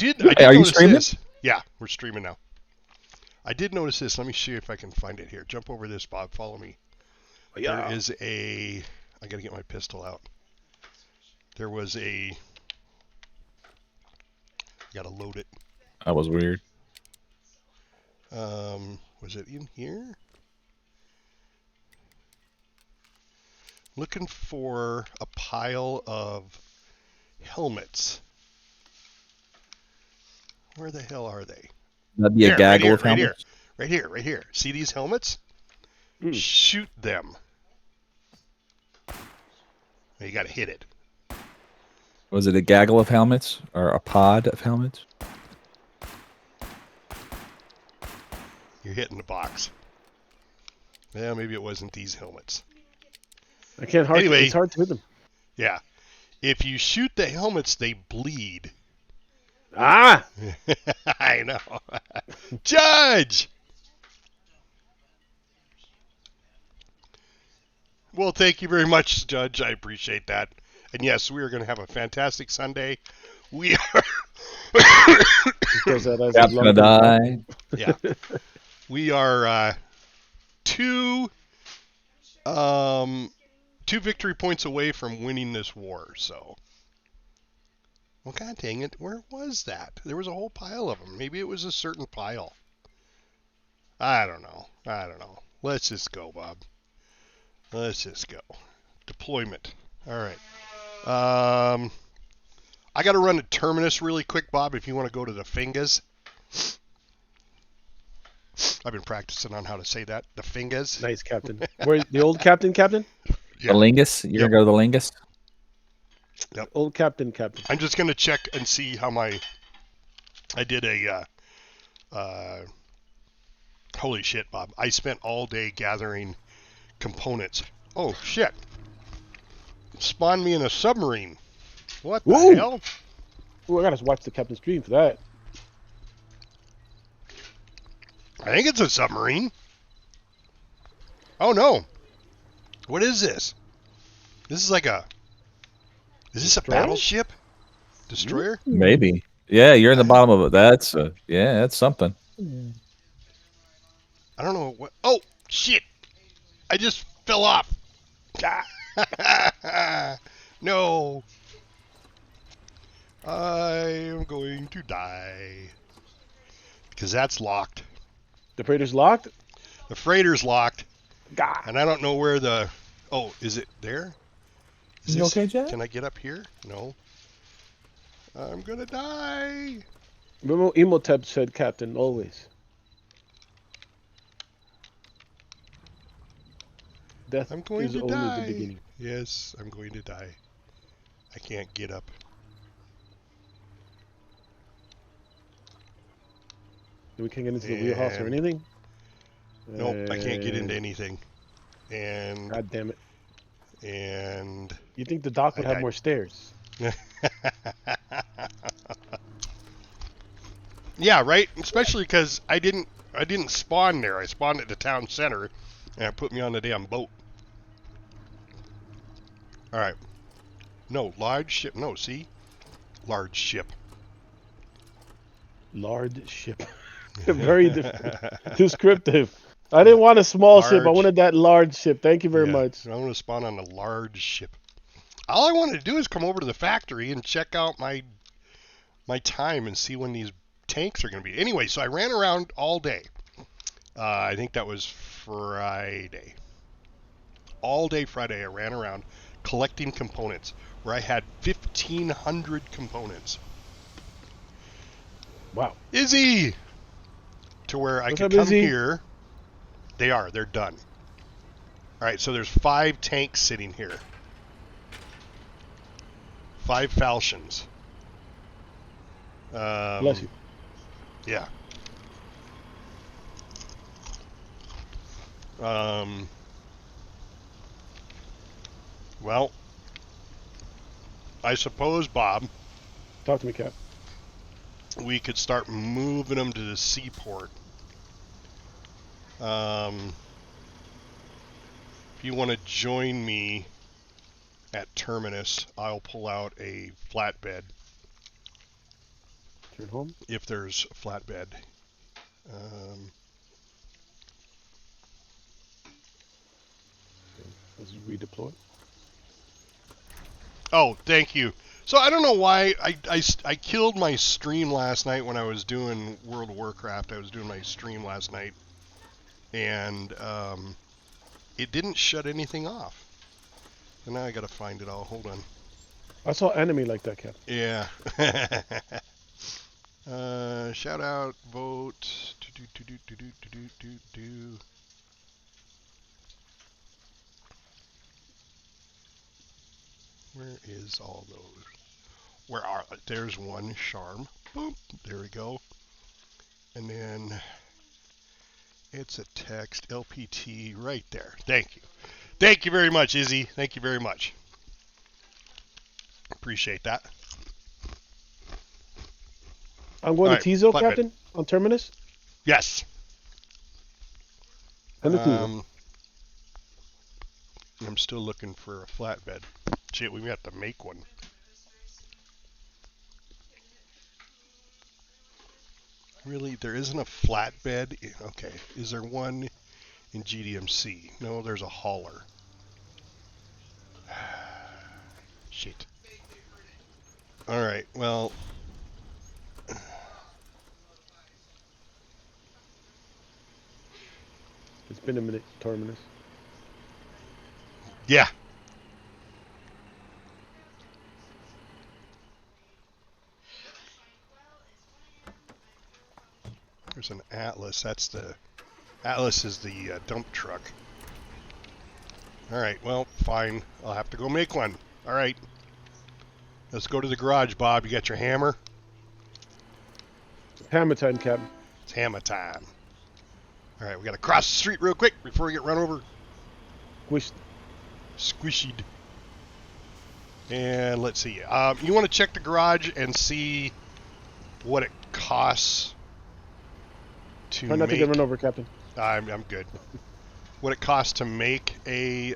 did Hey, are you notice streaming? this. Yeah, we're streaming now. I did notice this. Let me see if I can find it here. Jump over this, Bob. Follow me. Yeah. There is a... I gotta get my pistol out. There was a... Gotta load it. That was weird. Was it in here? Looking for a pile of helmets. Where the hell are they? That'd be a There, gaggle of right here, helmets. right here, right here. See these helmets? Shoot them. You gotta hit it. Was it a gaggle of helmets or a pod of helmets? You're hitting the box. Yeah, maybe it wasn't these helmets. I can't hard. Anyway. It's hard to hit them. Yeah. If you shoot the helmets, they bleed. Ah! I know. Judge! Well, thank you very much, Judge. I appreciate that. And yes, we are going to have a fantastic Sunday. We are... Because that has Cap's gonna die. Yeah. We are two victory points away from winning this war, so... Well, god dang it, where was that? There was a whole pile of them. Maybe it was a certain pile. I don't know. Let's just go, Bob. Let's just go. Deployment. All right. I got to run to Terminus really quick, Bob, if you want to go to the Fingas. I've been practicing on how to say that. The Fingas. Nice, Captain. Where the old captain? The Lingus? You're gonna go to the Lingus? Yep. Old captain. I'm just gonna check and see how I did a. Holy shit, Bob! I spent all day gathering components. Oh shit! It spawned me in a submarine. What the hell? Ooh, I gotta watch the captain stream for that. I think it's a submarine. Oh no! What is this? This is like a... Is this a battleship? Destroyer? Maybe. Yeah, you're in the bottom of it. That's that's something. I don't know what... Oh, shit! I just fell off. No. I am going to die. Because that's locked. The freighter's locked? The freighter's locked. God. And I don't know where the... Oh, is it there? Is You okay, Jack? Can I get up here? No. I'm gonna die. Remember Emotep said captain always. Death I'm going is to only die. the beginning. Yes, I'm going to die. I can't get up. We can't get into the wheelhouse or anything? Nope, I can't get into anything. And... God damn it. And... You think the dock would have more stairs? Yeah, right? Especially because I didn't spawn there. I spawned at the town center, and it put me on the damn boat. Alright. No, large ship. No, see? Large ship. Large ship. Very descriptive. I didn't want a small ship. I wanted that large ship. Thank you very much. I want to spawn on a large ship. All I wanted to do is come over to the factory and check out my time and see when these tanks are going to be. Anyway, so I ran around all day. I think that was Friday. All day Friday I ran around collecting components where I had 1,500 components. Wow. Izzy! To where I could come here. They're done. Alright, so there's 5 tanks sitting here. 5 falchions. Bless you. Yeah. Well, I suppose, Bob. Talk to me, Cap. We could start moving them to the seaport. If you want to join me at Terminus, I'll pull out a flatbed. Return home. if there's a flatbed. Let's redeploy. Oh, thank you. So I don't know why I killed my stream last night when I was doing World of Warcraft. I was doing my stream last night, and it didn't shut anything off. And now I gotta find it all. Hold on. I saw enemy like that, Cap. Yeah. Shout out, vote. Where is all those? Where are? There's one charm. Boop. There we go. And then it's a text LPT right there. Thank you. Thank you very much, Izzy. Thank you very much. Appreciate that. I'm going to Tizo, Captain, on Terminus. Yes. And the Tizo. I'm still looking for a flatbed. Shit, we have to make one. Really? There isn't a flatbed? Okay. Is there one in GDMC? No, there's a hauler. Shit. Alright, well... It's been a minute, Terminus. Yeah. There's an Atlas. Atlas is the dump truck. Alright, well, fine. I'll have to go make one. Alright. Let's go to the garage, Bob. You got your hammer? It's hammer time, Captain. It's hammer time. Alright, we gotta cross the street real quick before we get run over. Squished. And let's see. You want to check the garage and see what it costs to Try not to get run over, Captain. I'm good. What it costs to make a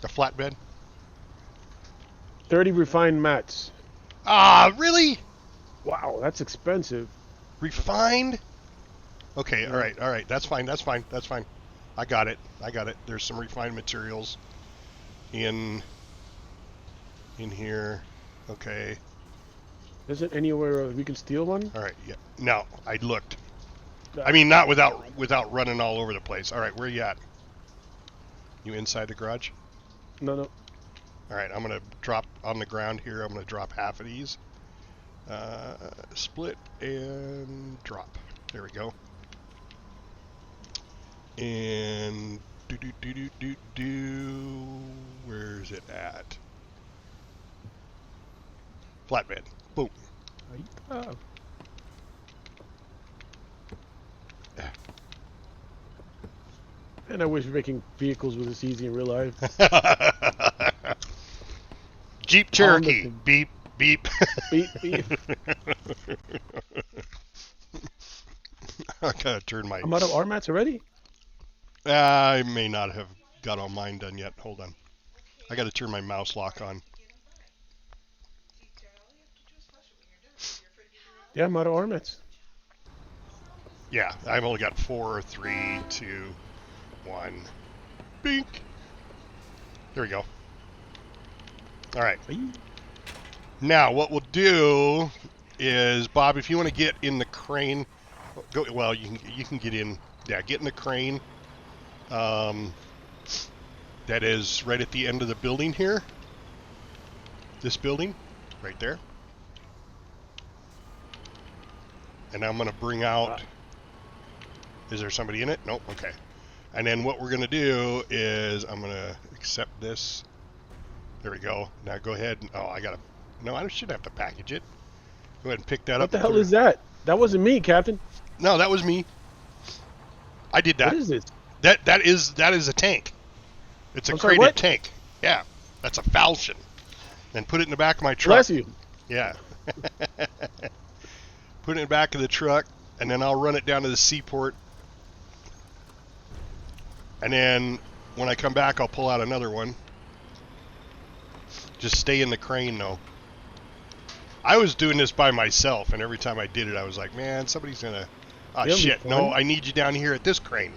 flatbed? 30 refined mats. Ah, really? Wow, that's expensive. Refined? Okay, all right. That's fine. I got it. There's some refined materials in here. Okay. Isn't anywhere we can steal one? All right. Yeah. No, I looked. I mean, not without running all over the place. All right, where you at? You inside the garage? No. All right, I'm gonna drop on the ground here. I'm gonna drop half of these. Split and drop. There we go. And where's it at? Flatbed. Boom. Oh. And I wish making vehicles was this easy in real life. Jeep Cherokee. Beep, beep. Beep, beep. I gotta turn my... I'm out of R-mats already? I may not have got all mine done yet. Hold on. I gotta turn my mouse lock on. Yeah, I'm out of R-mats. Yeah, I've only got 4, 3, 2, 1. Bink. There we go. All right. Now, what we'll do is, Bob, if you want to get in the crane, go. Well, you can get in. Yeah, get in the crane. That is right at the end of the building here. This building, right there. And I'm going to bring out... Is there somebody in it? Nope. Okay. And then what we're going to do is I'm going to accept this. There we go. Now go ahead. Oh, I got to... No, I should have to package it. Go ahead and pick that up. What the hell is that? That wasn't me, Captain. No, that was me. I did that. What is this? That is a tank. It's a crated tank. Yeah. That's a falchion. And put it in the back of my truck. Bless you. Yeah. Put it in the back of the truck, and then I'll run it down to the seaport. And then when I come back, I'll pull out another one. Just stay in the crane, though. I was doing this by myself, and every time I did it, I was like, man, somebody's gonna. Oh It'll be shit! fun. No, I need you down here at this crane.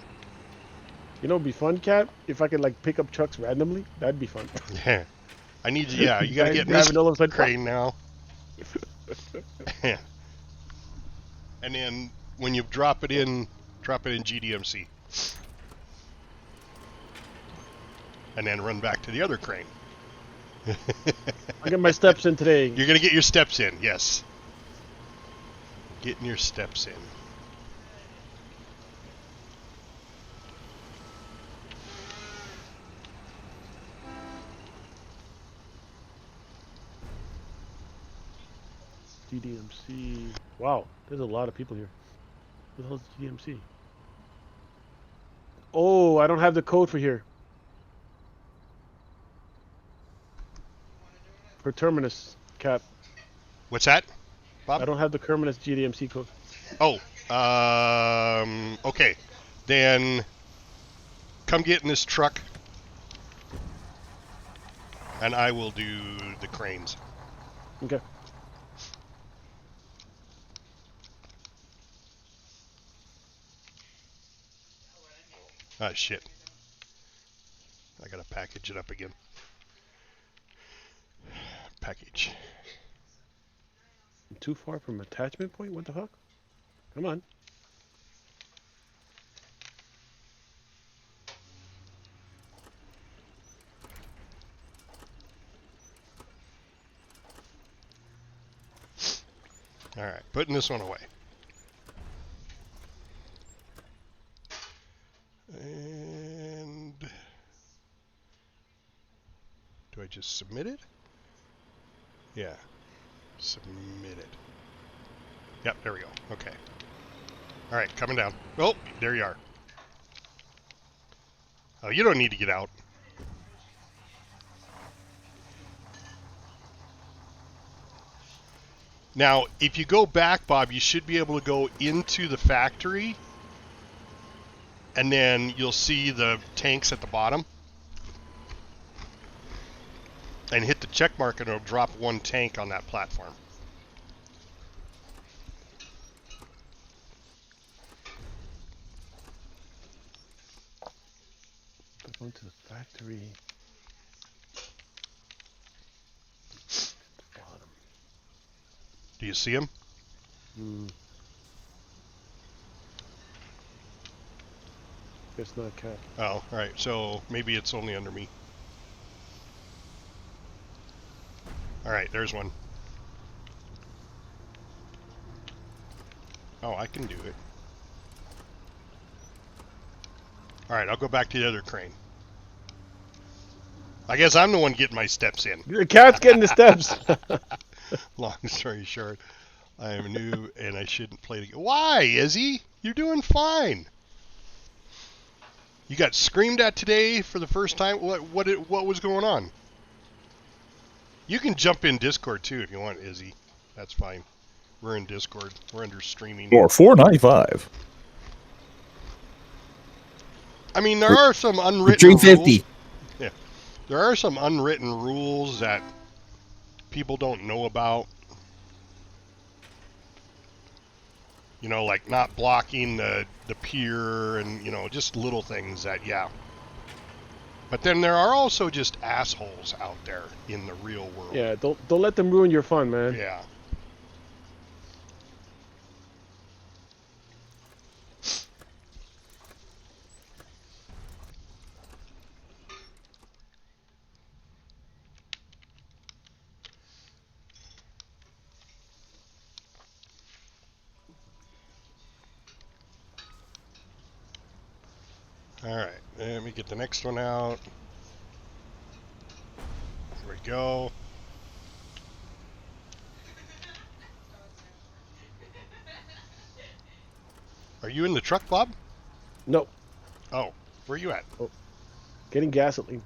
You know, it'd be fun, Cat. If I could like pick up trucks randomly, that'd be fun. Yeah, I need you. Yeah, you gotta get in Driving this all of a sudden, crane now. And then when you drop it in GDMC, and then run back to the other crane. I'll get my steps in today. You're gonna get your steps in, yes. Getting your steps in. GDMC. Wow, there's a lot of people here. What the hell is GDMC? Oh, I don't have the code for here. For Terminus, Cat. What's that, Bob? I don't have the Terminus GDMC code. Oh, okay. Then come get in this truck, and I will do the cranes. Okay. Ah, shit. I gotta package it up again. Package. I'm too far from attachment point? What the fuck? Come on. Alright, putting this one away. And do I just submit it? Yeah. Submit it. Yep, there we go. Okay. Alright, coming down. Oh, there you are. Oh, you don't need to get out. Now, if you go back, Bob, you should be able to go into the factory, and then you'll see the tanks at the bottom. And hit the check mark, and it'll drop one tank on that platform. Going to the factory. Bottom. Do you see him? Hmm. It's not Cat. Oh, alright. So maybe it's only under me. Alright, there's one. Oh, I can do it. Alright, I'll go back to the other crane. I guess I'm the one getting my steps in. The Cat's getting the steps. Long story short, I am new and I shouldn't play the game. Why, Izzy? You're doing fine. You got screamed at today for the first time? What was going on? You can jump in Discord too if you want, Izzy. That's fine. We're in Discord. We're under streaming. Or $4.95. I mean, there are some unwritten rules. $3.50. Yeah, there are some unwritten rules that people don't know about. You know, like not blocking the pier and, you know, just little things that, yeah. But then there are also just assholes out there in the real world. Yeah, don't let them ruin your fun, man. Yeah. Alright, let me get the next one out. Here we go. Are you in the truck, Bob? No. Oh, where are you at? Oh. Getting gasoline.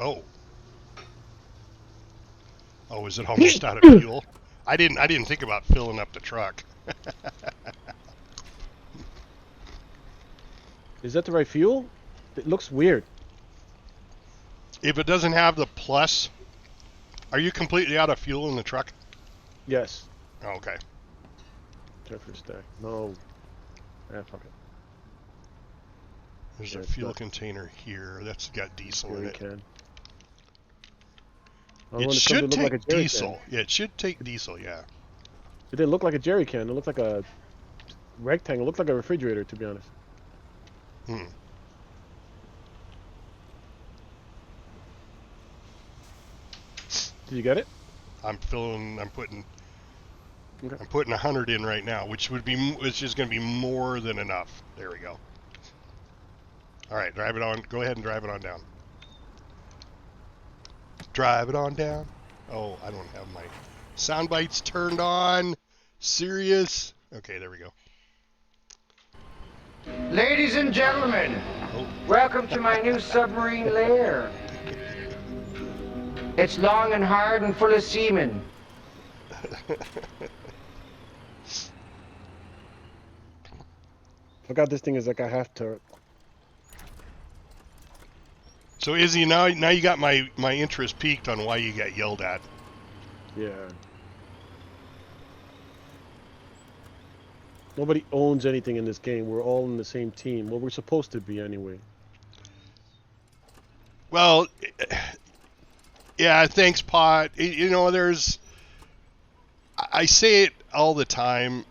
Oh. Oh, is it almost out of fuel? I didn't think about filling up the truck. Is that the right fuel? It looks weird. If it doesn't have the plus, are you completely out of fuel in the truck? Yes. Oh, okay. Jeffrey stack. No. Ah, fuck it. There's Yeah, a it's fuel not container here. That's got diesel in jerry it. can. It When it comes to should look like a take jerry diesel. can. Yeah, it should take diesel. Yeah. It didn't look like a jerry can. It looked like a rectangle. It looked like a refrigerator, to be honest. Hmm. Did you get it? I'm filling. I'm putting. Okay. I'm putting 100 in right now, which would be. Which is going to be more than enough. There we go. All right, drive it on. Go ahead and drive it on down. Drive it on down. Oh, I don't have my sound bites turned on. Serious. Okay, there we go. Ladies and gentlemen, welcome to my new submarine lair. It's long and hard and full of semen. Forgot this thing is like a half turret. So Izzy, now you got my interest peaked on why you got yelled at. Yeah. Nobody owns anything in this game. We're all in the same team. Well, we're supposed to be anyway. Well, yeah, thanks, Pot. You know, I say it all the time.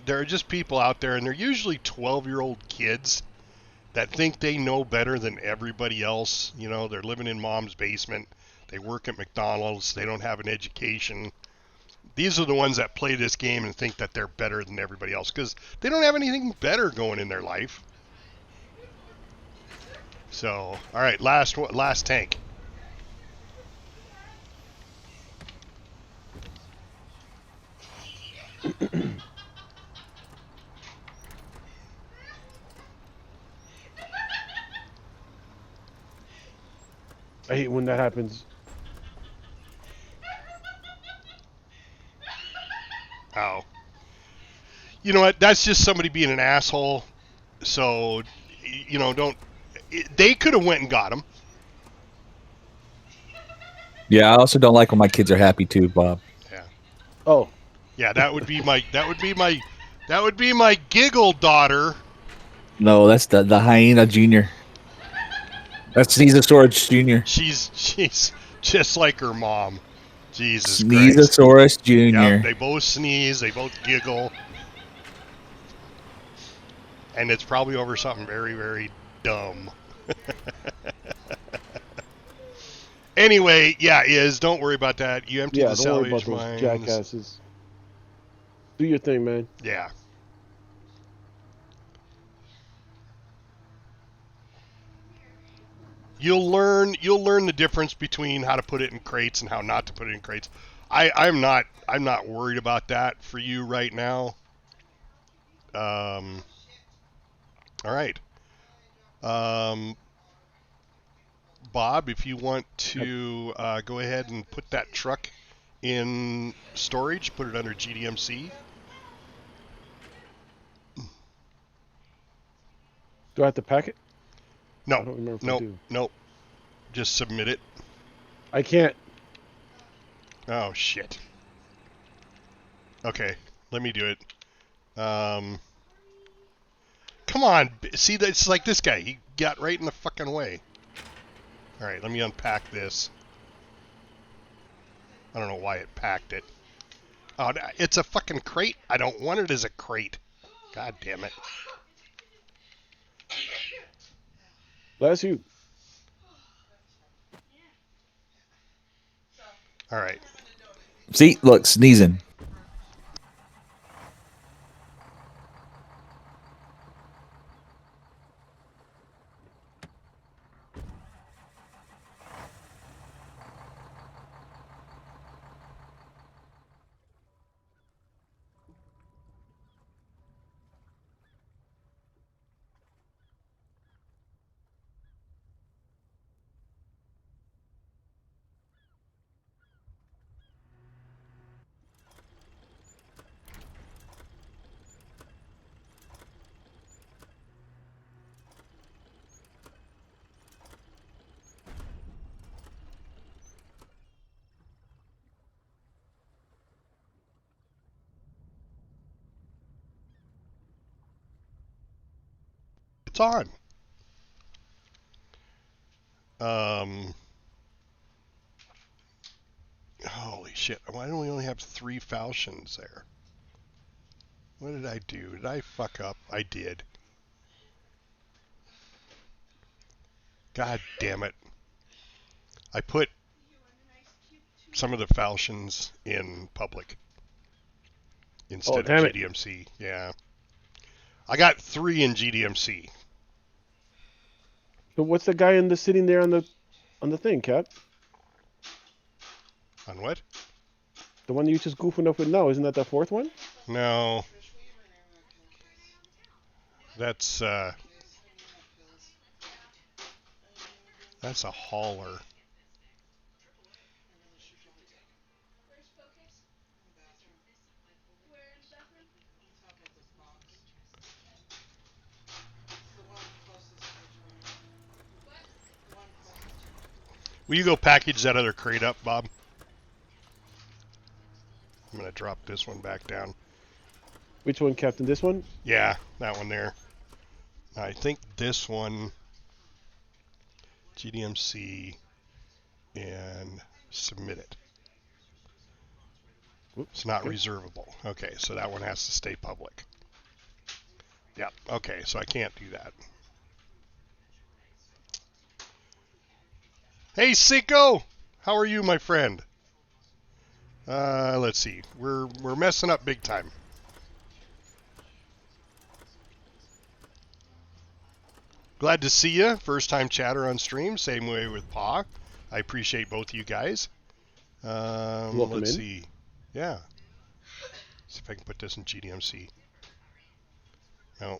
There are just people out there, and they're usually 12-year-old kids that think they know better than everybody else. You know, they're living in mom's basement. They work at McDonald's. They don't have an education. These are the ones that play this game and think that they're better than everybody else because they don't have anything better going in their life. So, all right, last tank. I hate when that happens. Oh. You know what? That's just somebody being an asshole. So, you know, they could have went and got him. Yeah, I also don't like when my kids are happy too, Bob. Yeah. Oh. Yeah, that would be my giggle daughter. No, that's the hyena junior. That's Sneezosaurus Junior. She's just like her mom. Jesus Christ. Sneezosaurus Junior. Yep, they both sneeze, they both giggle. And it's probably over something very, very dumb. Anyway, yeah, don't worry about that. You emptied the don't worry about salvage those mines. jackasses. Do your thing, man. Yeah. You'll learn the difference between how to put it in crates and how not to put it in crates. I'm not worried about that for you right now. All right. Bob, if you want to go ahead and put that truck in storage, put it under GDMC. Do I have to pack it? No. I don't remember if I do. Nope. Just submit it. I can't. Oh, shit. Okay, let me do it. Come on. See, it's like this guy. He got right in the fucking way. All right, let me unpack this. I don't know why it packed it. Oh, it's a fucking crate? I don't want it as a crate. God damn it. Bless you. All right. See, look, sneezing. It's on. Holy shit. Why do we only have 3 falchions there? What did I do? Did I fuck up? I did. God damn it. I put some of the falchions in public instead of GDMC. Yeah. I got 3 in GDMC. So what's the guy sitting there on the thing, Cap? On what? The one you just goofing up with now, isn't that the 4th one? No. That's a hauler. Will you go package that other crate up, Bob? I'm going to drop this one back down. Which one, Captain? This one? Yeah, that one there. I think this one, GDMC, and submit it. It's not reservable. Okay, so that one has to stay public. Yeah, okay, so I can't do that. Hey, Sicko! How are you, my friend? Let's see. We're messing up big time. Glad to see you. First time chatter on stream. Same way with Pa. I appreciate both of you guys. Let's see. Yeah. See if I can put this in GDMC. No.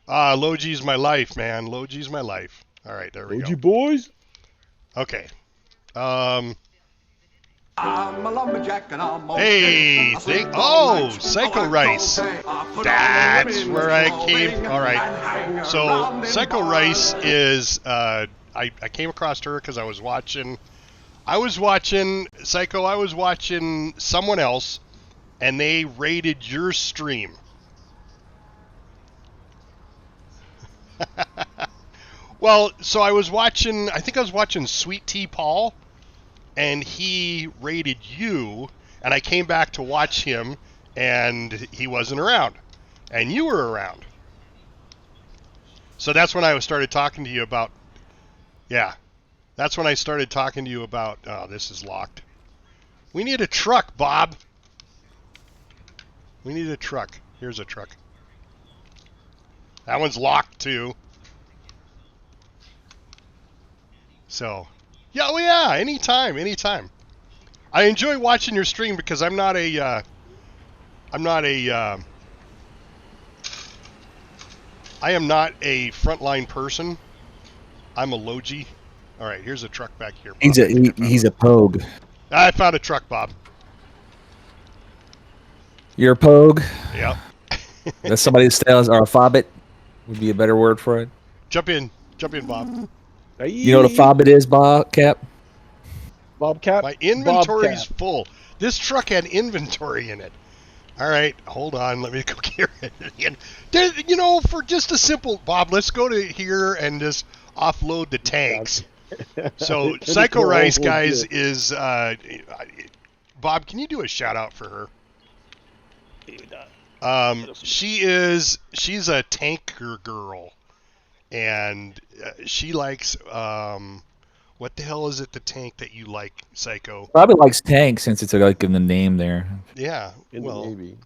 Logi's my life, man. Logi's my life. All right, there we go. Logi boys. Okay. I'm a lumberjack and I'm hey, Psycho Rice. That's where I came. All right. So Psycho Rice is. I came across her because I was watching someone else, and they rated your stream. Well, so I think I was watching Sweet Tea Paul, and he rated you, and I came back to watch him, and he wasn't around, and you were around. So that's when I started talking to you about, oh, this is locked. We need a truck, Bob. We need a truck. Here's a truck. That one's locked, too. So, yeah, anytime. I enjoy watching your stream because I am not a frontline person. I'm a Logi. All right, here's a truck back here, Bob. He's a pogue. I found a truck, Bob. You're a pogue? Yep. That's somebody's style, or a fobbit would be a better word for it. Jump in, Bob. You know what a fobbit is, Bob Cap? Bobcat? My inventory's full. This truck had inventory in it. All right, hold on. Let me go carry it in. You know, for just a simple, Bob, let's go to here and just offload the tanks. So, Psycho Rice, guys, is... Bob, can you do a shout-out for her? She's a tanker girl. And she likes... what the hell is it, the tank that you like, Psycho? Probably likes tanks since it's like in the name there. Yeah, in the Navy.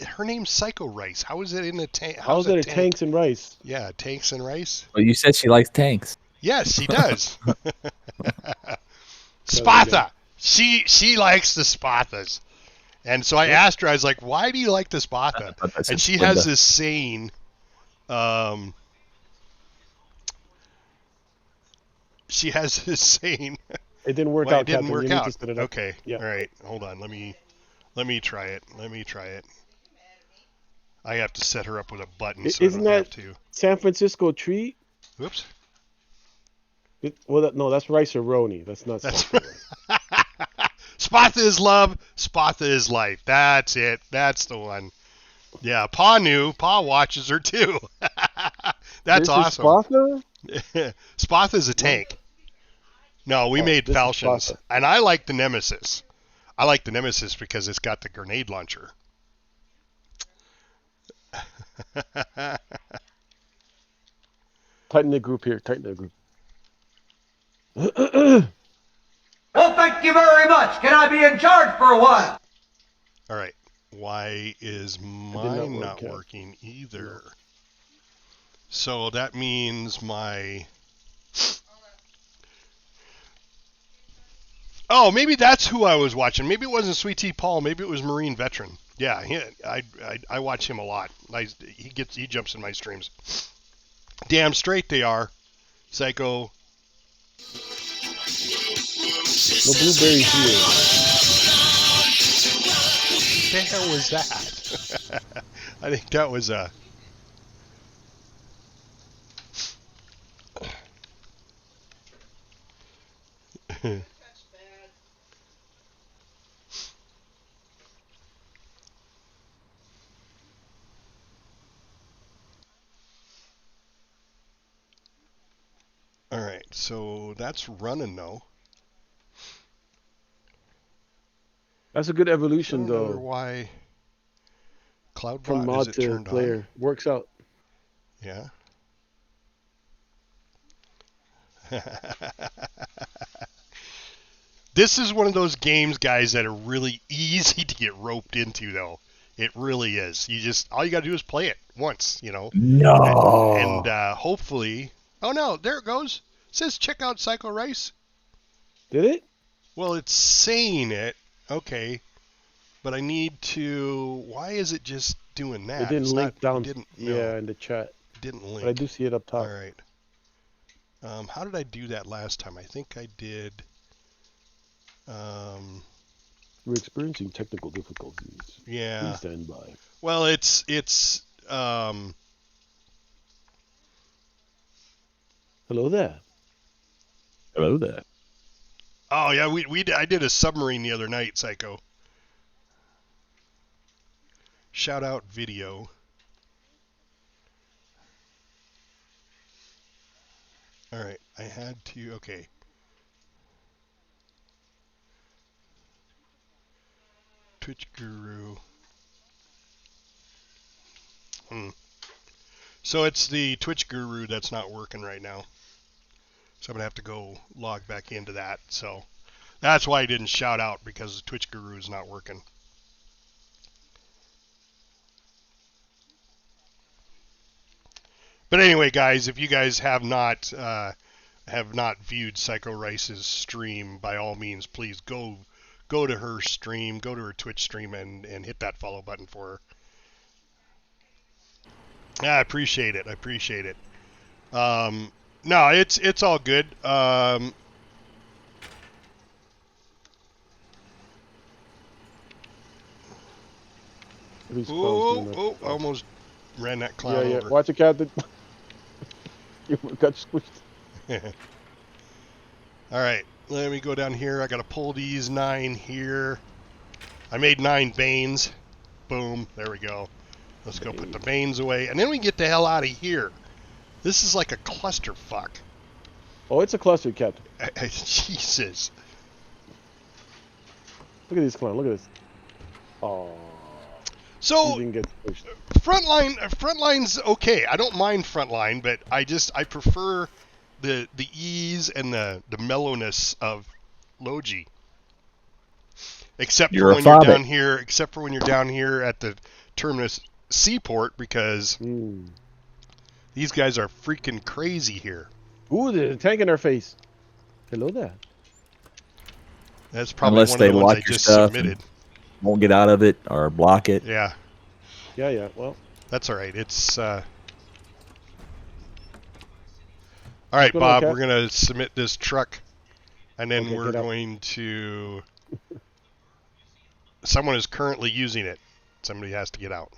Her name's Psycho Rice. How is it in a tank? How is it a tanks and rice? Yeah, tanks and rice. Well, you said she likes tanks. Yes, she does. Spatha. She likes the Spathas. And so I asked her, I was like, why do you like the Spatha? And she has this saying... she has this saying. It didn't work out. It didn't work out. Okay. Yeah. All right. Hold on. Let me try it. I have to set her up with a button. So Isn't that San Francisco treat? Whoops. No, that's rice-a-roni. That's not. Spatha is love. Spatha is life. That's it. That's the one. Yeah, Pa knew. Pa watches her too. That's this awesome. Is Spatha's a tank. No, we made this is falchions. Spatha. And I like the Nemesis. I like the Nemesis because it's got the grenade launcher. Tighten the group here. Tighten the group. Well, thank you very much. Can I be in charge for a while? All right. Why is mine not working either? No. So that means my... Oh, maybe that's who I was watching. Maybe it wasn't Sweet Tea Paul. Maybe it was Marine Veteran. Yeah, I watch him a lot. He jumps in my streams. Damn straight they are. Psycho. No blueberries here. What the hell was that? I think that was a... All right, so that's running though. That's a good evolution, though. though. Why Cloudbot from mod is it to turned player on? Works out. Yeah. This is one of those games, guys, that are really easy to get roped into, though. It really is. All you got to do is play it once, you know. No. And hopefully, oh no, there it goes. It says check out Psycho Rice. Did it? Well, it's saying it. Okay. But I need to... Why is it just doing that? It didn't link down. No, in the chat. It didn't link. But I do see it up top. All right. How did I do that last time? I think I did... We're experiencing technical difficulties. Yeah. Please stand by. Well, it's Hello there. Hello there. Oh yeah, I did a submarine the other night, Psycho. Shout out video. All right, I had to. Okay. Twitch Guru. So it's the Twitch Guru that's not working right now. So I'm going to have to go log back into that. So that's why I didn't shout out, because the Twitch Guru is not working. But anyway, guys, if you guys have not viewed Psycho Rice's stream, by all means, please go to her stream, go to her Twitch stream, and hit that follow button for her. I appreciate it. No, it's all good. Almost ran that clown over. Watch it, Captain. You got squished. All right, let me go down here. I got to pull these 9 here. I made 9 veins. Boom, there we go. Let's go put the veins away, and then we get the hell out of here. This is like a clusterfuck. Oh, it's a cluster, Captain. Jesus. Look at these clowns. Look at this. Oh. So frontline's okay. I don't mind frontline, but I prefer the ease and the mellowness of Logi. Except for when you're down here at the Terminus Seaport, because these guys are freaking crazy here. Ooh, there's a tank in our face. Hello there. That's probably one of the ones I just submitted. Won't get out of it or block it. Yeah. Yeah. Well, that's all right. It's all right, Bob. We're gonna submit this truck, and then we're going to. Someone is currently using it. Somebody has to get out.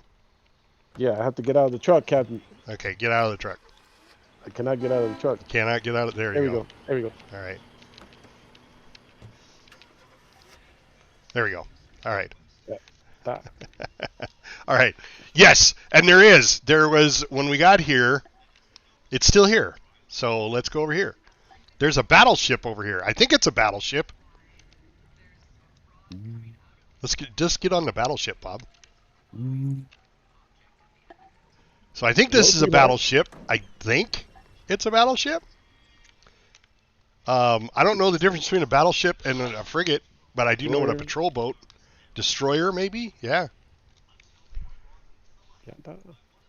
Yeah, I have to get out of the truck, Captain. Okay, get out of the truck. I cannot get out of the truck. Cannot get out of there. There you go. There we go. All right. There we go. All right. Yeah. All right. Yes, and there was when we got here. It's still here. So let's go over here. There's a battleship over here. I think it's a battleship. Just get on the battleship, Bob. So I think this is a battleship. I think it's a battleship. I don't know the difference between a battleship and a frigate, but I do know what a patrol boat, destroyer maybe. Yeah.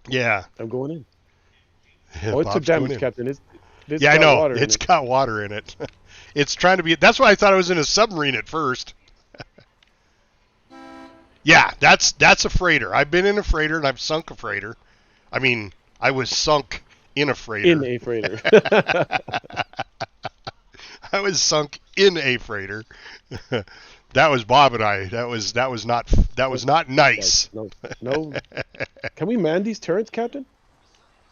Yeah. I'm going in. Oh, it's a damage, Captain. It's yeah, I know. It's got water in it. It's trying to be. That's why I thought I was in a submarine at first. Yeah, that's a freighter. I've been in a freighter and I've sunk a freighter. I mean, I was sunk in a freighter. In a freighter. I was sunk in a freighter. That was Bob and I. That was not nice. No. Can we man these turrets, Captain?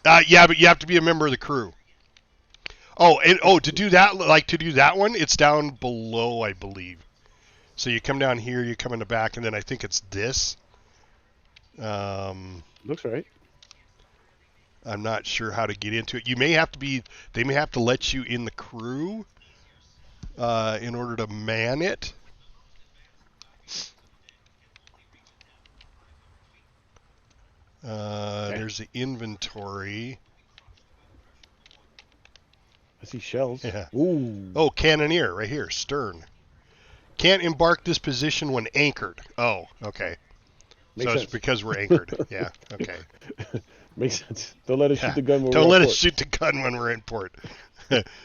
Yeah, but you have to be a member of the crew. To do that one, it's down below, I believe. So you come down here, you come in the back, and then I think it's this. Looks right. I'm not sure how to get into it. They may have to let you in the crew in order to man it. There's the inventory. I see shells. Yeah. Ooh. Oh, cannoneer right here, stern. Can't embark this position when anchored. Oh, okay. Makes sense. It's because we're anchored. Yeah, okay. Makes sense. Don't let us shoot the gun when Don't let us shoot the gun when we're in port.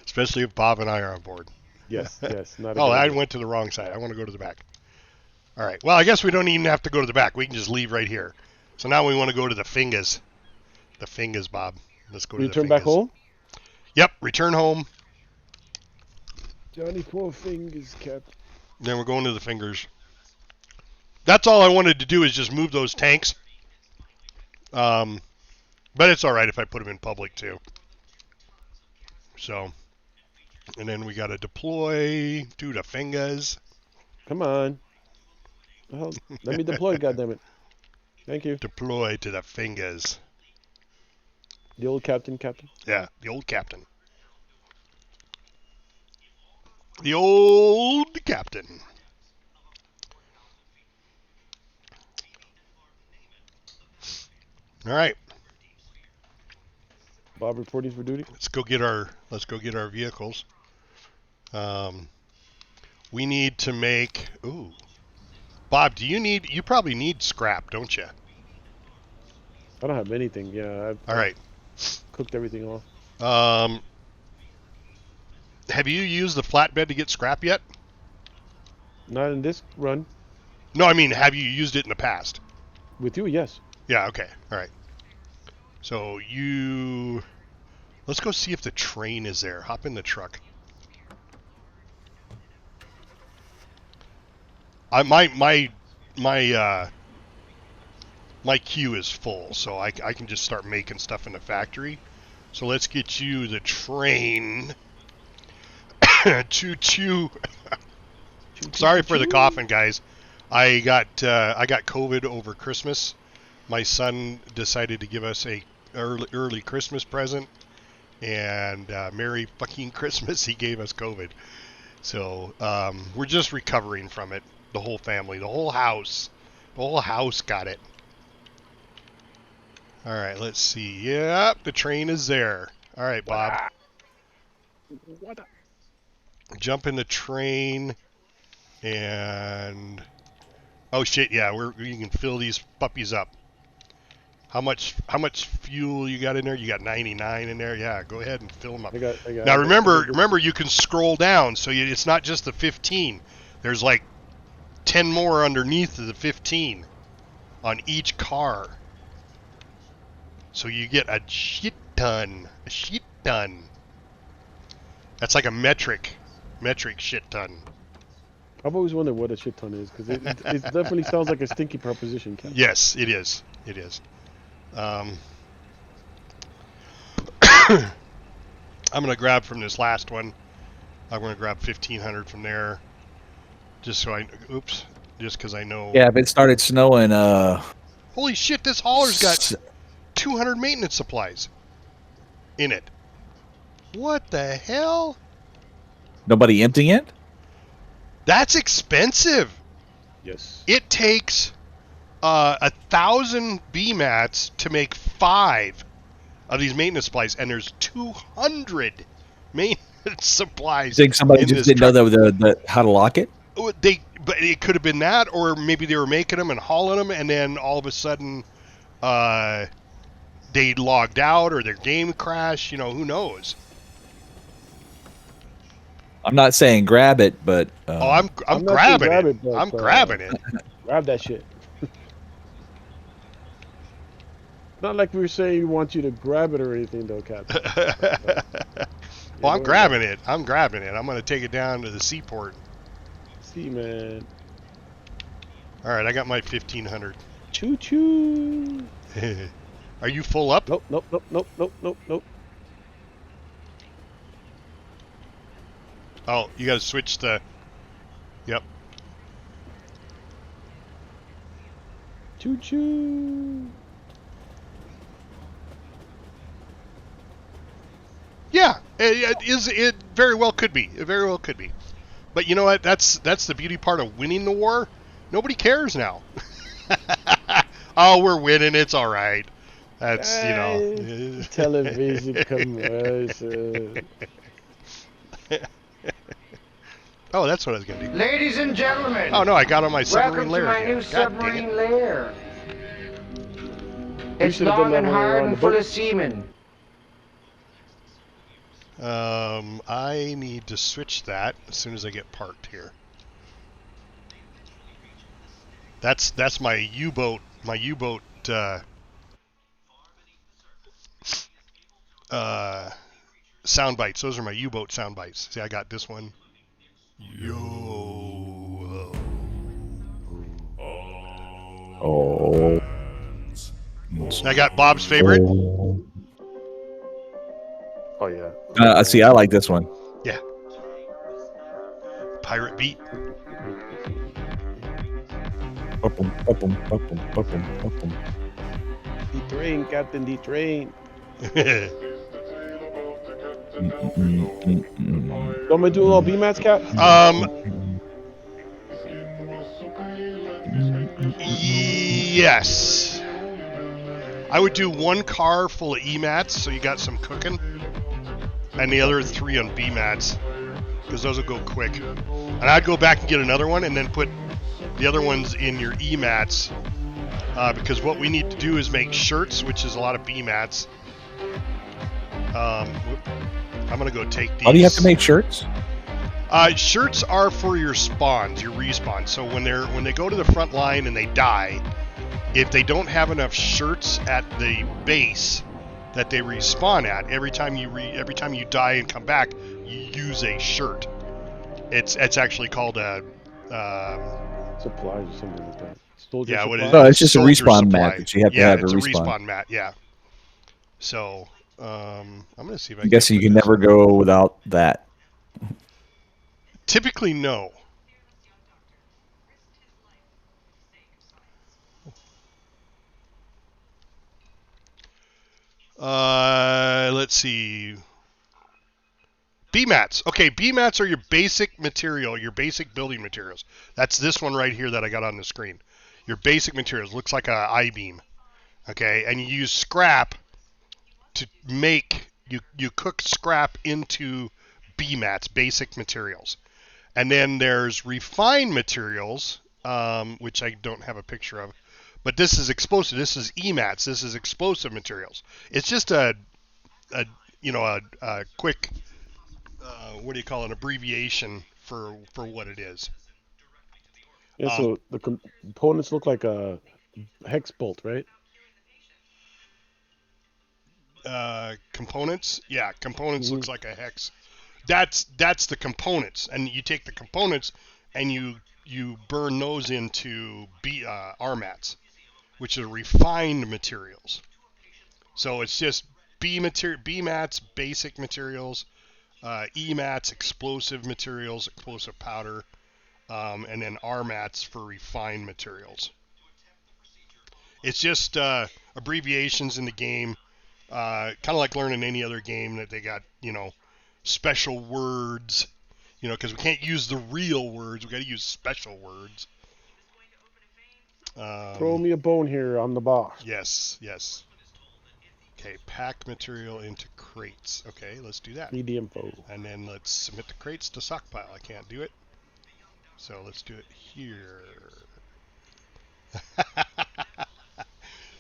Especially if Bob and I are on board. Yes. I went to the wrong side. I want to go to the back. All right. Well, I guess we don't even have to go to the back. We can just leave right here. So now we want to go to the fingers. The fingers, Bob. Let's go to the fingers. Return back home? Yep, return home. Johnny Four Fingers, Cap. Then we're going to the fingers. That's all I wanted to do is just move those tanks. But it's all right if I put them in public too. So, and then we got to deploy to the fingers. Come on. Well, let me deploy, goddammit. Thank you. Deploy to the fingers. The old captain. Yeah, the old captain. The old captain. All right. Bob reporting for duty. Let's go get our vehicles. We need to make. Ooh, Bob, you probably need scrap, don't you? I don't have anything. Yeah. All right. Cooked everything off. Have you used the flatbed to get scrap yet? Not in this run. No, I mean, have you used it in the past? With you, yes. Yeah, okay. All right. So let's go see if the train is there. Hop in the truck. My queue is full, so I can just start making stuff in the factory. So let's get you the train. Choo-choo. Sorry for the coughing, guys. I got COVID over Christmas. My son decided to give us a early Christmas present, and Merry fucking Christmas. He gave us COVID, so we're just recovering from it. The whole family, the whole house got it. All right, let's see. Yep, the train is there. All right, Bob. What? Jump in the train, and oh shit, yeah, you can fill these puppies up. How much fuel you got in there? You got 99 in there. Yeah, go ahead and fill them up. I got now remember, you can scroll down, so it's not just the 15. There's like 10 more underneath of the 15 on each car. So you get a shit ton. That's like a metric shit ton. I've always wondered what a shit ton is, because it definitely sounds like a stinky proposition, Ken. Yes, it is. I'm going to grab from this last one. I'm going to grab 1,500 from there. Just because I know. Yeah, if it started snowing, Holy shit, this hauler's got 200 maintenance supplies in it. What the hell? Nobody emptying it? That's expensive. Yes. It takes 1,000 BMATs to make 5 of these maintenance supplies, and there's 200 maintenance supplies. You think somebody in just this didn't truck. know the how to lock it? But it could have been that, or maybe they were making them and hauling them, and then all of a sudden, they logged out or their game crashed. You know, who knows? I'm not saying grab it, but I'm I'm not saying grabbing grab it. it, but, I'm grabbing it. Grab that shit. Not like we were saying we want you to grab it or anything, though, Captain. Well, I'm grabbing it. I'm grabbing it. I'm going to take it down to the seaport. See, man. All right, I got my 1,500. Choo choo. Are you full up? Nope, nope, nope, nope, nope, nope, nope. Oh, you got to switch the. Yep. Choo choo. Yeah, it very well could be. It very well could be. But you know what? That's the beauty part of winning the war. Nobody cares now. Oh, we're winning. It's all right. That's, you know. Television commercial. Oh, that's what I was going to do. Ladies and gentlemen. Oh, no, I got on my submarine Welcome to lair my again. new God dang submarine it. lair. It's should've done long that and when we were hard on and the full boat. of seamen. I need to switch that as soon as I get parked here. That's my U-boat. My U-boat. Sound bites. Those are my U-boat sound bites. See, I got this one. Yo. oh, I got Bob's favorite. Oh, yeah. see, I like this one. Yeah. Pirate beat. Bum, bum, bum, bum, bum, bum, bum. The train, Captain, the train. Want me to do a little B-Mats, Cap? Yes. I would do one car full of E-mats, so you got some cooking, and the other 3 on B-mats, because those will go quick. And I'd go back and get another one, and then put the other ones in your E-mats, because what we need to do is make shirts, which is a lot of B-mats. I'm gonna go take these. How do you have to make shirts? Shirts are for your spawns, your respawns. So when they go to the front line and they die, if they don't have enough shirts at the base that they respawn at, every time you die and come back, you use a shirt. It's actually called a Supplies or something like that. Soldier yeah, what supply? is No, it's just a soldier respawn supply. mat that you have to Yeah, have it's to a respawn. respawn mat. Yeah. So I'm gonna see if I I guess can you put can this never on. go without that. Typically, no. Let's see. B-mats. Okay, B-mats are your basic material, your basic building materials. That's this one right here that I got on the screen. Your basic materials. Looks like a I-beam. Okay, and you use scrap to make, you cook scrap into B-mats, basic materials. And then there's refined materials, which I don't have a picture of. But this is explosive. This is E-mats. This is explosive materials. It's just a quick, what do you call it, abbreviation for what it is. Yeah, so the components look like a hex bolt, right? Components, yeah, components looks like a hex. That's the components, and you take the components and you burn those into RMATs, which are refined materials. So it's just B-mats, basic materials, E-mats, explosive materials, explosive powder, and then RMATs for refined materials. It's just abbreviations in the game, kind of like learning any other game that they got, special words, because we can't use the real words. We got to use special words. Throw me a bone here on the box. Yes. Okay, pack material into crates. Okay, let's do that. GDMC. And then let's submit the crates to stockpile. I can't do it. So let's do it here.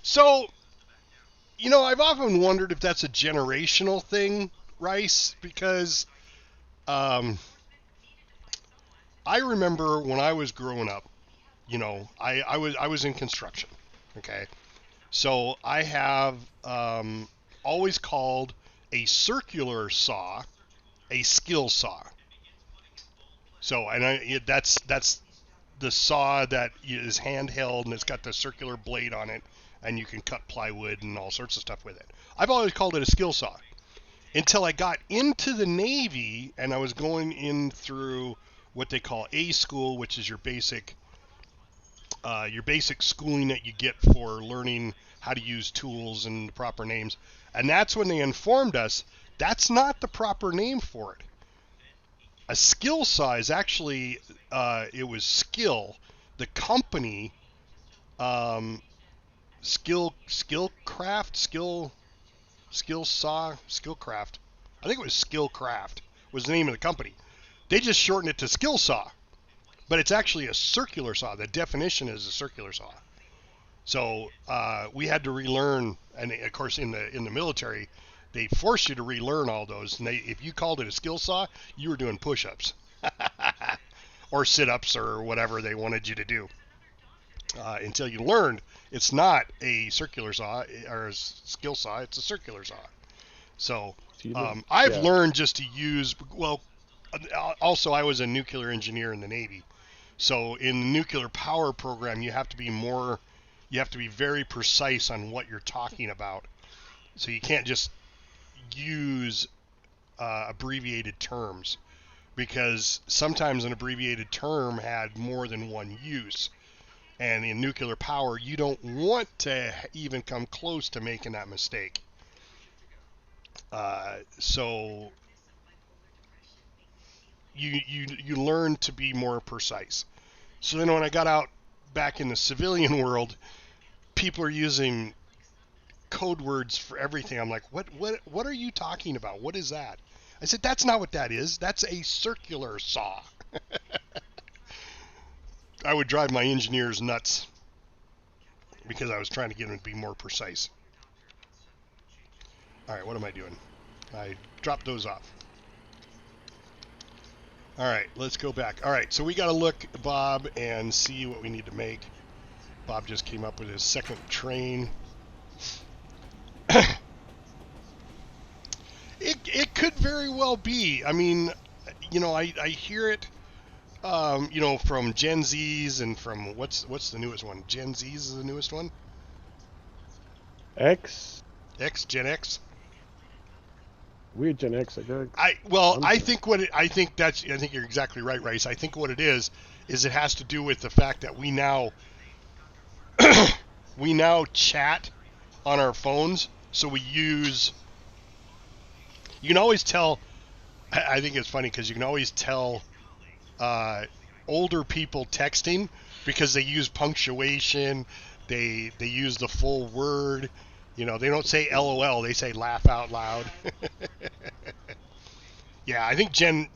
So, I've often wondered if that's a generational thing, Rice, because I remember when I was growing up, I was in construction, okay? So I have always called a circular saw a skill saw. So, and that's the saw that is handheld and it's got the circular blade on it, and you can cut plywood and all sorts of stuff with it. I've always called it a skill saw until I got into the Navy and I was going in through what they call A school, which is your basic schooling that you get for learning how to use tools and the proper names. And that's when they informed us that's not the proper name for it. A skill saw is actually, it was Skill, the company, Skillcraft. I think it was Skillcraft was the name of the company. They just shortened it to skill saw, but it's actually a circular saw. The definition is a circular saw. So we had to relearn, and of course in the military, they force you to relearn all those. And if you called it a skill saw, you were doing push-ups or sit-ups or whatever they wanted you to do until you learned it's not a circular saw or a skill saw. It's a circular saw. So I've learned just to use, also I was a nuclear engineer in the Navy. So in the nuclear power program, you have to be very precise on what you're talking about. So you can't just use abbreviated terms, because sometimes an abbreviated term had more than one use. And in nuclear power, you don't want to even come close to making that mistake. So you learn to be more precise. So then when I got out back in the civilian world, people are using code words for everything. I'm like, what are you talking about? What is that? I said, that's not what that is. That's a circular saw. I would drive my engineers nuts because I was trying to get them to be more precise. All right, what am I doing? I dropped those off. All right, let's go back. All right, so we got to look, Bob, and see what we need to make. Bob just came up with his second train. It could very well be. I mean, I hear it, from Gen Zs and from what's the newest one? Gen Zs is the newest one. Gen X. We're Gen X, I guess. I think you're exactly right, Rice. I think what it is it has to do with the fact that we now chat on our phones, so we use. You can always tell. I think it's funny because you can always tell older people texting because they use punctuation. They use the full word. They don't say LOL. They say laugh out loud. Yeah, I think Gen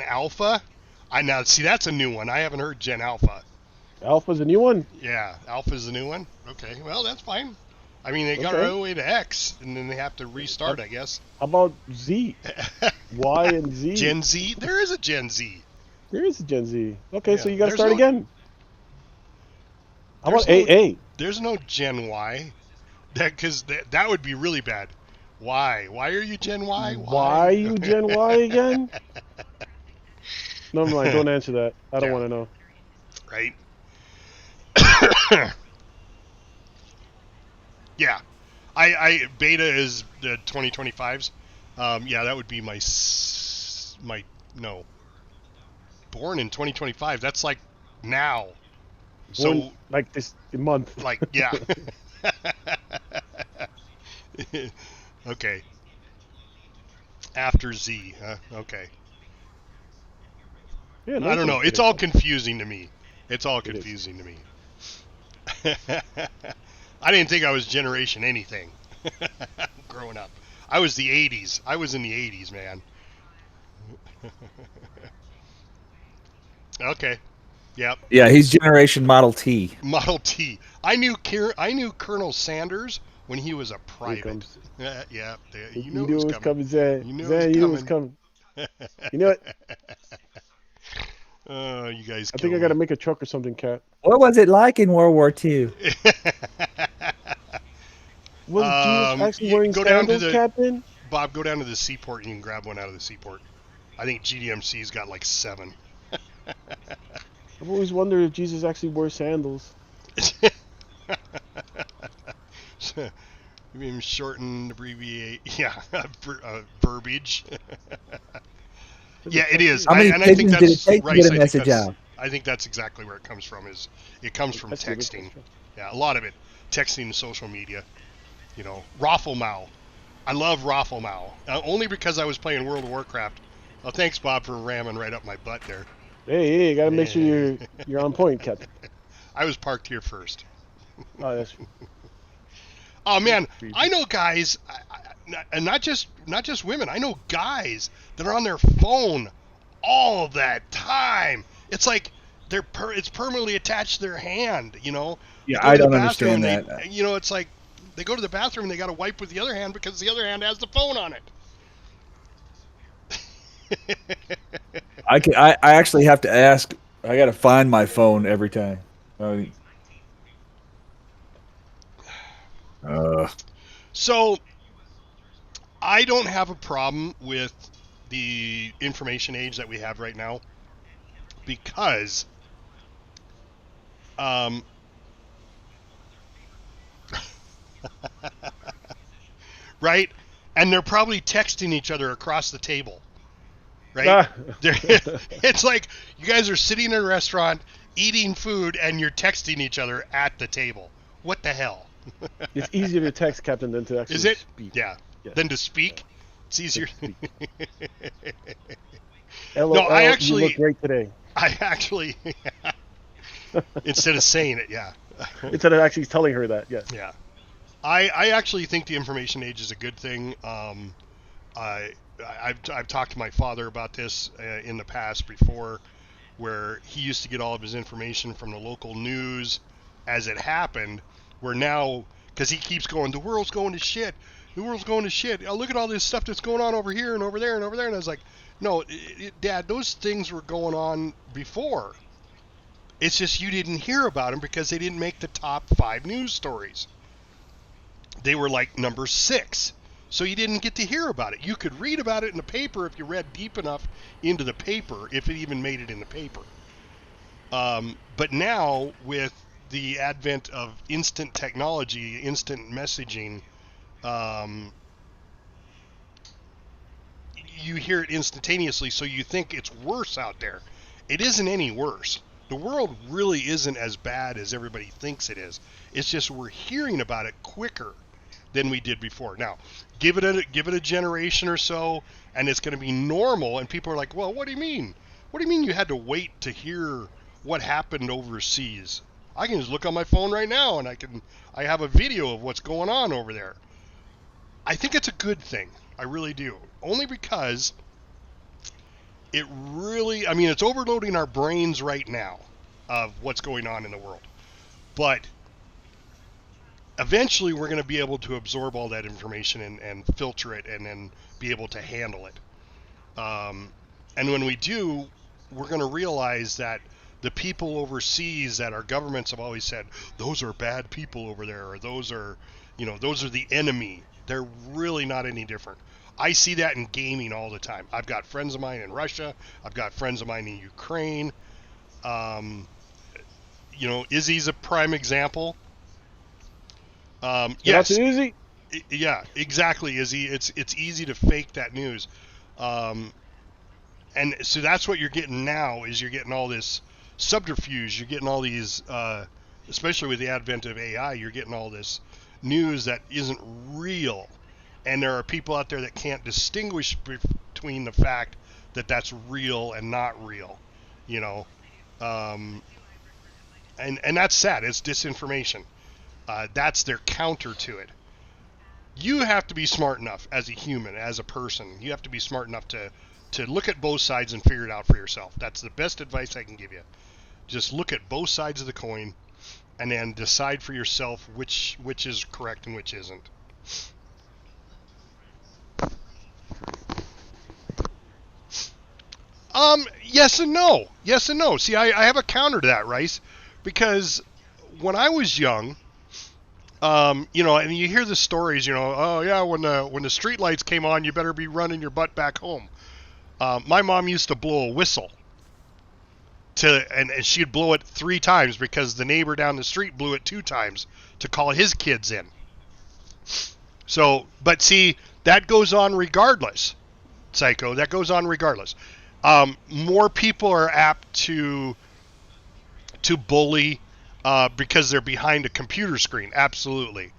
Alpha. That's a new one. I haven't heard Gen Alpha. Alpha's a new one? Yeah, Alpha's the new one. Okay, well, that's fine. I mean, they got all the way to X, and then they have to restart, I guess. How about Z? Y and Z? Gen Z? There is a Gen Z. There is a Gen Z. Okay, yeah. So you got to start again. How about AA? There's no Gen Y. Because that would be really bad. Why? Why are you Gen Y? Why are you Gen Y again? No, mind. Don't answer that. I don't want to know. Right? Yeah. Beta is the 2025s. Yeah, that would be no. Born in 2025. That's like now. So, like this month. like, yeah. Okay. After Z. Okay. Yeah, I nice don't know. one It's today. all confusing to me. It's all It is. confusing to me. I didn't think I was generation anything growing up. I was the 80s. I was in the 80s, man. Okay. Yep. Yeah, he's Generation Model T. Model T. I knew Colonel Sanders when he was a Here it private. comes. Yeah. You You knew it knew was it was coming. coming, Zan. You knew it was Zan, you knew it was coming. coming. You know what? Oh, you guys I kill think I me. got to make a truck or something, Cap. What was it like in World War II? Was Jesus actually You wearing go down to sandals, the Captain? Bob. Go down to the seaport and you can grab one out of the seaport. I think GDMC's got like 7. I've always wondered if Jesus actually wore sandals. You mean shorten, abbreviate? Yeah, verbiage. Yeah, it is. How many I think pigeons did it that's take to get Rice. a message out? I think that's exactly where it comes from. It comes from That's good. texting. That's true. Yeah, a lot of it texting and social media. You know, Rafflemow. I love Rafflemow only because I was playing World of Warcraft. Oh, thanks, Bob, for ramming right up my butt there. Hey, gotta make sure you're on point, Captain. I was parked here first. Oh, that's true. Oh man, I know guys, and not just women. I know guys that are on their phone all that time. It's like it's permanently attached to their hand. You know, Yeah, they go I to the don't bathroom, understand that. you know, it's like they go to the bathroom and they got to wipe with the other hand because the other hand has the phone on it. I actually have to ask. I got to find my phone every time. So I don't have a problem with the information age that we have right now because right? And they're probably texting each other across the table, right? It's like you guys are sitting in a restaurant eating food and you're texting each other at the table. What the hell? It's easier to text, Captain, than to actually Is it? speak. Yeah. Yes. Than to speak? Yeah. It's easier. LOL, No, you look great today. I actually, instead of saying it, yeah. Instead of actually telling her that, yes. Yeah. I actually think the information age is a good thing. I've talked to my father about this in the past before, where he used to get all of his information from the local news as it happened, where now, because he keeps going, the world's going to shit. The world's going to shit. Oh, look at all this stuff that's going on over here and over there and over there. And I was like, no, Dad, those things were going on before. It's just you didn't hear about them because they didn't make the top 5 news stories. They were like number 6. So you didn't get to hear about it. You could read about it in the paper if you read deep enough into the paper, if it even made it in the paper. But now, with the advent of instant technology, instant messaging, you hear it instantaneously, so you think it's worse out there. It isn't any worse. The world really isn't as bad as everybody thinks it is. It's just we're hearing about it quicker than we did before. Now, give it a generation or so, and it's going to be normal. And people are like, "Well, what do you mean? What do you mean you had to wait to hear what happened overseas? I can just look on my phone right now, and I have a video of what's going on over there." I think it's a good thing. I really do. Only because it really, I mean, it's overloading our brains right now of what's going on in the world. But eventually we're going to be able to absorb all that information and filter it and then be able to handle it. And when we do, we're going to realize that the people overseas that our governments have always said, those are bad people over there, or those are the enemy. They're really not any different. I see that in gaming all the time. I've got friends of mine in Russia. I've got friends of mine in Ukraine. Izzy's a prime example. Yes. Not too easy. Yeah, exactly, Izzy. It's easy to fake that news. And so that's what you're getting now, is you're getting all this subterfuge. You're getting all these, especially with the advent of AI, you're getting all this news that isn't real. And there are people out there that can't distinguish between the fact that that's real and not real, you know. And that's sad. It's disinformation. That's their counter to it. You have to be smart enough as a human, as a person. You have to be smart enough to look at both sides and figure it out for yourself. That's the best advice I can give you. Just look at both sides of the coin and then decide for yourself which is correct and which isn't. Yes and no. Yes and no. See, I have a counter to that, Rice, because when I was young, you know, and you hear the stories, you know, oh yeah, when the street lights came on, you better be running your butt back home. My mom used to blow a whistle and she'd blow it 3 times because the neighbor down the street blew it 2 times to call his kids in. So, but see, that goes on regardless, Psycho. That goes on regardless. More people are apt to bully because they're behind a computer screen. Absolutely.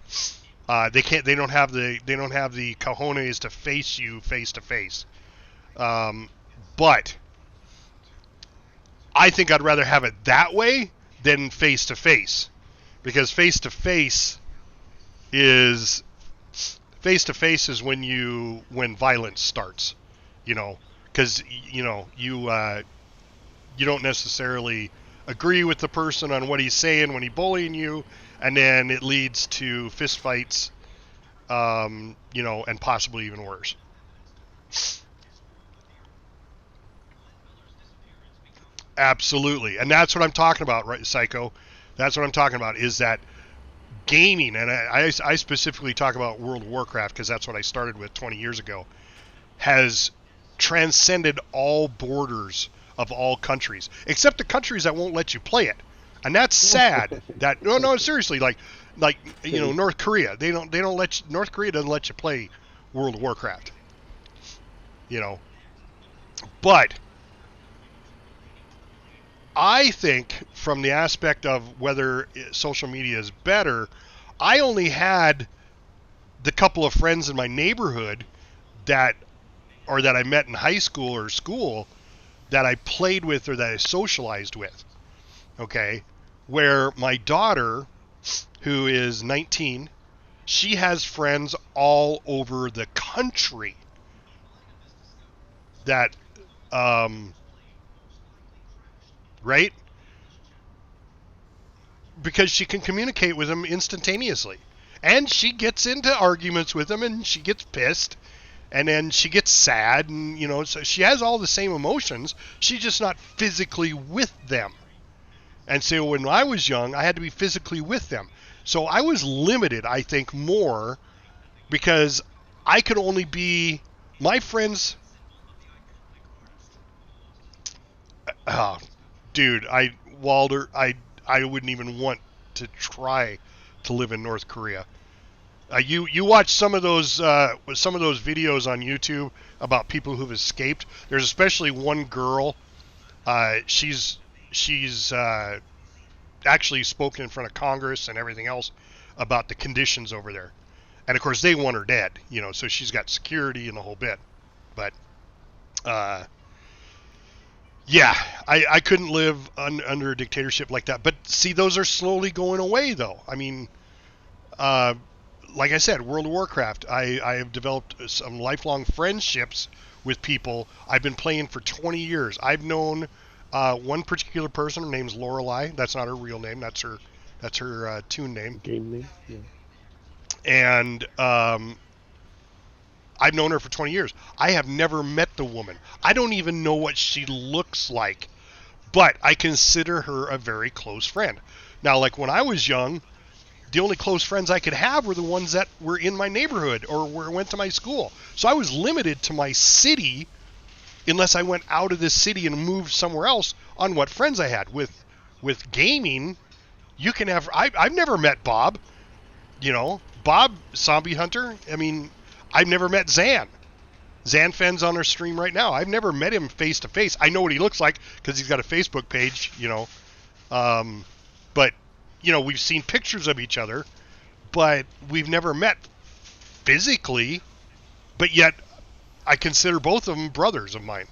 They don't have the cojones to face you face to face. But I think I'd rather have it that way than face to face, because face to face is when violence starts, you know, because you know you don't necessarily agree with the person on what he's saying when he's bullying you, and then it leads to fist fights, you know, and possibly even worse. Absolutely, and that's what I'm talking about, right, Psycho? That's what I'm talking about, is that gaming, and I specifically talk about World of Warcraft because that's what I started with 20 years ago, has transcended all borders of all countries, except the countries that won't let you play it, and that's sad. That no, seriously, like you know, North Korea, North Korea doesn't let you play World of Warcraft, you know, but I think from the aspect of whether social media is better, I only had the couple of friends in my neighborhood that I met in high school or school that I played with or that I socialized with. Okay? Where my daughter, who is 19, she has friends all over the country that, right? Because she can communicate with them instantaneously. And she gets into arguments with them, and she gets pissed, and then she gets sad, and, you know, so she has all the same emotions. She's just not physically with them. And so when I was young, I had to be physically with them. So I was limited, I think, more because I could only be my friends. Dude, Walder, I wouldn't even want to try to live in North Korea. You watch some of those videos on YouTube about people who've escaped. There's especially one girl. She's actually spoken in front of Congress and everything else about the conditions over there. And of course they want her dead, you know, so she's got security and the whole bit. But yeah, I couldn't live under a dictatorship like that. But see, those are slowly going away, though. I mean, like I said, World of Warcraft, I have developed some lifelong friendships with people I've been playing for 20 years. I've known one particular person. Her name's Lorelei. That's not her real name. That's her tune name. Game name. Yeah. And I've known her for 20 years. I have never met the woman. I don't even know what she looks like, but I consider her a very close friend. Now, like when I was young, the only close friends I could have were the ones that were in my neighborhood or went to my school. So I was limited to my city unless I went out of this city and moved somewhere else on what friends I had. With gaming, you can have... I've never met Bob. You know, Bob, Zombie Hunter. I mean, I've never met Zan. Zanfen's on our stream right now. I've never met him face to face. I know what he looks like because he's got a Facebook page, but we've seen pictures of each other, but we've never met physically. But yet, I consider both of them brothers of mine.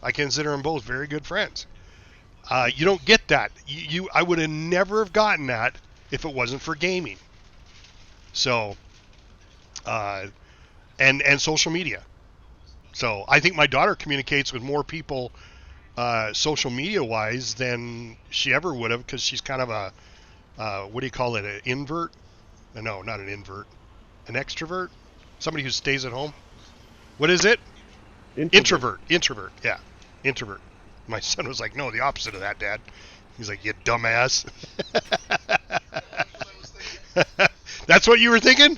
I consider them both very good friends. You don't get that. I would have never have gotten that if it wasn't for gaming. So, and social media. So I think my daughter communicates with more people social media wise than she ever would have, because she's kind of a what do you call it, an invert? No, not an invert, an extrovert, somebody who stays at home. What is it? Introvert. Yeah, introvert. My son was like, no, the opposite of that, Dad. He's like, you dumbass. That's what you were thinking?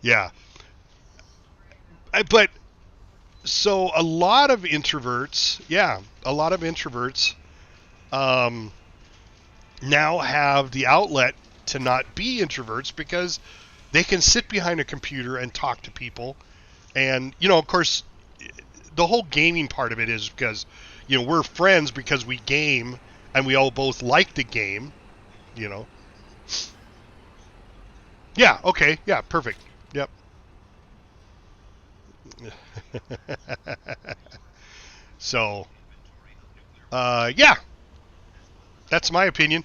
Yeah. But so a lot of introverts now have the outlet to not be introverts, because they can sit behind a computer and talk to people. And, of course, the whole gaming part of it is because, we're friends because we game and we all both like the game, Yeah, okay, yeah, perfect. Yep. So, yeah, that's my opinion.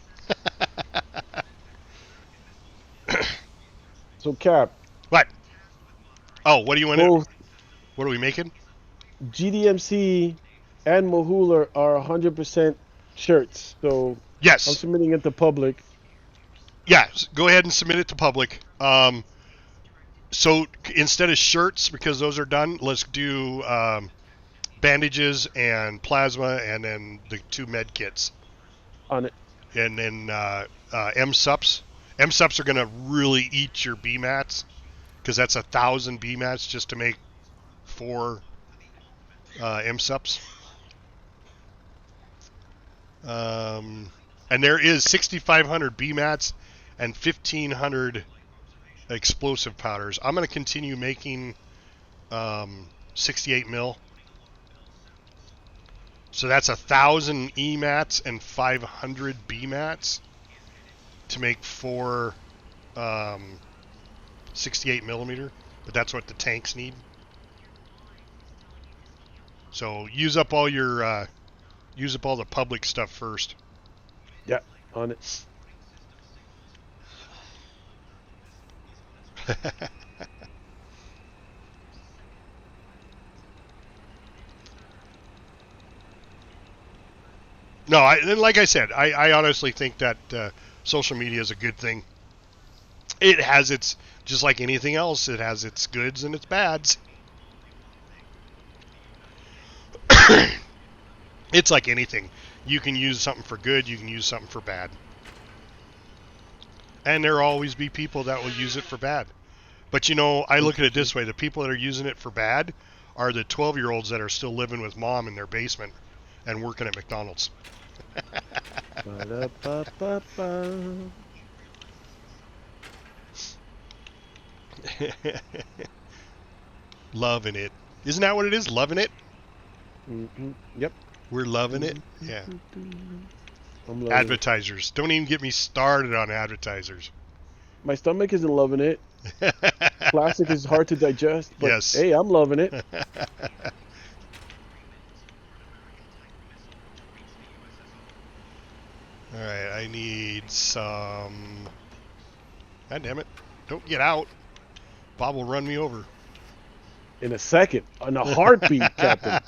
So, Cap. What? Oh, what do you want to? Both What are we making? GDMC and Mahula are 100% shirts. So Yes. I'm submitting it to public. Yeah, go ahead and submit it to public. So instead of shirts, because those are done, let's do bandages and plasma, and then the 2 med kits. On it. And then M-Sups. M-Sups are going to really eat your B-Mats, because that's 1,000 B-Mats just to make 4 M-Sups. And there is 6,500 B-Mats and 1,500 explosive powders. I'm going to continue making 68 mil. So that's 1,000 E-Mats and 500 B-Mats to make 4 68 millimeter. But that's what the tanks need. So use up all your use up all the public stuff first. Yeah, on it. No, like I said, I honestly think that social media is a good thing. It has its, just like anything else, it has its goods and its bads. It's like anything. You can use something for good, you can use something for bad. And there'll always be people that will use it for bad. But I look at it this way. The people that are using it for bad are the 12-year-olds that are still living with mom in their basement and working at McDonald's. Loving it. Isn't that what it is? Loving it? Mm-hmm. Yep. We're loving it? Yeah. I'm Advertisers. Don't even get me started on advertisers. My stomach isn't loving it. Plastic is hard to digest, but yes. Hey, I'm loving it. Alright, I need some... God damn it. Don't get out. Bob will run me over. In a second. In a heartbeat, Captain.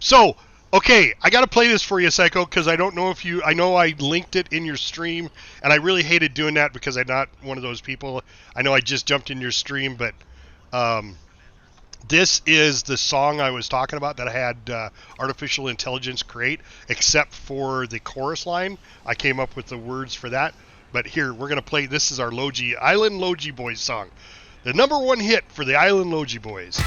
So, okay, I got to play this for you, Psycho, because I don't know if you... I know I linked it in your stream, and I really hated doing that because I'm not one of those people. I know I just jumped in your stream, but this is the song I was talking about that I had artificial intelligence create, except for the chorus line. I came up with the words for that. But here, we're going to play... This is our Logi, Island Logi Boys song. The #1 hit for the Island Logi Boys.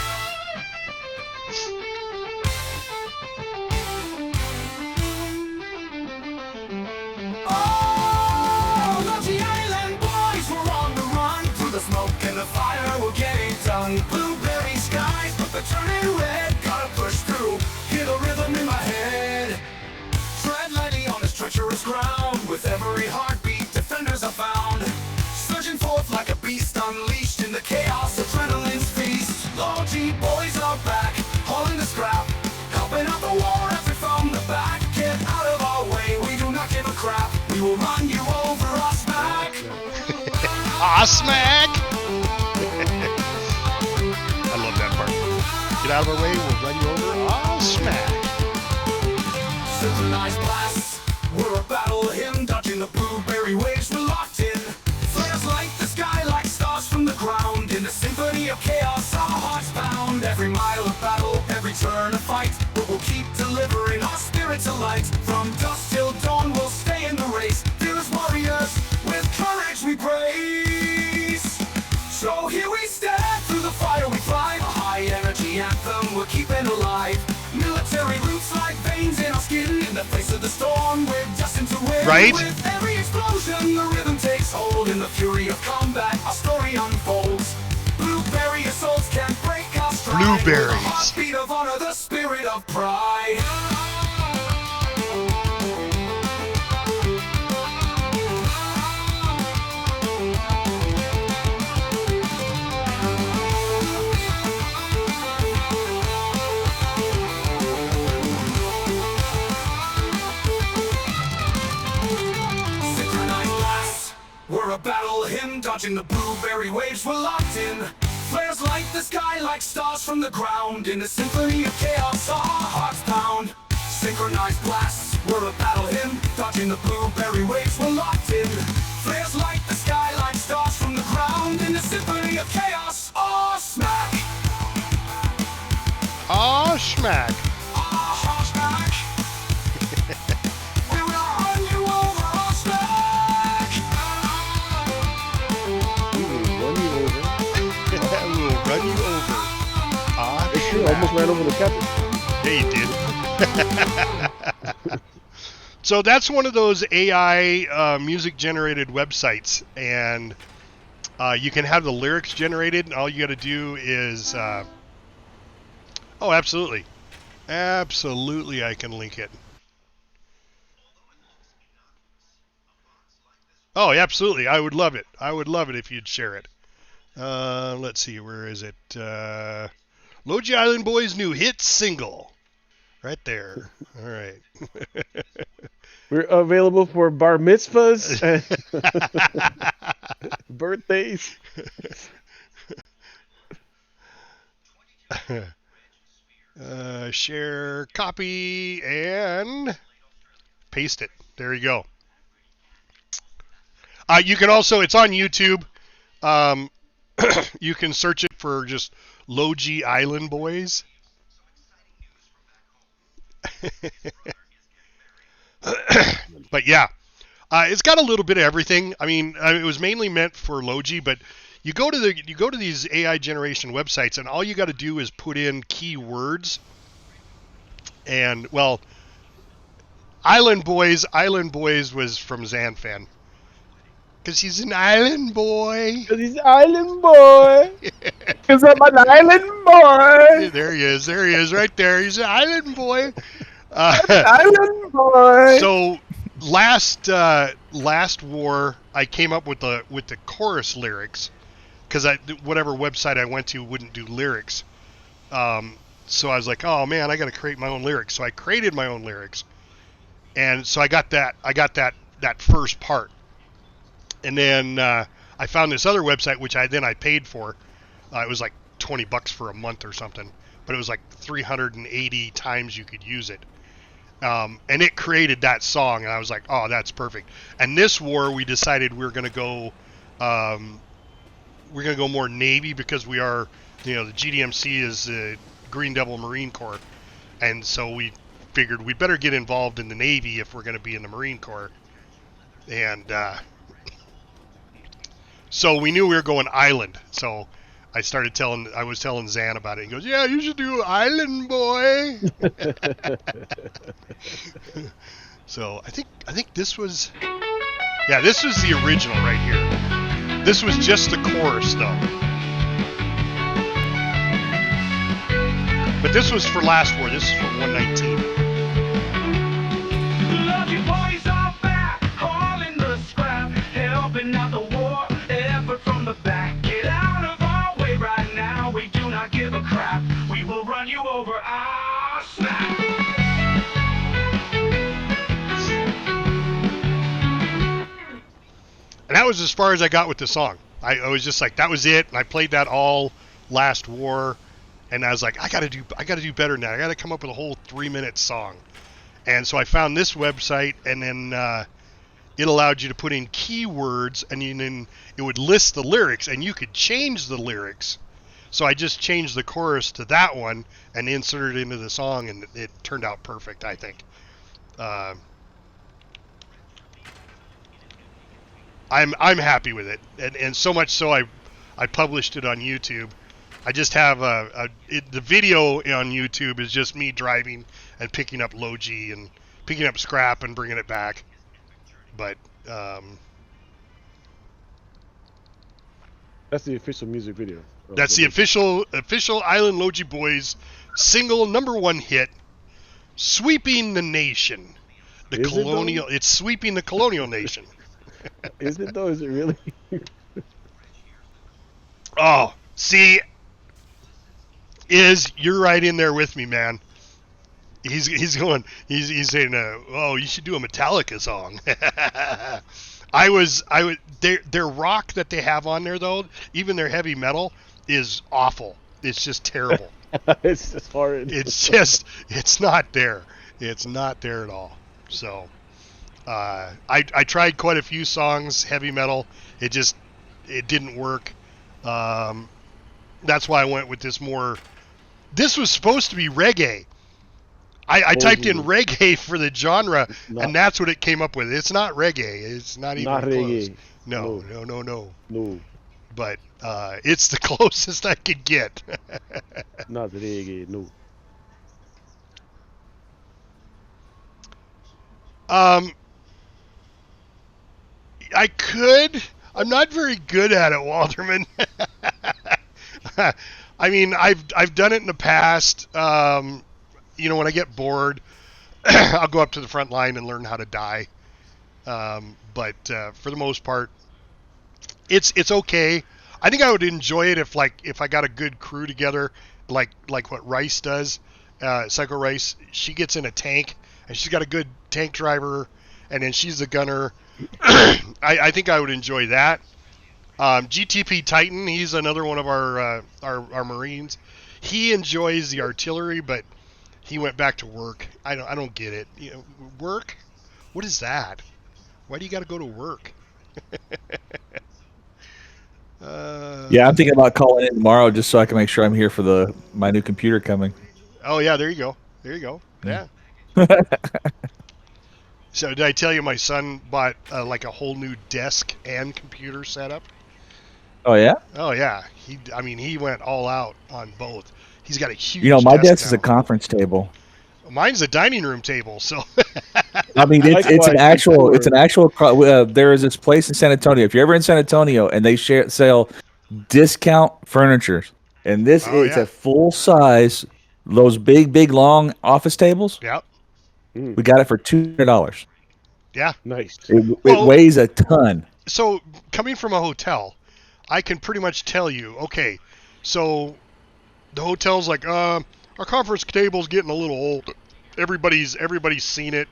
Oh, Logi Island boys, we're on the run through the smoke and the fire. are turning red. Gotta push through, hear the rhythm in my head. Tread lightly on this treacherous ground. With every heartbeat, defenders are found. Surging forth like a beast unleashed in the chaos, adrenaline's feast. Logi boys are back, hauling the scrap, helping out the war effort from the back. Get out of our way, we do not give a crap. We will run you over, our smack. Smack! I love that part. Get out of our way, we'll run you over. Smack! Synchronized blasts, we're a battle hymn, dodging the blueberry waves, we're locked in. Flares light the sky like stars from the ground. In the symphony of chaos, our hearts pound. Every mile of battle, every turn a fight, but we'll keep delivering our spirits alight. From dusk till dawn, we'll stay in the race. Fearless warriors, with courage we brace. So here we stand, through the fire we fly. A high energy anthem we're keeping alive. Military roots like veins in our skin. In the face of the storm, we're destined to win. Right? With every explosion, the rhythm takes hold. In the fury of combat, our story unfolds. Blueberry assaults can't break our stride. Blueberries. With the heartbeat of honor, the spirit of pride. We're a battle hymn, dodging the blueberry waves, we're locked in. Flares light the sky like stars from the ground. In the symphony of chaos, our hearts pound. Synchronized blasts, we're a battle hymn, dodging the blueberry waves, we're locked in. Flares light the sky like stars from the ground. In the symphony of chaos, smack. Smack! Smack. We will run you over, smack. We'll run you over. You almost ran over the captain. Yeah, you did. So that's one of those AI music-generated websites, and you can have the lyrics generated, and all you got to do is... oh, absolutely. Absolutely, I can link it. Oh, absolutely. I would love it. I would love it if you'd share it. Let's see. Where is it? Logi Island Boys' new hit single. Right there. All right. We're available for bar mitzvahs and birthdays. Share, copy, and paste it. There you go. You can also, it's on YouTube. You can search it for just Logi Island Boys. But yeah, it's got a little bit of everything. I mean, it was mainly meant for Logi, but you go to these AI generation websites, and all you got to do is put in keywords. And well, Island Boys was from Zanfan. Because he's an island boy. Because he's an island boy. Because I'm an island boy. There he is. There he is right there. He's an island boy. Island boy. So last war, I came up with the chorus lyrics. Because whatever website I went to wouldn't do lyrics. So I was like, oh man, I got to create my own lyrics. So I created my own lyrics. And so I got that first part. And then I found this other website, which I paid for. It was like $20 for a month or something, but it was like 380 times you could use it. And it created that song, and I was like, oh, that's perfect. And this war, we decided we're gonna go more Navy because we are, the GDMC is Green Devil Marine Corps, and so we figured we'd better get involved in the Navy if we're gonna be in the Marine Corps. And so we knew we were going island. So I was telling Zan about it. He goes, yeah, you should do Island Boy. So I think this was the original right here. This was just the chorus though. But this was for Last War. This is for 119. Logi boys are back, hauling the scrap, helping out the war effort from the back. Get out of our way right now, we do not give a crap. We will run you over, snap. And that was as far as I got with the song. I was just like, that was it. And I played that all Last War. And I was like, I gotta do better now. I gotta come up with a whole 3-minute song. And so I found this website, and then it allowed you to put in keywords, and then it would list the lyrics, and you could change the lyrics. So I just changed the chorus to that one and inserted it into the song, and it turned out perfect, I think. I'm happy with it, and so much so I published it on YouTube. I just have the video on YouTube is just me driving and picking up Logi and picking up scrap and bringing it back. But that's the official music video. That's the official Island Logi Boys single #1 hit, sweeping the nation. It's sweeping the colonial nation. Is it though? Is it really? Oh, see, you're right in there with me, man. He's saying, oh, you should do a Metallica song. Their rock that they have on there though, even their heavy metal is awful. It's just terrible. It's just horrid. It's not there. It's not there at all. So, I tried quite a few songs, heavy metal. It didn't work. That's why I went with this more. This was supposed to be reggae. I typed in reggae for the genre, and that's what it came up with. It's not reggae. It's not even close. No. But it's the closest I could get. Not reggae, no. I could. I'm not very good at it, Walterman. I mean, I've done it in the past. When I get bored, I'll go up to the front line and learn how to die. But for the most part, it's okay. I think I would enjoy it if I got a good crew together, like what Rice does. Psycho Rice, she gets in a tank and she's got a good tank driver, and then she's the gunner. I think I would enjoy that. GTP Titan, he's another one of our Marines. He enjoys the artillery, but he went back to work. I don't get it. Work? What is that? Why do you got to go to work? Yeah, I'm thinking about calling in tomorrow just so I can make sure I'm here for my new computer coming. Oh yeah, there you go. Yeah. So did I tell you my son bought like a whole new desk and computer setup? Oh yeah. Oh yeah. He went all out on both. He's got a huge. My desk desk is a conference table. Mine's a dining room table. So. I mean, it's an actual. There is this place in San Antonio. If you're ever in San Antonio, and they sell discount furniture, and it's a full size, those big long office tables. Yep. We got it for $200. Yeah. Nice. It weighs a ton. So coming from a hotel, I can pretty much tell you. Okay, so the hotel's like, our conference table's getting a little old. Everybody's seen it.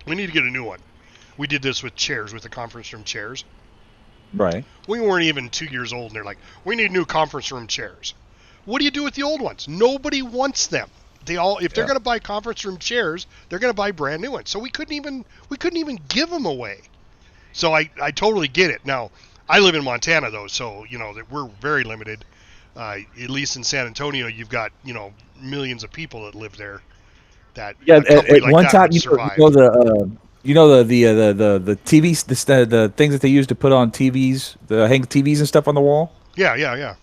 We need to get a new one. We did this with chairs, with the conference room chairs. Right. We weren't even 2 years old, and they're like, we need new conference room chairs. What do you do with the old ones? Nobody wants them. If they're going to buy conference room chairs, they're going to buy brand new ones. So we couldn't even give them away. So I totally get it. Now, I live in Montana though, so we're very limited. At least in San Antonio, you've got millions of people that live there. That at one time, the TVs, the things that they use to put on TVs, hang TVs and stuff on the wall. Yeah.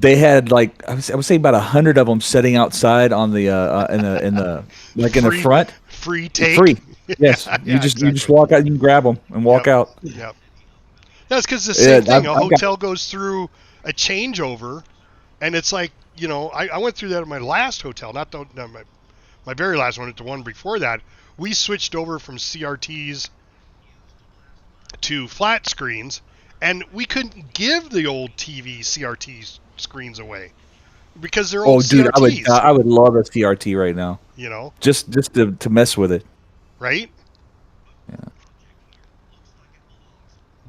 They had I would say about 100 of them sitting outside on the in the front. Free take. Free. Yes. You just walk out. You can grab them and walk out. Yep. That's because the same thing. A hotel goes through a changeover, and it's like I went through that at my last hotel, not my very last one, at the one before that. We switched over from CRTs to flat screens, and we couldn't give the old TV CRT screens away because they're old dude, CRTs. I would love a CRT right now. Just to mess with it. Right? Yeah.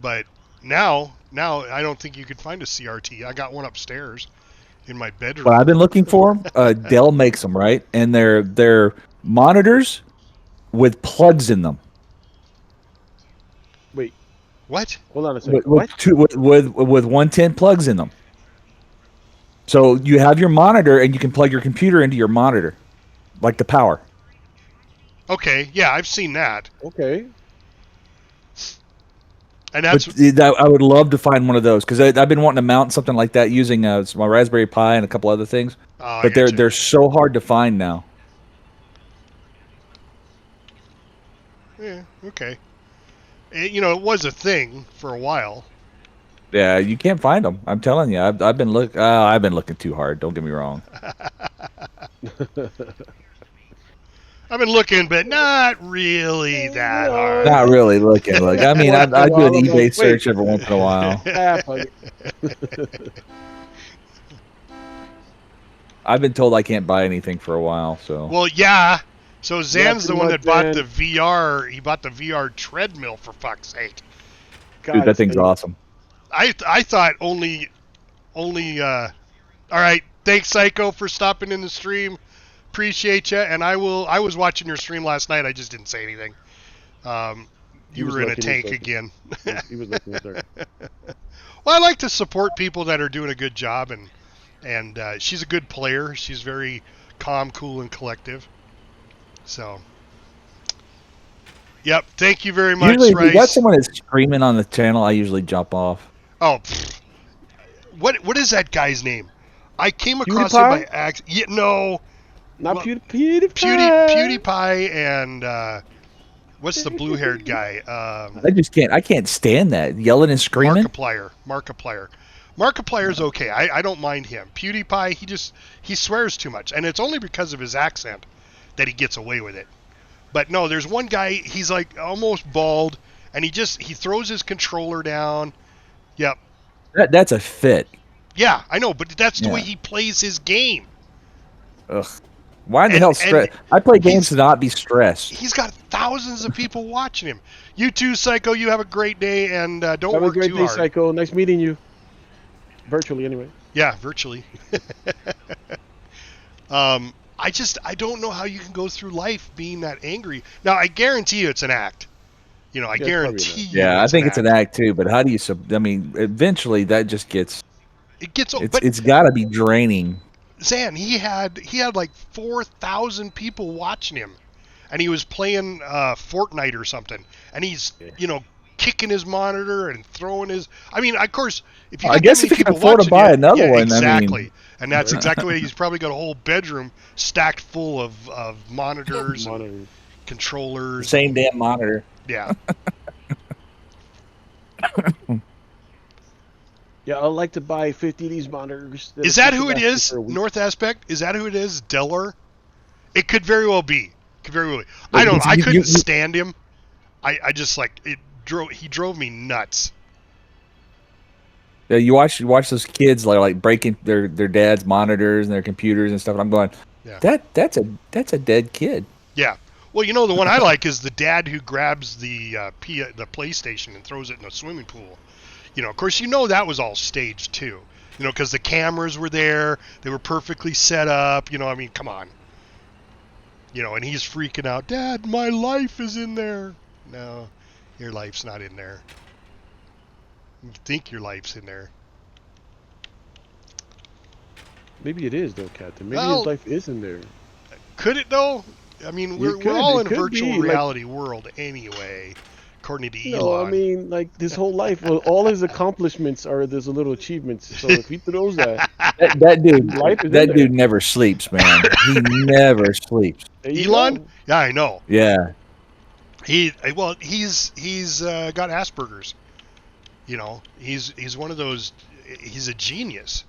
But now I don't think you could find a CRT. I got one upstairs in my bedroom. What I've been looking for, Dell makes them, right? And they're monitors with plugs in them. Wait. What? Hold on a second. With 110 plugs in them. So you have your monitor and you can plug your computer into your monitor, like the power. Okay, yeah, I've seen that. Okay. And that's I would love to find one of those because I've been wanting to mount something like that using my Raspberry Pi and a couple other things. But they're so hard to find now. Yeah. Okay. It was a thing for a while. Yeah, you can't find them. I'm telling you, I've been looking too hard. Don't get me wrong. I've been looking, but not really that hard. Not really looking. Look, I mean, I do an eBay search every once in a while. I've been told I can't buy anything for a while. So. Well, yeah. So Zan's the one that bought the VR. He bought the VR treadmill, for fuck's sake. Dude, that thing's awesome. I thought only. All right. Thanks, Psycho, for stopping in the stream. Appreciate you. And I was watching your stream last night. I just didn't say anything. You were in a tank again. He was looking at her. Well, I like to support people that are doing a good job, and she's a good player. She's very calm, cool, and collective. So, yep. Thank you very much, usually, Rice. If you got someone that's screaming on the channel, I usually jump off. Oh, what is that guy's name? I came across him by accident. Yeah, no. Not PewDiePie. PewDiePie and what's the blue-haired guy? I can't stand that yelling and screaming. Markiplier's okay. I don't mind him. PewDiePie, he swears too much, and it's only because of his accent that he gets away with it. But no, there's one guy. He's like almost bald, and he throws his controller down. Yep. That's a fit. Yeah, I know, but that's the way he plays his game. Ugh. Why the hell stress? I play games to not be stressed. He's got thousands of people watching him. You too, Psycho. You have a great day, and don't work too hard. Have a great day, Psycho. Nice meeting you. Virtually, anyway. Yeah, virtually. I don't know how you can go through life being that angry. Now, I guarantee you it's an act. I guarantee you. Yeah, I think it's an act too. But how do you? Eventually that just gets. It's got to be draining. Zan, he had like 4,000 people watching him, and he was playing Fortnite or something, and he's kicking his monitor and throwing his. I mean, of course, if you can afford to buy another one, exactly, and that's exactly what he's probably got a whole bedroom stacked full of monitors, and controllers, same damn monitor. Yeah. Yeah, I'd like to buy 50 of these monitors. Is that who it is? North Aspect? Is that who it is? Delor? It could very well be. I couldn't stand him. I just he drove me nuts. Yeah, you watch those kids like breaking their dad's monitors and their computers and stuff. And I'm going, that's a dead kid. Yeah. Well, the one I like is the dad who grabs the PlayStation and throws it in a swimming pool. Of course, that was all staged too. Because the cameras were there, they were perfectly set up. I mean, come on. And he's freaking out. Dad, my life is in there. No, your life's not in there. You think your life's in there. Maybe it is though, Captain. Maybe his life is in there. Could it though? I mean, we're all in a virtual reality world anyway. According to Elon. No, I mean, this whole life, all his accomplishments are those little achievements. So if he throws that that dude never sleeps, man. He never sleeps. Elon? Yeah, I know. Yeah. He's got Asperger's. He's one of those. He's a genius.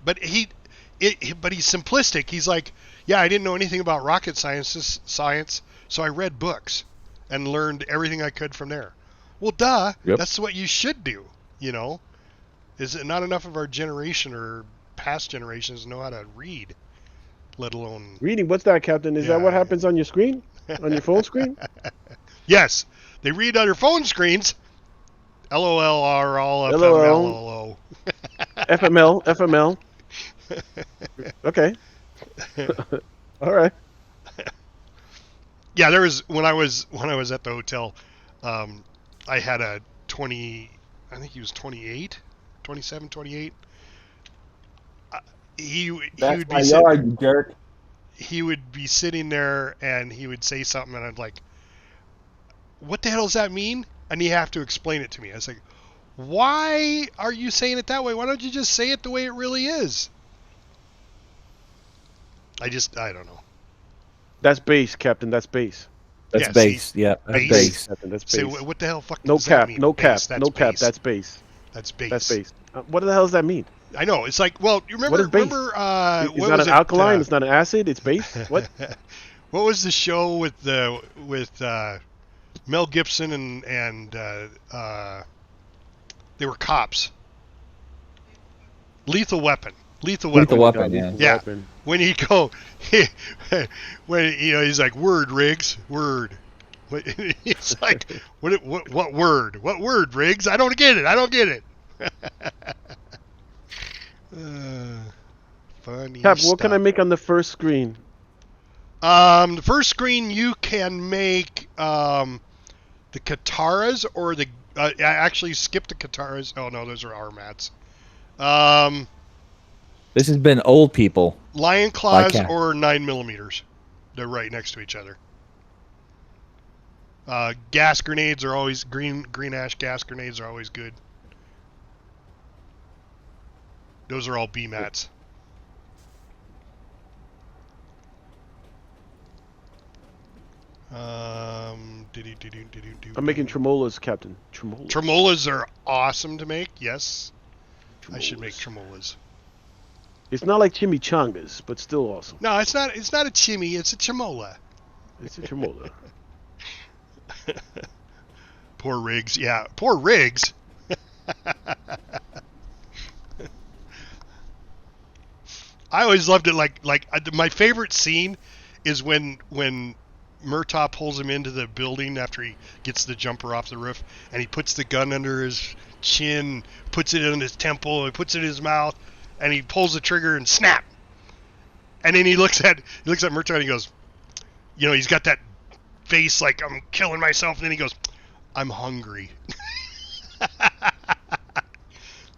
but he's simplistic. He's like, yeah, I didn't know anything about rocket science, so I read books and learned everything I could from there. Well, duh, that's what you should do, you know. Is it not enough of our generation or past generations know how to read, let alone... Reading? What's that, Captain? Is that what happens on your screen? On your phone screen? Yes, they read on their phone screens. LOL are all FMLO. FML. Okay. All right. Yeah, there was when I was at the hotel, I had a 20, I think he was 28, 27, 28. He would be you jerk. He would be sitting there and he would say something and I'd like, what the hell does that mean? And you have to explain it to me. I was like, why are you saying it that way? Why don't you just say it the way it really is? I don't know. That's base, Captain. That's base. That's base. Yeah, base. Base, Captain. That's base. Say, what the hell no does cap, that mean? no cap, Base, no cap. base. That's base. That's base. That's base. What the hell does that mean? I know. It's like, well, you remember... What is base? Remember, it's not an alkaline. It's not an acid. It's base. What? What was the show with Mel Gibson and they were cops? Lethal Weapon. Lethal Weapon. Yeah. When he go, when he's like, word, Riggs, word. It's like, what word? What word, Riggs? I don't get it. Funny Cap, stuff. what can I make on the first screen? The first screen you can make the Kataras or the actually skip the Kataras. Oh no, those are our mats. This has been old people. Lion claws or 9mm. They're right next to each other. Gas grenades are always green ash gas grenades are always good. Those are all B mats. I'm making tremolas, Captain. Tremolas are awesome to make. Yes, I should make tremolas. It's not like chimichangas, but still awesome. No, it's not. It's not a chimmy. It's a tremola. It's a tremola. Poor Riggs. Yeah, poor Riggs. I always loved it. Like my favorite scene is when Murtaugh pulls him into the building after he gets the jumper off the roof, and he puts the gun under his chin, puts it in his temple, he puts it in his mouth, and he pulls the trigger and snap. And then he looks at Murtaugh and he goes, he's got that face like I'm killing myself, and then he goes, I'm hungry.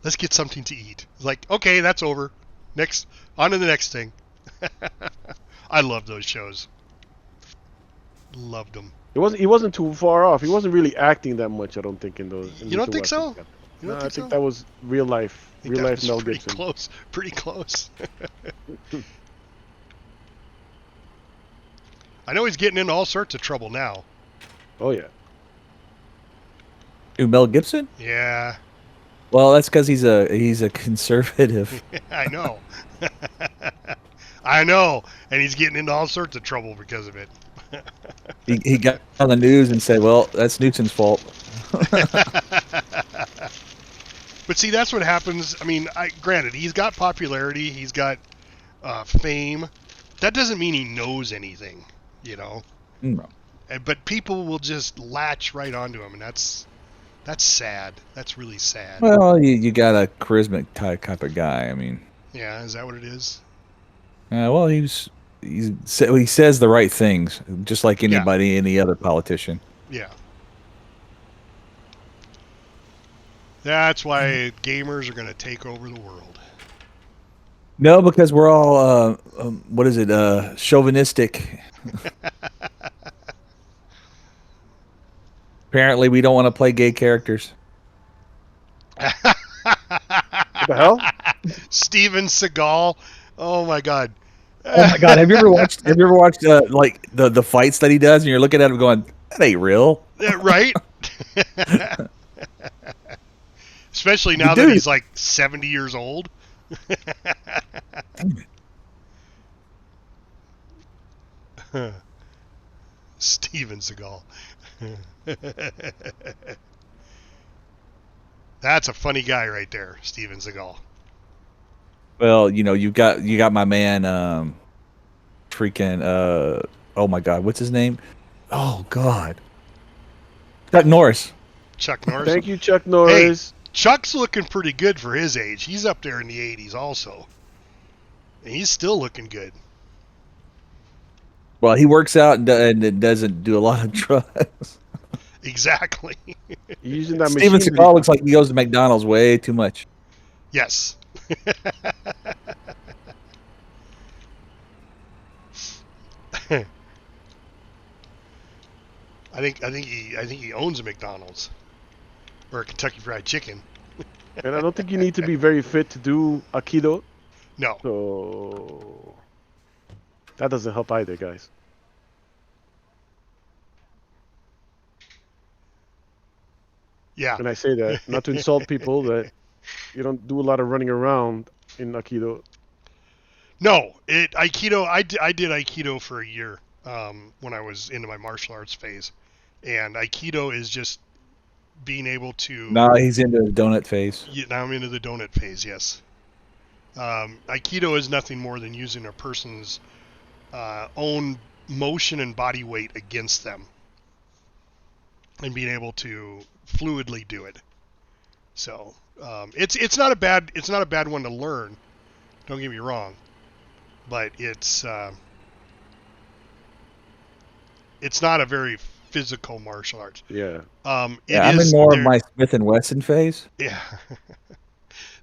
Let's get something to eat. It's like, okay, that's over. Next, on to the next thing. I love those shows. Loved them. He wasn't too far off. He wasn't really acting that much, I don't think, in those. You don't think so? I think that was real life. Real life Mel Gibson. Pretty close. I know he's getting into all sorts of trouble now. Oh yeah. Who, Mel Gibson? Yeah. Well, that's because he's a conservative. I know. I know, and he's getting into all sorts of trouble because of it. He got on the news and said, "Well, that's Newton's fault." But see, that's what happens. I mean, granted, he's got popularity, he's got fame. That doesn't mean he knows anything, No. But people will just latch right onto him, and that's sad. That's really sad. Well, you got a charismatic type of guy. I mean. Yeah, is that what it is? Well, he says the right things, just like anybody, any other politician. Yeah. That's why gamers are going to take over the world. No, because we're all chauvinistic. Apparently, we don't want to play gay characters. What the hell? Steven Seagal. Oh my God. Oh my God! Have you ever watched like the fights that he does, and you're looking at him going, "That ain't real." Right. Especially now that he's like 70 years old. Damn it. Steven Seagal. That's a funny guy right there, Steven Seagal. Well, you got my man, freaking, oh my God, what's his name? Oh God, Chuck Norris. Chuck Norris. Thank you, Chuck Norris. Hey, Chuck's looking pretty good for his age. He's up there in the 80s also. And he's still looking good. Well, he works out and doesn't do a lot of drugs. Exactly. Using that Steven machine. Seagal looks like he goes to McDonald's way too much. Yes. I think he owns a McDonald's or a Kentucky Fried Chicken. And I don't think you need to be very fit to do Aikido. No. So that doesn't help either, guys. Yeah. And I say that not to insult people that you don't do a lot of running around in Aikido. No, Aikido. I did Aikido for a year when I was into my martial arts phase, and Aikido is just being able to. No, he's into the donut phase. Yeah, now I'm into the donut phase. Yes. Aikido is nothing more than using a person's own motion and body weight against them, and being able to fluidly do it. So it's not a bad one to learn. Don't get me wrong, but it's not a very physical martial arts. Yeah. I'm in more of my Smith and Wesson phase. Yeah.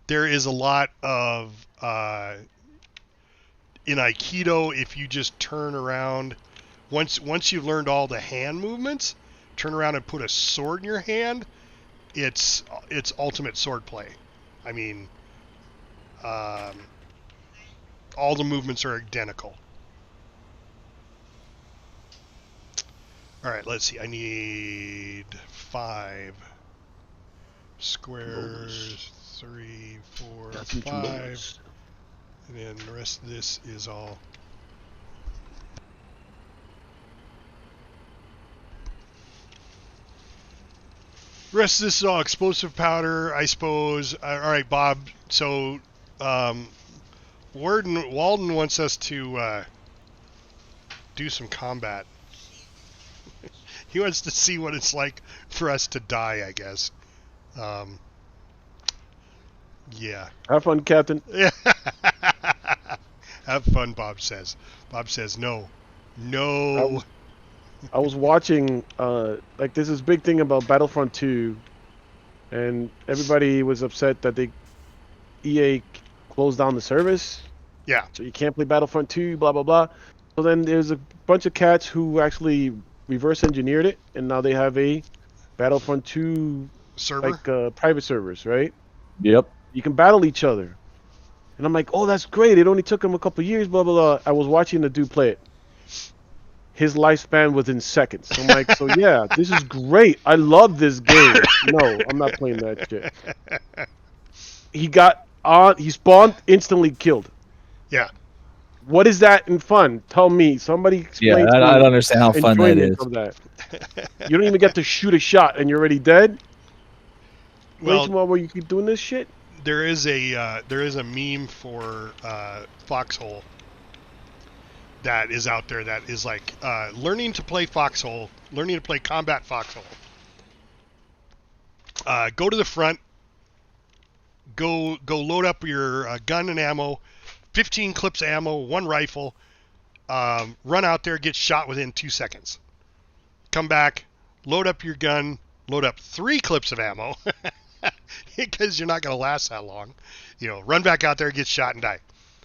There is a lot of in Aikido, if you just turn around, once you've learned all the hand movements, turn around and put a sword in your hand, it's ultimate sword play. I mean, all the movements are identical. All right, let's see. I need 5 squares, 3, 4, 5, and then the rest of this is all. The rest of this is all explosive powder, I suppose. All right, Bob. So, Walden wants us to do some combat. He wants to see what it's like for us to die, I guess. Yeah. Have fun, Captain. Have fun, Bob says. Bob says no. No. I was watching, like, there's this big thing about Battlefront 2, and everybody was upset that EA closed down the service. Yeah. So you can't play Battlefront 2, blah, blah, blah. So then there's a bunch of cats who actually reverse engineered it, and now they have a Battlefront 2 server, like private servers, right? Yep. You can battle each other. And I'm like, oh, that's great. It only took him a couple years, blah, blah, blah. I was watching the dude play it. His lifespan was in seconds. I'm like, so yeah, this is great. I love this game. No, I'm not playing that shit. He spawned, instantly killed. Yeah. What is that in fun? Tell me. Somebody explain to me. I don't understand how fun that is. You don't even get to shoot a shot and you're already dead? Well, where you keep doing this shit? There is a meme for Foxhole that is out there that is like learning to play Foxhole, learning to play combat Foxhole. Go to the front, go load up your gun and ammo, 15 clips of ammo, 1 rifle, run out there, get shot within 2 seconds. Come back, load up your gun, load up 3 clips of ammo, because you're not going to last that long. Run back out there, get shot, and die.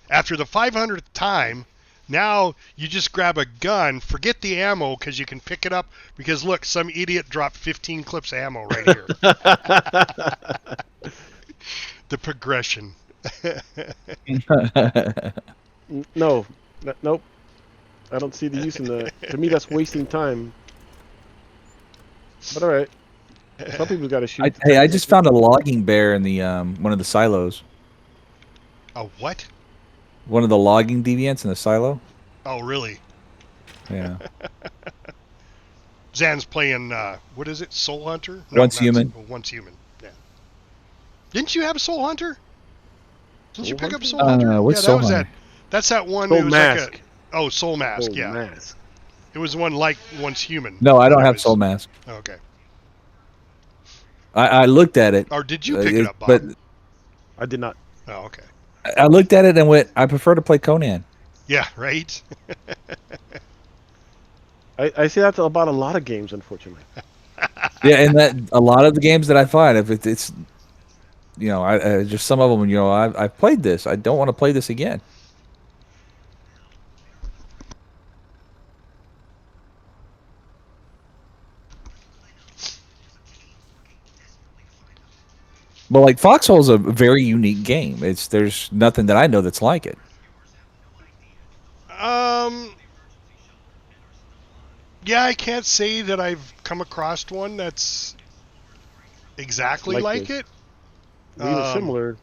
After the 500th time, now you just grab a gun, forget the ammo because you can pick it up because look, some idiot dropped 15 clips of ammo right here. The progression. Nope. I don't see the use in that. To me, that's wasting time. But all right. Some people got to shoot. I just found a logging bear in the one of the silos. A what? One of the logging deviants in the silo. Oh, really? Yeah. Zan's playing, what is it, Soul Hunter? No, Once Human. Once Human, yeah. Didn't you have a Soul Hunter? Didn't you pick up Soul Hunter? Hunter? What's yeah, Soul that was Hunter? That's that one. Soul It was Mask. like a Soul Mask. Soul Yeah, Mask. it was one like Once Human. No, I don't have Soul Mask. Okay. I looked at it. Or did you pick it up, Bob? But I did not. Oh, okay. I looked at it and went, I prefer to play Conan. Yeah, right? I see that's about a lot of games, unfortunately. Yeah, and that a lot of the games that I find, if it's I just some of them, I've played this. I don't want to play this again. But like Foxhole's a very unique game. There's nothing that I know that's like it. Yeah, I can't say that I've come across one that's exactly like it. Even similar.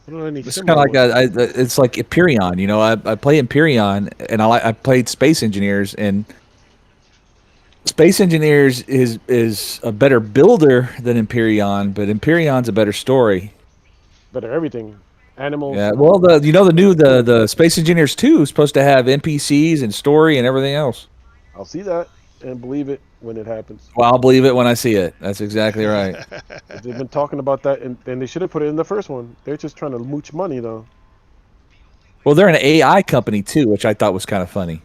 I don't know any It's kind of like it's like Empyrean. I play Empyrean, and I played Space Engineers, and Space Engineers is a better builder than Empyrean, but Empyrean's a better story. Better everything. Animals. Yeah, well, the Space Engineers 2 is supposed to have NPCs and story and everything else. I'll see that and believe it when it happens. Well, I'll believe it when I see it. That's exactly right. They've been talking about that, and they should have put it in the first one. They're just trying to mooch money, though. Well, they're an AI company too, which I thought was kind of funny.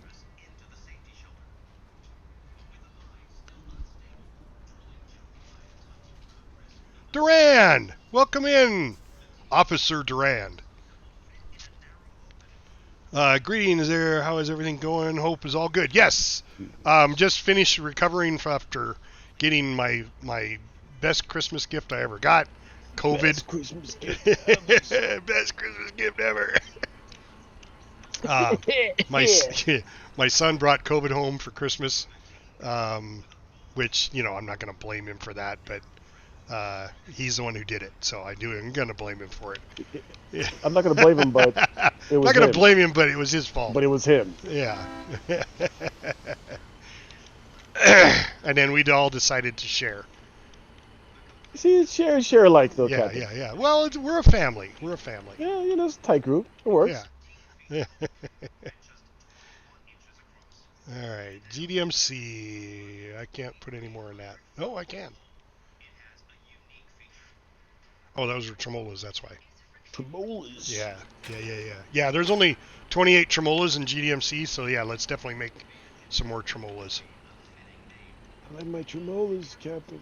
Durand, welcome in, Officer Durand. Greetings there. How is everything going? Hope is all good. Yes. Just finished recovering after getting my best Christmas gift I ever got. COVID. Best Christmas gift ever. Best Christmas gift ever. My son brought COVID home for Christmas, which, I'm not going to blame him for that, but he's the one who did it, so I'm going to blame him for it. I'm not going to blame him, but it was not going to blame him, but it was his fault. But it was him. Yeah. And then we'd all decided to share. See, share alike, though, Yeah, Captain. yeah. Well, we're a family. We're a family. Yeah, it's a tight group. It works. Yeah. All right, GDMC. I can't put any more in that. No, I can. Oh, those were tremolas, that's why. Tremolas. Yeah. Yeah, there's only 28 tremolas in GDMC, so yeah, let's definitely make some more tremolas. I like my tremolas, Captain.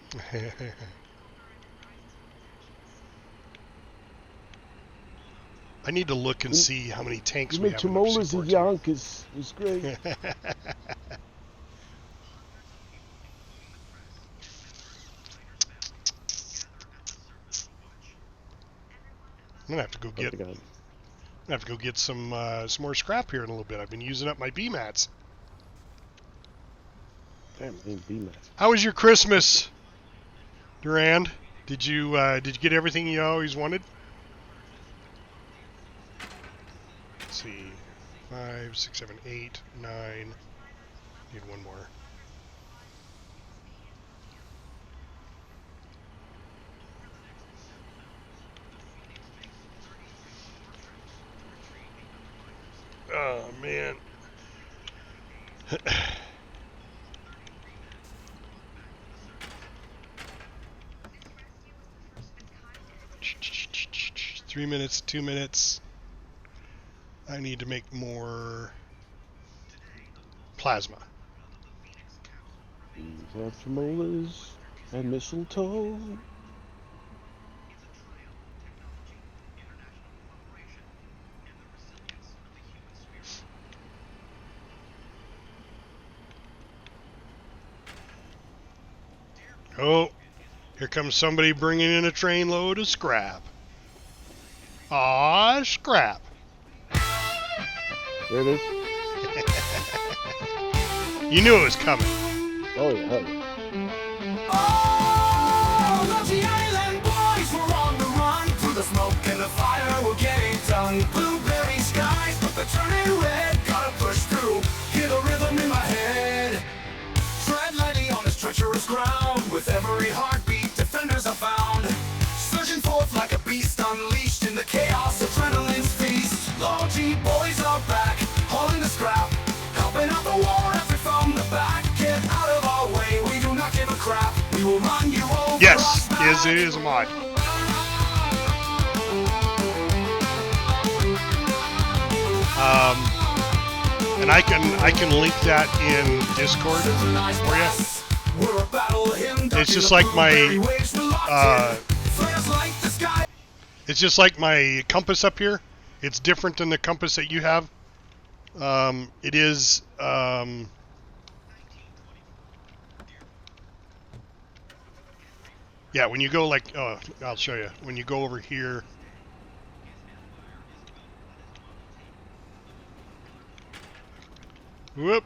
I need to look and see how many tanks we have. Tremolas and Yonkers was great. I'm gonna have to go get some more scrap here in a little bit. I've been using up my B-mats. Damn, I need B-mats. How was your Christmas, Durand? Did you get everything you always wanted? Let's see, 5, 6, 7, 8, 9. Need one more. Oh, man. Three minutes, 2 minutes. I need to make more plasma. These are tremolas and mistletoe. Oh, here comes somebody bringing in a train load of scrap. Aw, scrap. There it is. You knew it was coming. Oh, yeah. Oh, Logi Island boys were on the run through the smoke and the they're turning red. Gotta push through, hear the rhythm in my head. Tread lightly on this treacherous ground. With every heartbeat, defenders are found. Surging forth like a beast unleashed in the chaos, adrenaline's feast. Logi boys are back, hauling the scrap, helping out the war effort from the back. Get out of our way, we do not give a crap. We will run you over. Yes, it is a mod. And I can link that in Discord for you. It's just like my it's just like my compass up here. It's different than the compass that you have. It is yeah, when you go like I'll show you. When you go over here, whoop.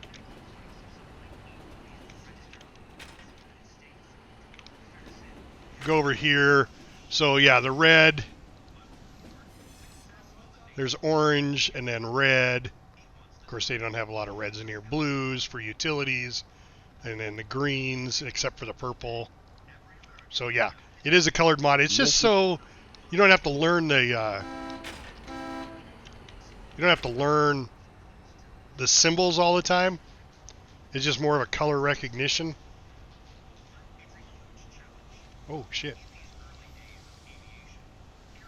Go over here. So yeah, the red. There's orange and then red. Of course, they don't have a lot of reds in here. Blues for utilities, and then the greens, except for the purple. So yeah, it is a colored mod. It's just so you don't have to learn the symbols all the time. It's just more of a color recognition. Oh shit!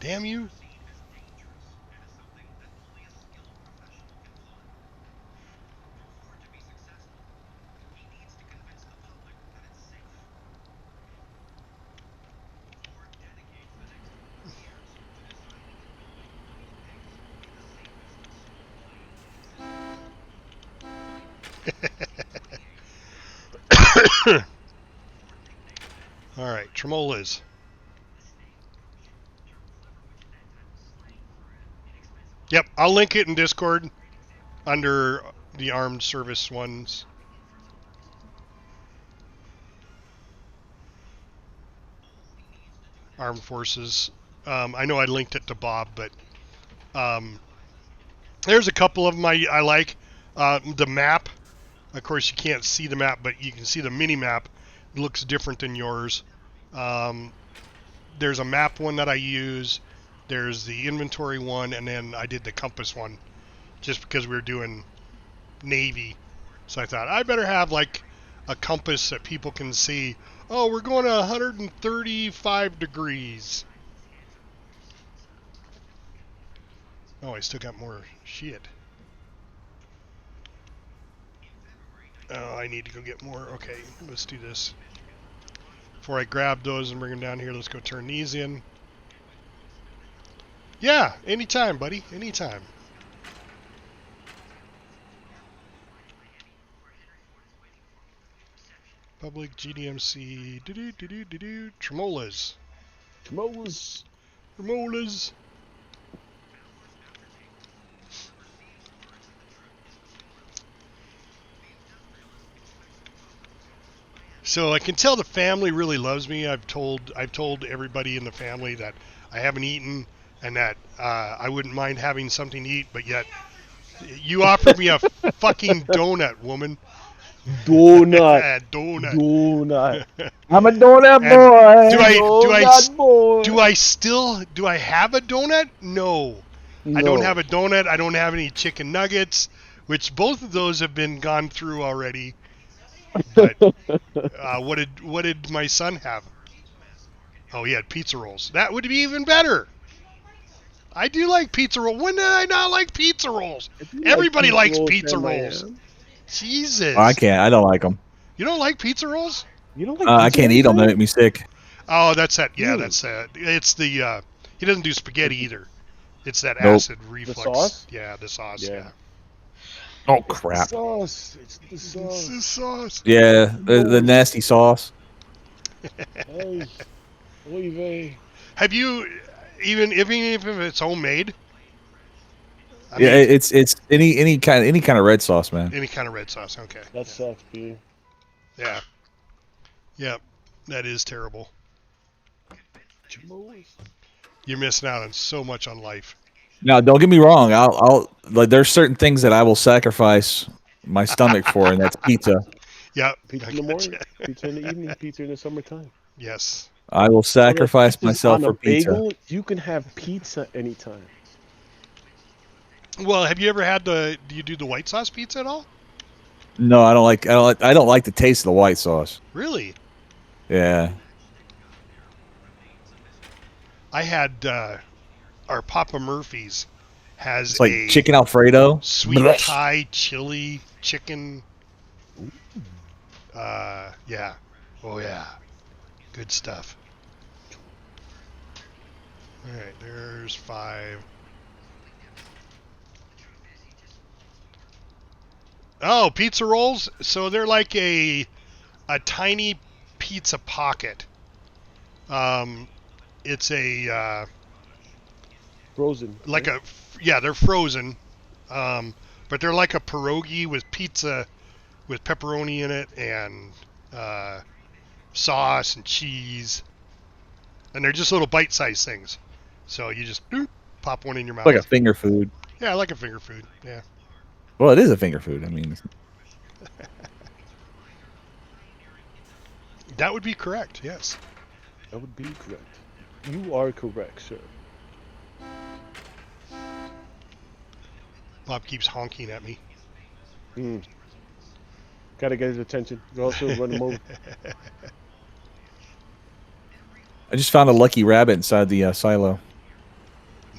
Damn you! All right, tremolas. Yep, I'll link it in Discord under the armed service ones. Armed forces. I know I linked it to Bob, but there's a couple of them I like. The map. Of course, you can't see the map, but you can see the mini map. It looks different than yours. There's a map one that I use. There's the inventory one, and then I did the compass one, just because we were doing Navy. So I thought I better have like a compass that people can see. Oh, we're going to 135 degrees. Oh, I still got more shit. Oh, I need to go get more. Okay, let's do this. Before I grab those and bring them down here, let's go turn these in. Yeah, anytime, buddy. Anytime. Public GDMC. Tremolas. Tremolas. Tremolas. So I can tell the family really loves me. I've told everybody in the family that I haven't eaten and that I wouldn't mind having something to eat, but yet you offered me a fucking donut, woman. Donut. Donut. Donut. I'm a donut boy. Do I have a donut? No. I don't have a donut. I don't have any chicken nuggets, which both of those have been gone through already. But what did my son have? Oh, he had pizza rolls. That would be even better. I do like pizza rolls. When did I not like pizza rolls? Everybody likes pizza rolls. Jesus. I can't. I don't like them. You don't like pizza rolls? You don't like I can't eat them. They make me sick. Oh, that's that. Yeah, that's it's the. He doesn't do spaghetti either. It's that acid reflux. The sauce? Yeah, the sauce. Yeah. Oh crap! It's sauce. It's the sauce. It's the sauce. Yeah, the nasty sauce. Hey, oy vey. Have you even if it's homemade? I mean, it's any kind of red sauce, man. Any kind of red sauce. Okay. That sucks, B. Yeah. Yep. That is terrible. You're missing out on so much on life. Now, don't get me wrong. I'll like. There's certain things that I will sacrifice my stomach for, and that's pizza. Yep. Pizza in the morning, pizza in the evening, pizza in the summertime. Yes. I will sacrifice myself on for a pizza. bagel, you can have pizza anytime. Well, have you ever had do you do the white sauce pizza at all? No, I don't like the taste of the white sauce. Really? Yeah. I had our Papa Murphy's has It's like a chicken Alfredo. sweet Blech. Thai chili chicken. Yeah. Oh yeah. Good stuff. All right, there's 5. Oh, pizza rolls. So they're like a tiny pizza pocket. It's a Frozen. like right? they're frozen, but they're like a pierogi with pizza with pepperoni in it and sauce and cheese, and they're just little bite-sized things. So you just pop one in your mouth. Like a finger food. Yeah, like a finger food. Yeah. Well, it is a finger food. I mean, That would be correct. Yes. That would be correct. You are correct, sir. Bob keeps honking at me. Gotta get his attention. You also run him over. I just found a lucky rabbit inside the silo.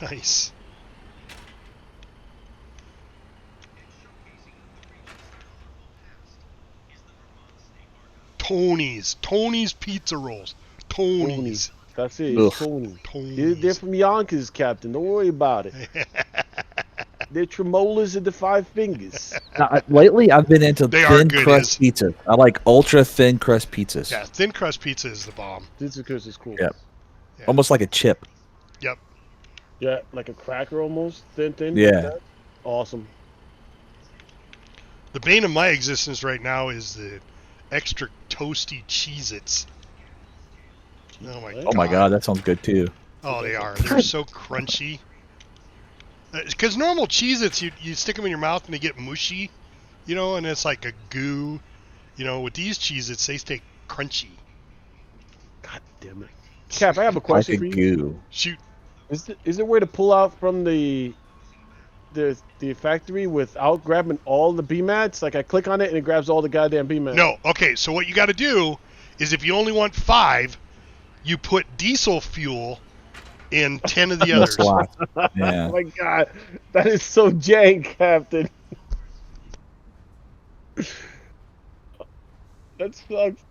Nice. Tony's Pizza Rolls. Tony's. That's it. Ugh. It's Tony. Tony's. They're from Yonkers, Captain. Don't worry about it. They're tremolas of the 5 fingers. Lately, I've been into They are thin good, crust pizza. I like ultra thin crust pizzas. Yeah, thin crust pizza is the bomb. Pizza crust is cool. Yep. Yeah. Almost like a chip. Yep. Yeah, like a cracker almost. Thin. Yeah. Like that. Awesome. The bane of my existence right now is the extra toasty Cheez-Its. Oh my god, that sounds good too. Oh, they are. They're so crunchy. Because normal Cheez-Its, you stick them in your mouth and they get mushy, and it's like a goo. With these Cheez-Its, they stay crunchy. God damn it. Cap, I have a question Like for a you. goo. Shoot. Is there a way to pull out from the factory without grabbing all the BMATs? Like I click on it and it grabs all the goddamn BMATs. No. Okay, so what you got to do is if you only want 5, you put diesel fuel in 10 of the others. Slot. Yeah. Oh my god, that is so jank, Captain. That sucks.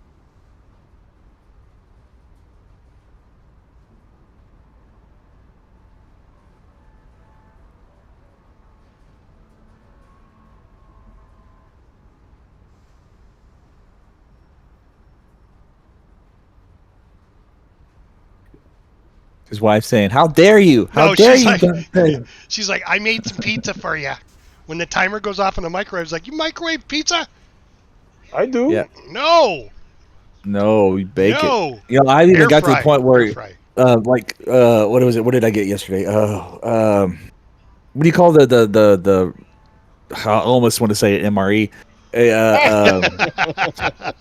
His wife's saying, "How dare you? How dare you?" She's like, I made some pizza for you. When the timer goes off in the microwave, it's like, you microwave pizza? I do. Yeah. No. No, you bake No. it. I even Air got to fry. the point where, Air fry. what was it? What did I get yesterday? What do you call the? I almost want to say MRE.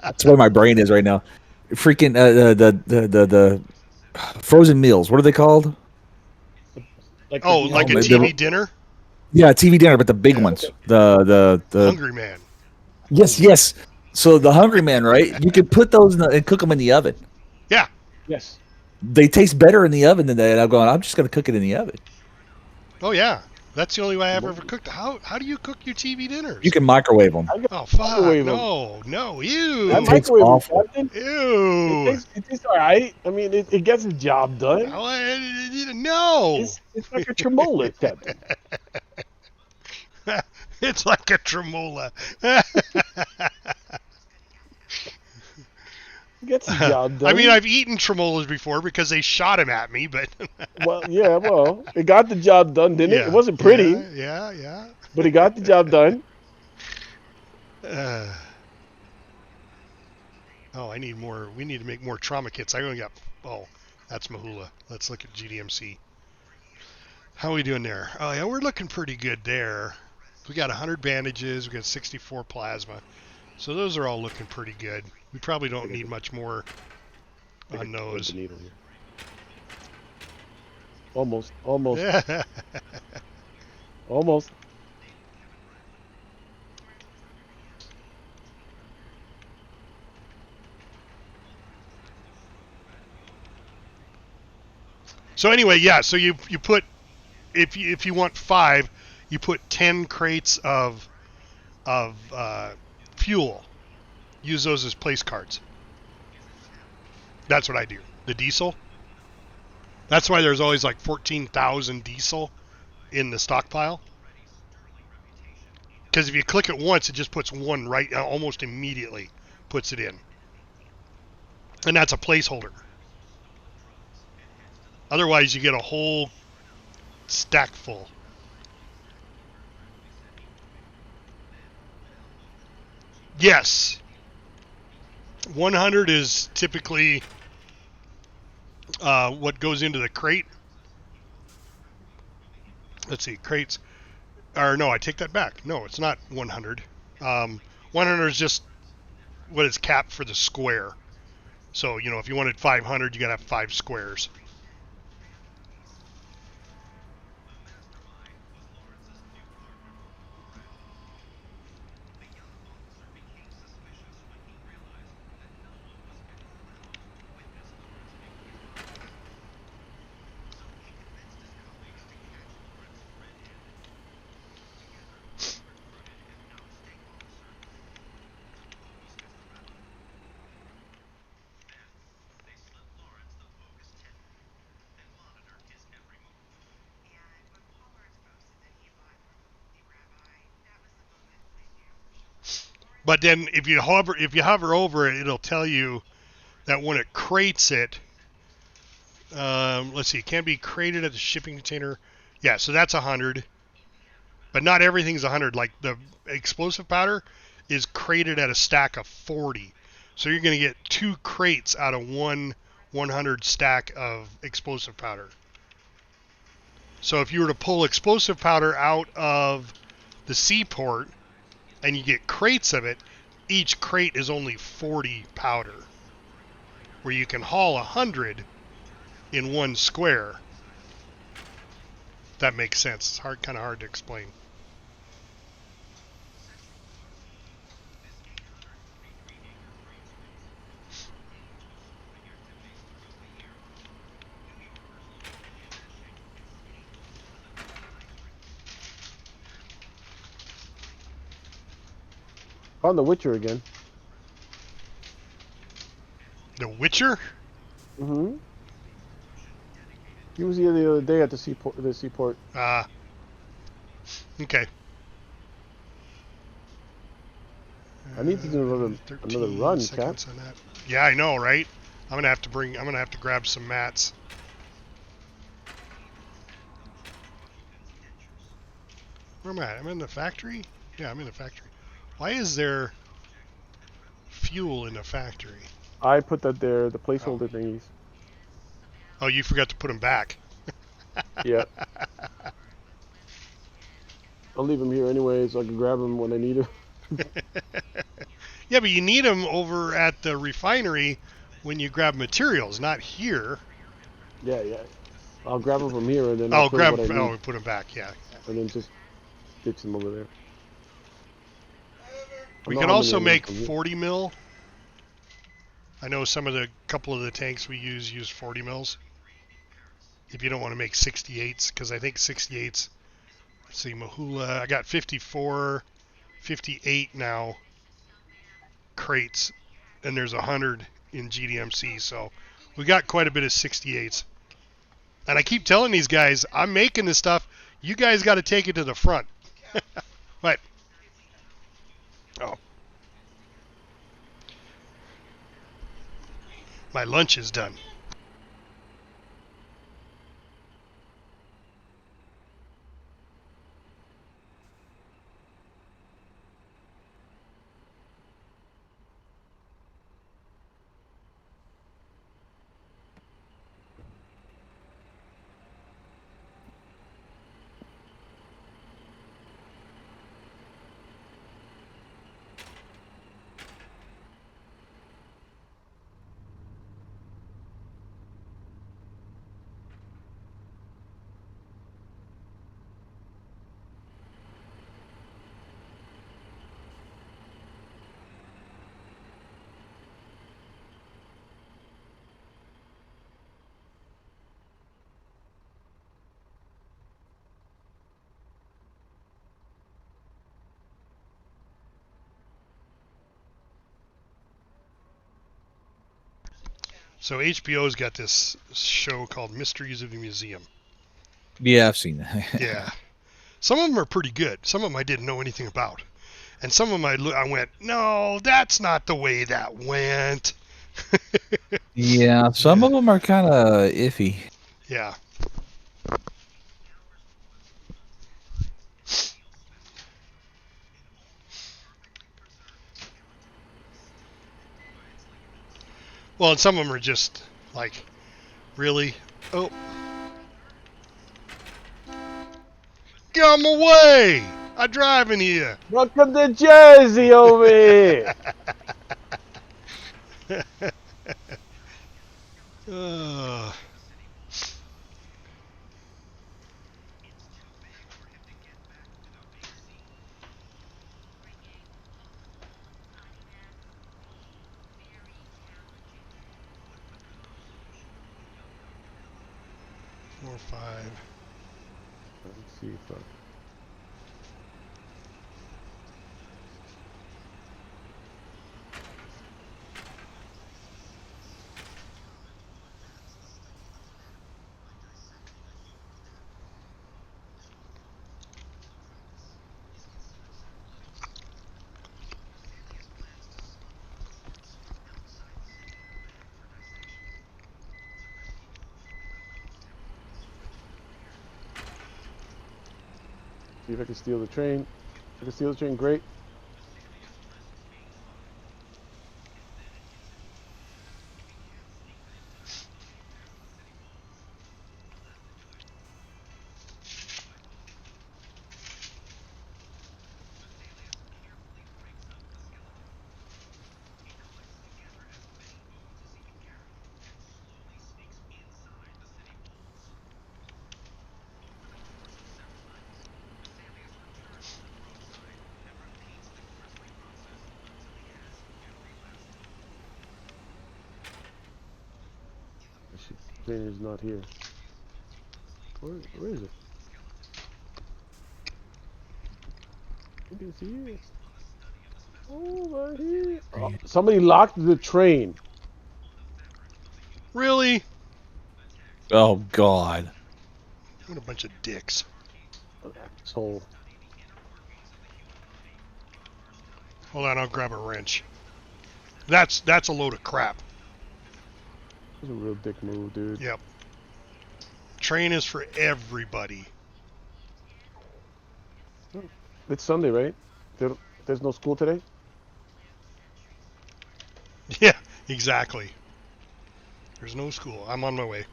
That's where my brain is right now. Freaking the frozen meals. What are they called? Like Oh, like a TV dinner? Yeah, TV dinner, but the big ones. The Hungry Man. Yes. So the Hungry Man, right? You could put those and cook them in the oven. Yeah. Yes. They taste better in the oven than that. I'm going, I'm just going to cook it in the oven. Oh, yeah. That's the only way I've ever cooked. How do you cook your TV dinners? You can microwave them. Oh, fuck. microwave No. Ew. I It tastes microwave awful. Captain. Ew. It tastes alright. I mean, it gets the job done. No. It's like a tremola, Captain. It's like a tremola. It gets the job done. I mean, I've eaten tremolas before because they shot him at me, but... Well, it got the job done, didn't it? It wasn't pretty, Yeah. but it got the job done. I need more. We need to make more trauma kits. I only got... Oh, that's Mahula. Let's look at GDMC. How are we doing there? Oh, yeah, we're looking pretty good there. We got 100 bandages. We got 64 plasma. So those are all looking pretty good. We probably don't need much more on those. The needle here. Almost. Almost. So anyway, yeah. So you put if you want 5, you put 10 crates of fuel. Use those as place cards. That's what I do. The diesel. That's why there's always like 14,000 diesel in the stockpile. Because if you click it once, it just puts one right, almost immediately puts it in. And that's a placeholder. Otherwise, you get a whole stack full. Yes. 100 is typically what goes into the crate. Let's see, crates. Or no, I take that back. No, it's not 100. 100 is just what is capped for the square. So, you know, if you wanted 500, you got to have 5 squares. But then if you hover over it, it'll tell you that when it crates it, let's see, it can be crated at the shipping container. Yeah, so that's 100. But not everything's 100. Like the explosive powder is crated at a stack of 40. So you're going to get 2 crates out of one 100 stack of explosive powder. So if you were to pull explosive powder out of the seaport and you get crates of it, each crate is only 40 powder. Where you can haul 100 in one square. That makes sense. It's kind of hard to explain. Found the Witcher again. The Witcher? Mm-hmm. He was here the other day at the seaport. Okay. I need to do another run, Cap. Yeah, I know, right? I'm gonna have to grab some mats. Where am I at? I'm in the factory? Yeah, I'm in the factory. Why is there fuel in the factory? I put that there, the placeholder thingies. Oh, you forgot to put them back. Yeah. I'll leave them here anyway so I can grab them when I need them. Yeah, but you need them over at the refinery when you grab materials, not here. Yeah. I'll grab them from here and then I'll put them back, yeah. And then just ditch them over there. We can also make 40 mil. I know couple of the tanks we use 40 mils. If you don't want to make 68s, because I think 68s, let's see, Mahula, I got 54, 58 now crates, and there's 100 in GDMC, so we got quite a bit of 68s. And I keep telling these guys, I'm making this stuff, you guys got to take it to the front. What? Oh. My lunch is done. So HBO's got this show called Mysteries of the Museum. Yeah, I've seen that. Yeah. Some of them are pretty good. Some of them I didn't know anything about. And some of them I went, no, that's not the way that went. Yeah, some of them are kind of iffy. Yeah. Well, and some of them are just like, really? Oh. Come away! I'm driving here. Welcome to Jersey over here. uh, 4, 5. Let's see if I... See if I can steal the train. If I can steal the train, great. The train is not here. Where is it? Maybe it's here. Over here. Oh, somebody locked the train. Really? Oh God! What a bunch of dicks. So Hold on, I'll grab a wrench. That's a load of crap. that's a real dick move, dude. Yep. Train is for everybody. It's Sunday, right? There's no school today? Yeah, exactly. There's no school. I'm on my way.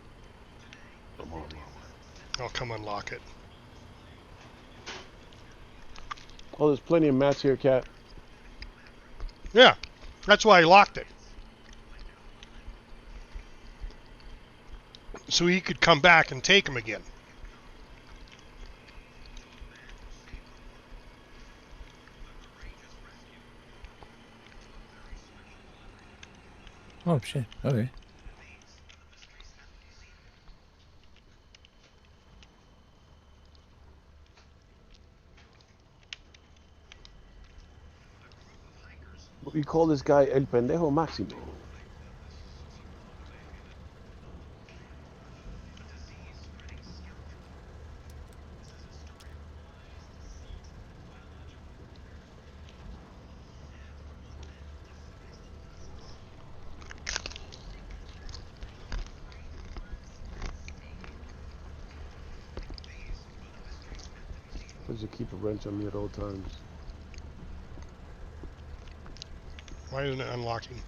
I'll come unlock it. Oh, there's plenty of mats here, Cat. Yeah, that's why I locked it. So he could come back and take them again. Oh shit! Okay. We call this guy El Pendejo Máximo. Why does it keep a wrench on me at all times? Why isn't it unlocking?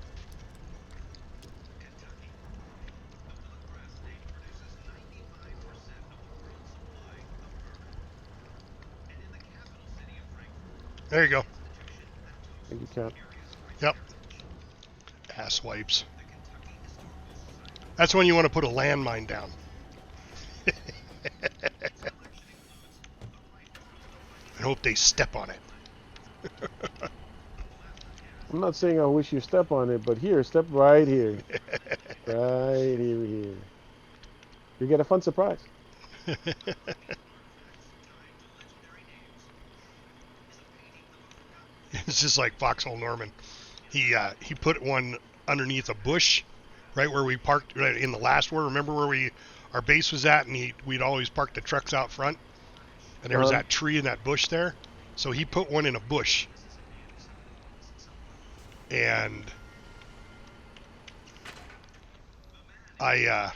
There you go. Thank you, Cat. Yep. Ass wipes. That's when you want to put a landmine down. I hope they step on it. I'm not saying I wish you step on it, but here, step right here. Right here. You get a fun surprise. It's just like Foxhole Norman. He put one underneath a bush right where we parked right in the last war. Remember where our base was at, and we'd always park the trucks out front, and there was that tree and that bush there. So he put one in a bush, and I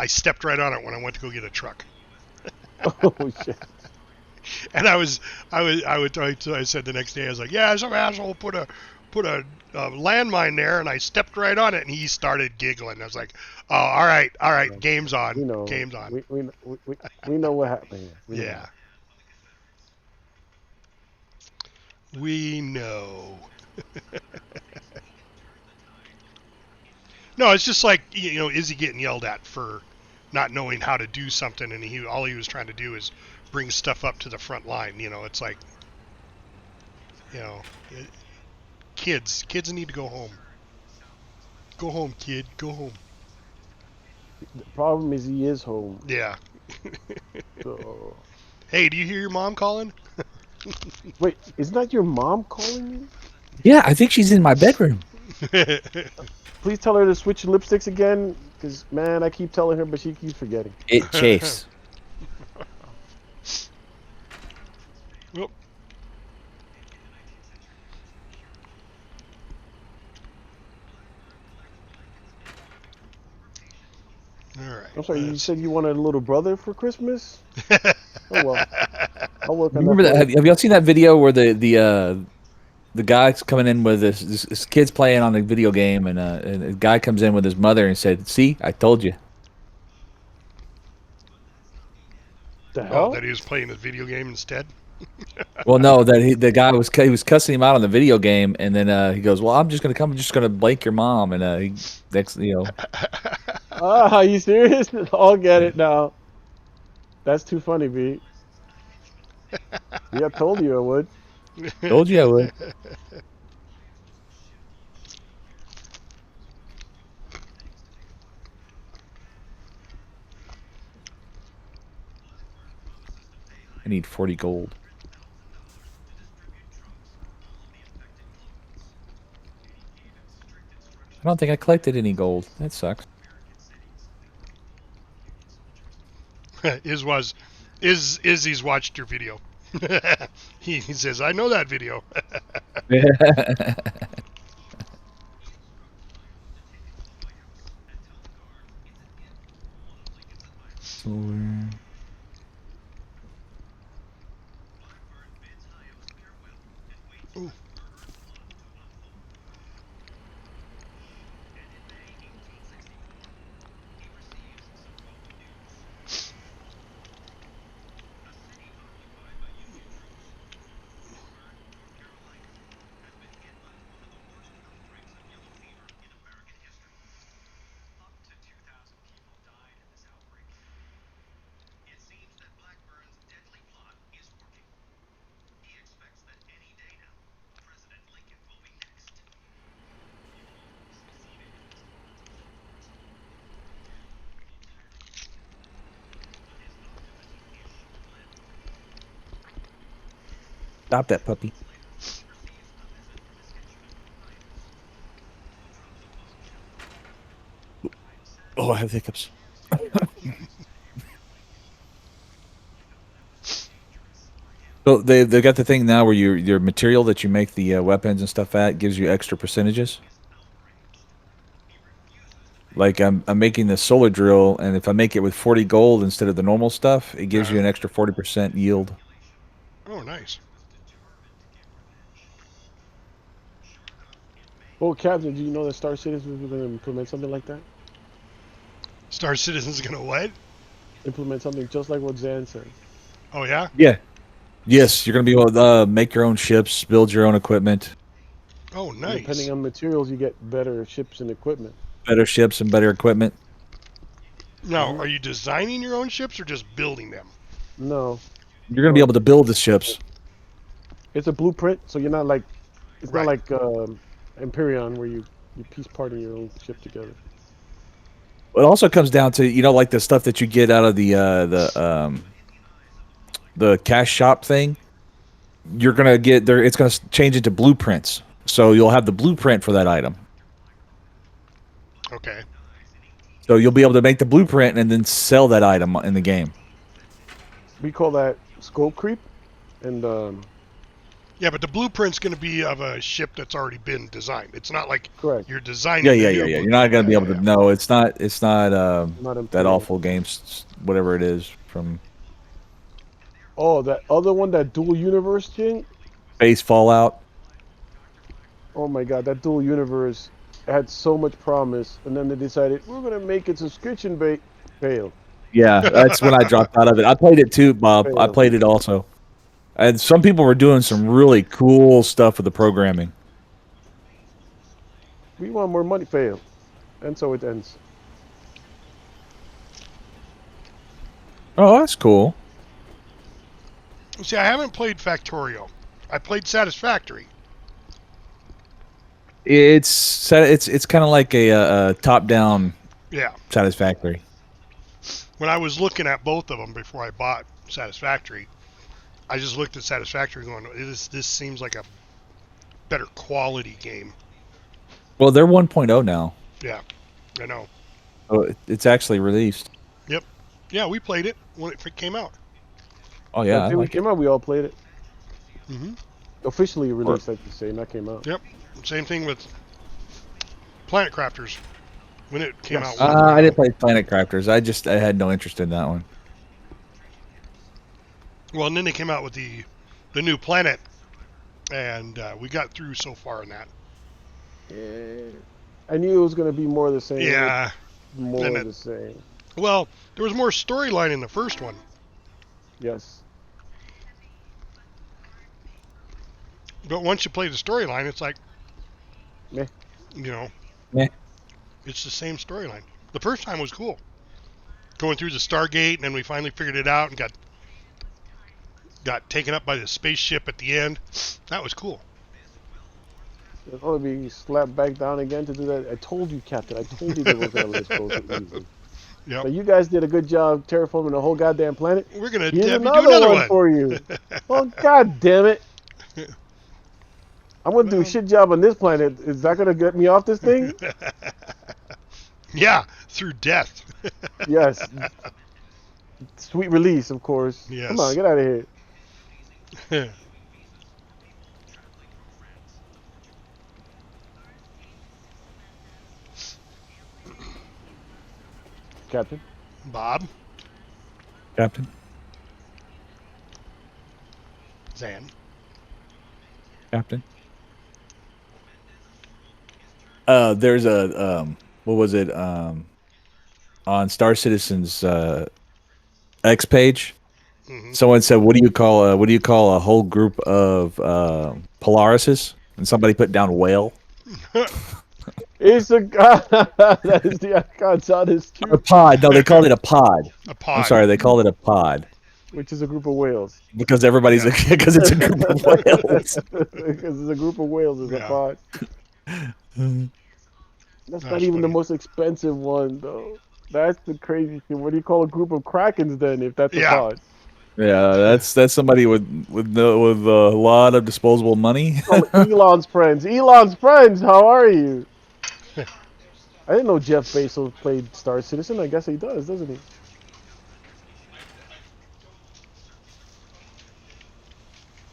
stepped right on it when I went to go get a truck. Oh shit! And I said the next day, I was like, yeah, some asshole put a landmine there, and I stepped right on it, and he started giggling. I was like, oh, all right, game's on, game's on. We know what happened here. Yeah. We know. No, it's just like, is he getting yelled at for not knowing how to do something, and all he was trying to do is bring stuff up to the front line. It's like, kids need to go home. Go home, kid. Go home. The problem is he is home. Yeah. So... Hey, do you hear your mom calling? Wait, is that your mom calling you? Yeah, I think she's in my bedroom. Please tell her to switch lipsticks again, because, man, I keep telling her, but she keeps forgetting. It Chase. Whoop. All right. I'm sorry, you said you wanted a little brother for Christmas? Oh, well. I'll work on Remember that? Have y'all seen that video where the guy's coming in with this kid's playing on a video game, and a guy comes in with his mother and said, "See, I told you." The hell? Oh, that he was playing a video game instead? Well, no, that the guy was cussing him out on the video game, and then he goes, "Well, I'm just gonna blank your mom," and Are you serious? I'll get it now. That's too funny, B. Yeah, I told you I would. Told you I would. I need 40 gold. I don't think I collected any gold. That sucks. Izzy's watched your video. he says, I know that video. Ooh. Stop that puppy. Oh, I have hiccups. So they got the thing now where your material that you make the weapons and stuff at gives you extra percentages. Like I'm making the solar drill, and if I make it with 40 gold instead of the normal stuff, it gives you an extra 40% yield. Oh, nice. Well, Captain, do you know that Star Citizen is going to implement something like that? Star Citizen's gonna what? Implement something just like what Zan said. Oh, yeah? Yeah. Yes, you're going to be able to make your own ships, build your own equipment. Oh, nice. And depending on materials, you get better ships and equipment. Better ships and better equipment. Now, are you designing your own ships or just building them? No. You're going to be able to build the ships. It's a blueprint, so you're not like... It's not like Empyrean, where you piece part of your own ship together. It also comes down to, like the stuff that you get out of the cash shop thing. You're going to get there. It's going to change into blueprints. So you'll have the blueprint for that item. Okay. So you'll be able to make the blueprint and then sell that item in the game. We call that scope creep, and yeah, but the blueprint's going to be of a ship that's already been designed. It's not like correct. you're designing. Yeah. New You're not going to be able to. No, it's not. It's not. Not That awful game, whatever it is from. Oh, that other one, that dual universe thing. Space Fallout. Oh my God, that dual universe had so much promise, and then they decided we're gonna make it subscription bait. Failed. Yeah, that's when I dropped out of it. I played it too, Bob. I Failed. played it also. And some people were doing some really cool stuff with the programming. We want more money. Failed. And so it ends. Oh, that's cool. See, I haven't played Factorio. I played Satisfactory. It's kind of like a top-down. Yeah. Satisfactory. When I was looking at both of them before I bought Satisfactory, I just looked at Satisfactory going, this seems like a better quality game. Well, they're 1.0 now. Yeah, I know. Oh, it's actually released. Yep. Yeah, we played it when it came out. Oh yeah, I think we came out. We all played it. Mm-hmm. Officially released, like you say, not came out. Yep. Same thing with Planet Crafters when it came out. I didn't play Planet Crafters. I had no interest in that one. Well, and then they came out with the new Planet, and we got through so far in that. Yeah. I knew it was going to be more of the same. Yeah. More of the same. Well, there was more storyline in the first one. Yes. But once you play the storyline, it's like, meh. You know, meh. It's the same storyline. The first time was cool. Going through the Stargate, and then we finally figured it out and got taken up by the spaceship at the end. That was cool. It's going to be slapped back down again to do that. I told you, Captain. I told you they were going to let us go so easy. Yep. But you guys did a good job terraforming the whole goddamn planet. We're going to do another one for you. Oh, God damn it. I'm going to do a shit job on this planet. Is that going to get me off this thing? Yeah, through death. Yes. Sweet release, of course. Yes. Come on, get out of here. Captain? Bob? Captain? Zan? Captain? There's a what was it on Star Citizen's X page? Mm-hmm. Someone said, "What do you call a whole group of Polarises?" And somebody put down whale. It's a that is the God's honest truth. A pod. No, they called it a pod. A pod. I'm sorry, they called it a pod. Which is a group of whales. Because everybody's because it's a group of whales. Because it's a group of whales. It's a pod. That's not even the most expensive one, though. That's the crazy thing. What do you call a group of Krakens then, if that's a pod? Yeah, that's somebody with a lot of disposable money. Elon's friends. Elon's friends. How are you? I didn't know Jeff Bezos played Star Citizen. I guess he does, doesn't he?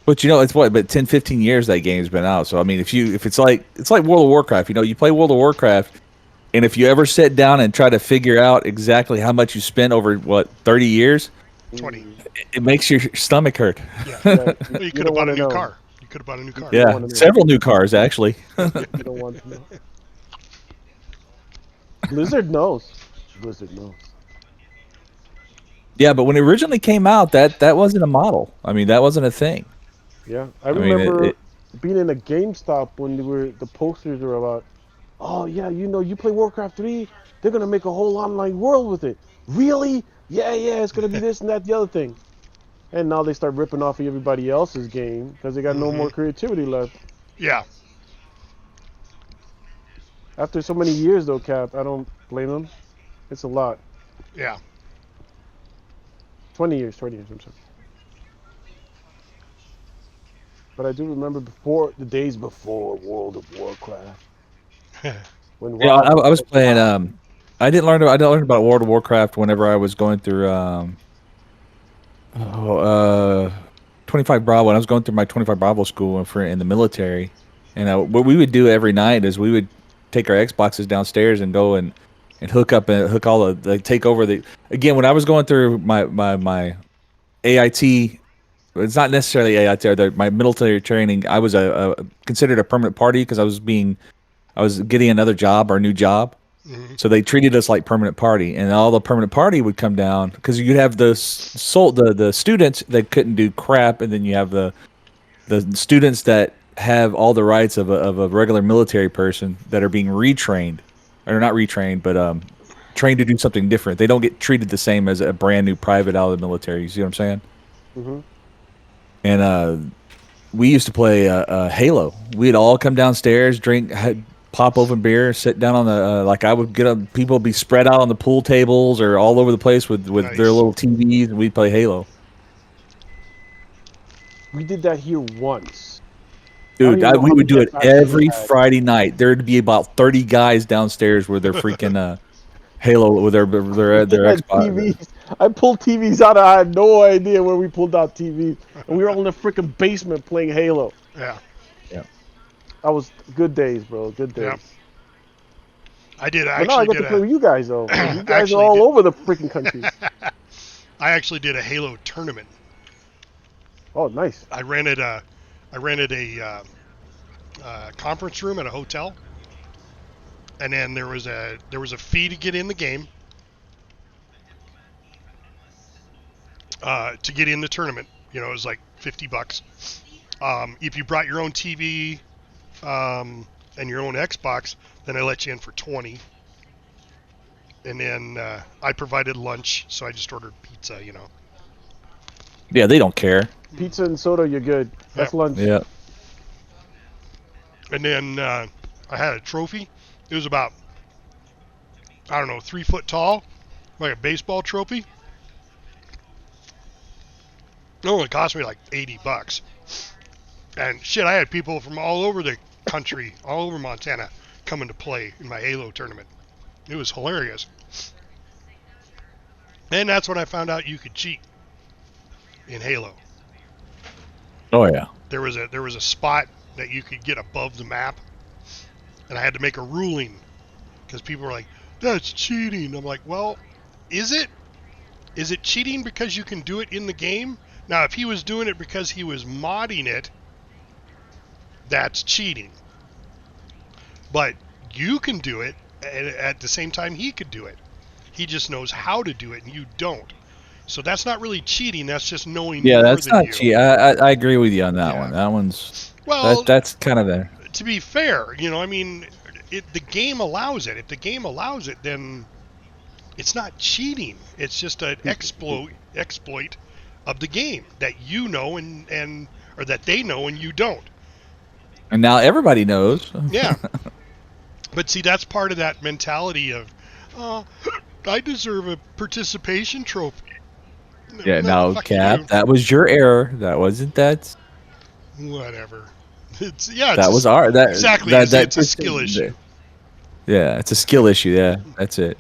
But you know, it's what, but 10, 15 years that game's been out. So I mean, if it's like World of Warcraft, you know, you play World of Warcraft, and if you ever sit down and try to figure out exactly how much you spent over 30 years, 20, it makes your stomach hurt. Yeah, well, you could have bought a new car. You could have bought a new car. Yeah, several new cars actually. You don't want to know. Blizzard knows. Blizzard knows. Yeah, but when it originally came out, that wasn't a model. I mean, that wasn't a thing. Yeah, I remember being in a GameStop when the posters were about, oh yeah, you know, you play Warcraft 3, they're gonna make a whole online world with it. Really? Yeah, it's gonna be this and that, the other thing. And now they start ripping off everybody else's game because they got no more creativity left. Yeah. After so many years, though, Cap, I don't blame them. It's a lot. Yeah. 20 years, I'm sorry. But I do remember the days before World of Warcraft, Yeah, I was playing. I didn't learn about World of Warcraft whenever I was going through 25 Bravo. When I was going through my 25 Bravo school in the military, and what we would do every night is we would take our Xboxes downstairs and go and hook up and hook all the take over the. Again, when I was going through my AIT, it's not necessarily AIT. My military training. I was considered a permanent party because I was getting another job or a new job. Mm-hmm. So they treated us like permanent party, and all the permanent party would come down because you'd have the students that couldn't do crap, and then you have the students that have all the rights of a regular military person that are being retrained, or not retrained, but trained to do something different. They don't get treated the same as a brand new private out of the military. You see what I'm saying? Mm-hmm. And we used to play Halo. We'd all come downstairs, pop open beer, sit down on the like I would get up. People would be spread out on the pool tables or all over the place with Nice. their little TVs, and we'd play Halo. We did that here once. Dude, we would do it every Friday night. There'd be about 30 guys downstairs with their freaking Halo with their Xbox. TVs. I pulled TVs out. I had no idea where we pulled out TVs, and we were all in the freaking basement playing Halo. Yeah. That was good days, bro. Good days. Yeah. I did. But now I get to play with you guys, though. You guys are all over the freaking country. I actually did a Halo tournament. Oh, nice. I rented a conference room at a hotel, and then there was a fee to get in the game. To get in the tournament, it was like $50. If you brought your own TV and your own Xbox, then I let you in for $20. And then I provided lunch, so I just ordered pizza. Yeah, they don't care. Pizza and soda, you're good. That's lunch. Yeah. And then I had a trophy. It was about, 3 foot tall, like a baseball trophy. It only cost me like $80. And shit, I had people from all over the country, all over Montana, coming to play in my Halo tournament. It was hilarious. And that's when I found out you could cheat in Halo. Oh yeah. There was a spot that you could get above the map, and I had to make a ruling because people were like, "That's cheating." I'm like, "Well, is it? Is it cheating because you can do it in the game?" Now, if he was doing it because he was modding it, that's cheating. But you can do it at the same time he could do it. He just knows how to do it, and you don't. So that's not really cheating. That's just knowing more than you. Yeah, that's not cheating. I agree with you on that one. That one's... Well, that's kind of the... To be fair, the game allows it. If the game allows it, then it's not cheating. It's just an exploit of the game that you know and or that they know and you don't. And now everybody knows. Yeah. But see, that's part of that mentality of, I deserve a participation trophy. Yeah, no, Cap, that was your error. That wasn't that. Whatever. It's exactly. It's a skill issue. Yeah, it's a skill issue. Yeah, that's it.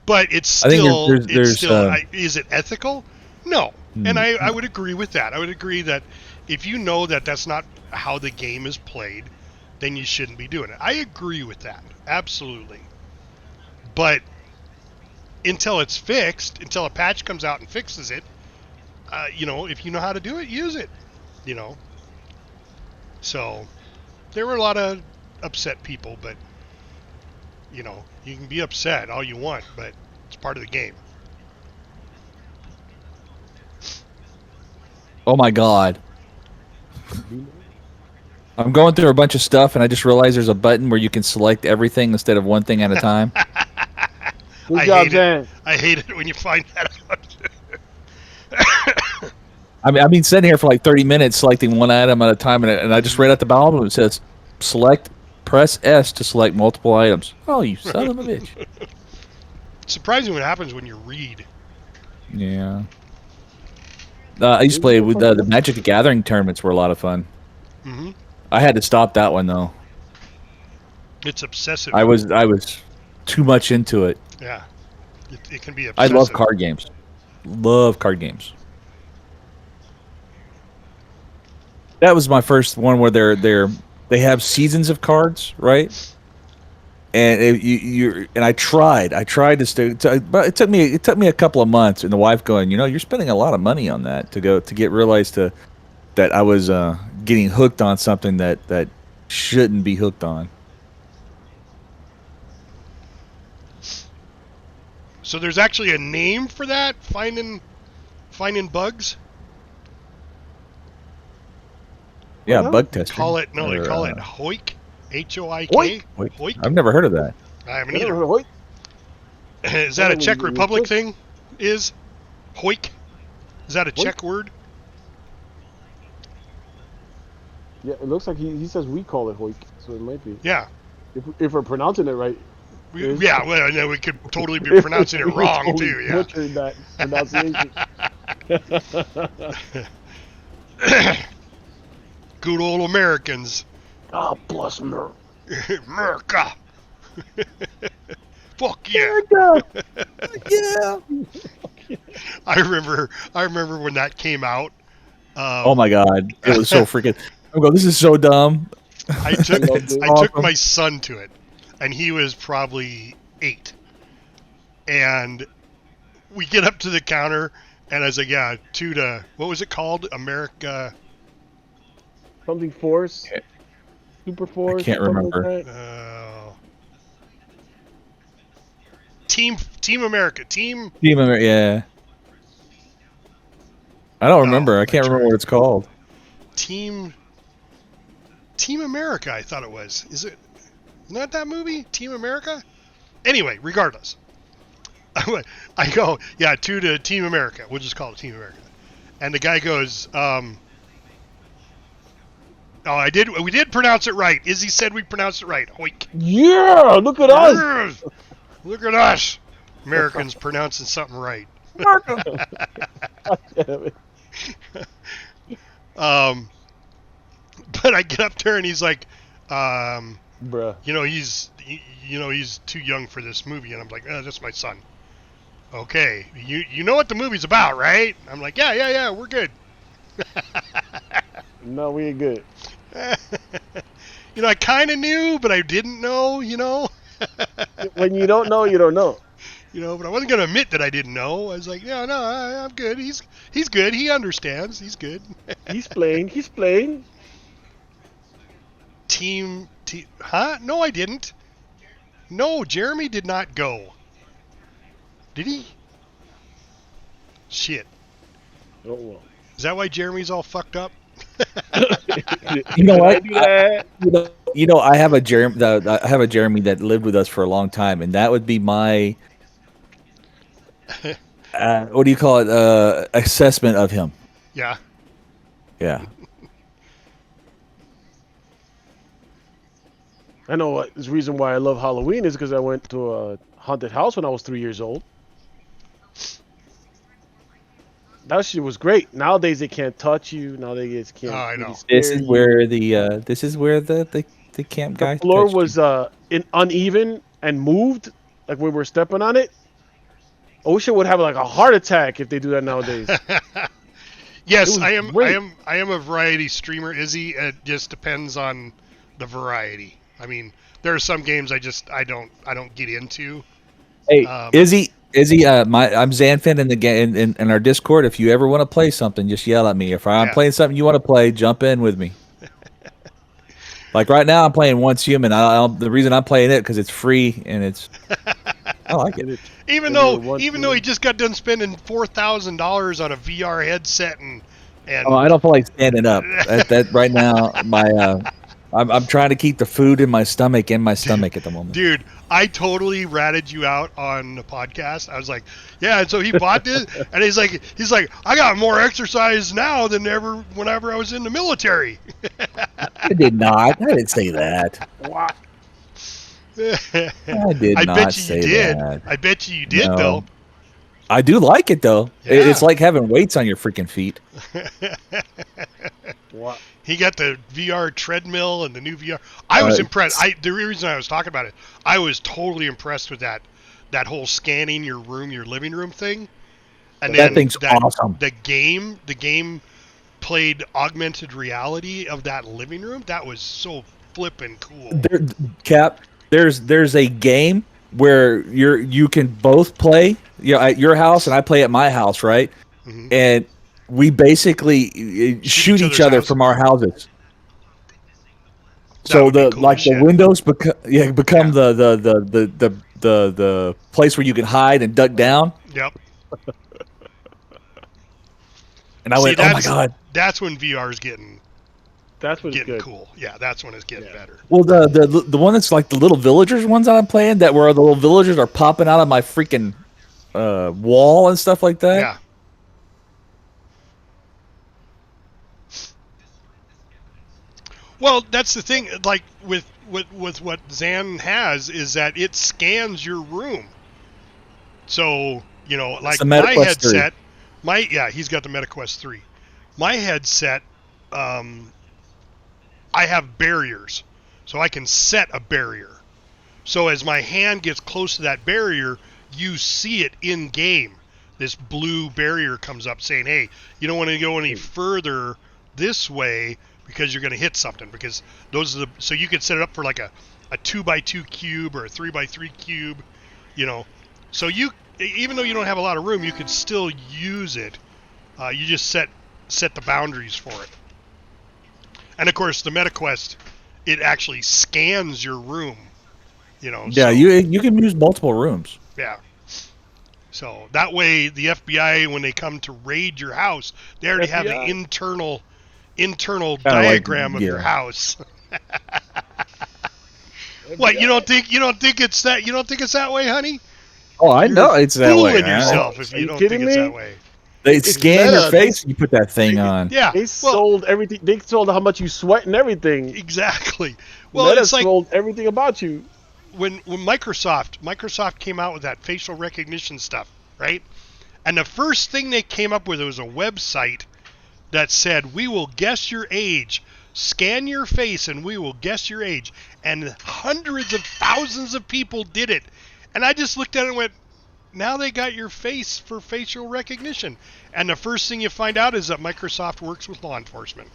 But it's still, is it ethical? No. And I would agree with that. I would agree that if you know that that's not how the game is played, then you shouldn't be doing it. I agree with that. Absolutely. But until it's fixed, until a patch comes out and fixes it, if you know how to do it, use it, So there were a lot of upset people, but, you can be upset all you want, but it's part of the game. Oh my God. I'm going through a bunch of stuff and I just realized there's a button where you can select everything instead of one thing at a time. Good job, Jan. I hate it when you find that out. I've been sitting here for like 30 minutes selecting one item at a time, and I just read out the bottom and it says, press S to select multiple items. Oh, you son of a bitch. It's surprising what happens when you read. Yeah. I used to play with the Magic the Gathering tournaments were a lot of fun. Mm-hmm. I had to stop that one, though. It's obsessive. I was too much into it. Yeah. It can be I obsessive. love card games. Love card games. That was my first one where they have seasons of cards, right? And I tried to stay, but it took me a couple of months, and the wife going, you're spending a lot of money on that to get realized that I was getting hooked on something that shouldn't be hooked on. So there's actually a name for that, finding bugs. Yeah, bug testing. They call it Hoik, Hoik. Hoik. I've never heard of that. I haven't either. Is that a Czech Republic thing? Is Hoik? Is that a Czech word? Yeah, it looks like he says we call it Hoik, so it might be. Yeah. If we're pronouncing it right. Yeah, well, no, we could totally be pronouncing it wrong too. Yeah. Butchered that pronunciation. Good old Americans. God bless America. America. Fuck yeah. America. Yeah. I remember when that came out. Oh my God, it was so freaking. I'm going, this is so dumb. I took my son to it, and he was probably 8. And we get up to the counter, and I was like, yeah, 2 to, what was it called? America. Something Force. Super Force. I can't remember. Like Team America. Team America, yeah. I don't remember. I can't remember what it's called. Team America, I thought it was. Isn't that movie? Team America? Anyway, regardless. I go, yeah, 2 to Team America. We'll just call it Team America. And the guy goes, we did pronounce it right. Izzy said we pronounced it right. Hoik. Yeah, look at us. Look at us. Americans pronouncing something right. But I get up there and he's like, bruh. He's too young for this movie, and I'm like, that's my son. Okay, you know what the movie's about, right? I'm like, yeah, we're good. No, we ain't good. I kind of knew, but I didn't know. When you don't know, you don't know. But I wasn't gonna admit that I didn't know. I was like, no, I'm good. He's good. He understands. He's good. He's playing. Team, huh? No, I didn't. No, Jeremy did not go. Did he? Shit. Oh well. Is that why Jeremy's all fucked up? You know what? I have a Jeremy that lived with us for a long time, and that would be my what do you call it? Assessment of him. Yeah. Yeah. I know the reason why I love Halloween is because I went to a haunted house when I was 3 years old. That shit was great. Nowadays they can't touch you. Nowadays they can't. Oh, I know. This is where the camp guy. The floor was uneven and moved, like we were stepping on it. OSHA would have like a heart attack if they do that nowadays. Yes, I am a variety streamer, Izzy. It just depends on the variety. I mean, there are some games I don't get into. Hey, Izzy, I'm Zanfin in our Discord. If you ever want to play something, just yell at me. If I'm playing something you want to play, jump in with me. Like right now, I'm playing Once Human. The reason I'm playing it because it's free and I like it. Even though he just got done spending $4,000 on a VR headset and I don't feel like standing up. that right now, I'm trying to keep the food in my stomach at the moment. Dude, I totally ratted you out on the podcast. I was like, yeah, and so he bought this, and he's like, I got more exercise now than whenever I was in the military. I did not. I didn't say that. What? I did not say that. I bet you did, though. I do like it though. Yeah. It's like having weights on your freaking feet. What? He got the VR treadmill and the new VR. I was impressed. The reason I was talking about it, I was totally impressed with that whole scanning your room, your living room thing. And that thing's awesome. The game played augmented reality of that living room. That was so flippin' cool. Cap, there's a game where you can both play, at your house and I play at my house, right? Mm-hmm. And we basically shoot each other from our houses. So the windows become the place where you can hide and duck down. Yep. And I went, oh my god, that's when VR is getting good. Cool. Yeah, that's when it's getting better. Well, the one that's like the little villagers ones that I'm playing, that where the little villagers are popping out of my freaking wall and stuff like that. Yeah. Well, that's the thing. Like with what Zan has is that it scans your room. So like my headset, he's got the MetaQuest 3. My headset, I have barriers, so I can set a barrier. So as my hand gets close to that barrier, you see it in game. This blue barrier comes up saying, "Hey, you don't want to go any further this way because you're going to hit something." Because those are so you could set it up for like a 2x2 cube or a 3x3 cube, So even though you don't have a lot of room, you could still use it. You just set the boundaries for it. And of course, the MetaQuest, it actually scans your room. Yeah, so, you can use multiple rooms. Yeah. So that way, the FBI, when they come to raid your house, they already have the internal diagram of your house. What, you don't think it's that? You don't think it's that way, honey? Oh, I know it's that way. Fooling yourself if you don't think it's that way. They scan your face and you put that thing on. Yeah. They sold everything. They sold how much you sweat and everything. Exactly. Well, Meta it's like sold everything about you. When Microsoft came out with that facial recognition stuff, right? And the first thing they came up with was a website that said, "We will guess your age. Scan your face and we will guess your age." And hundreds of thousands of people did it. And I just looked at it and went, now they got your face for facial recognition. And the first thing you find out is that Microsoft works with law enforcement.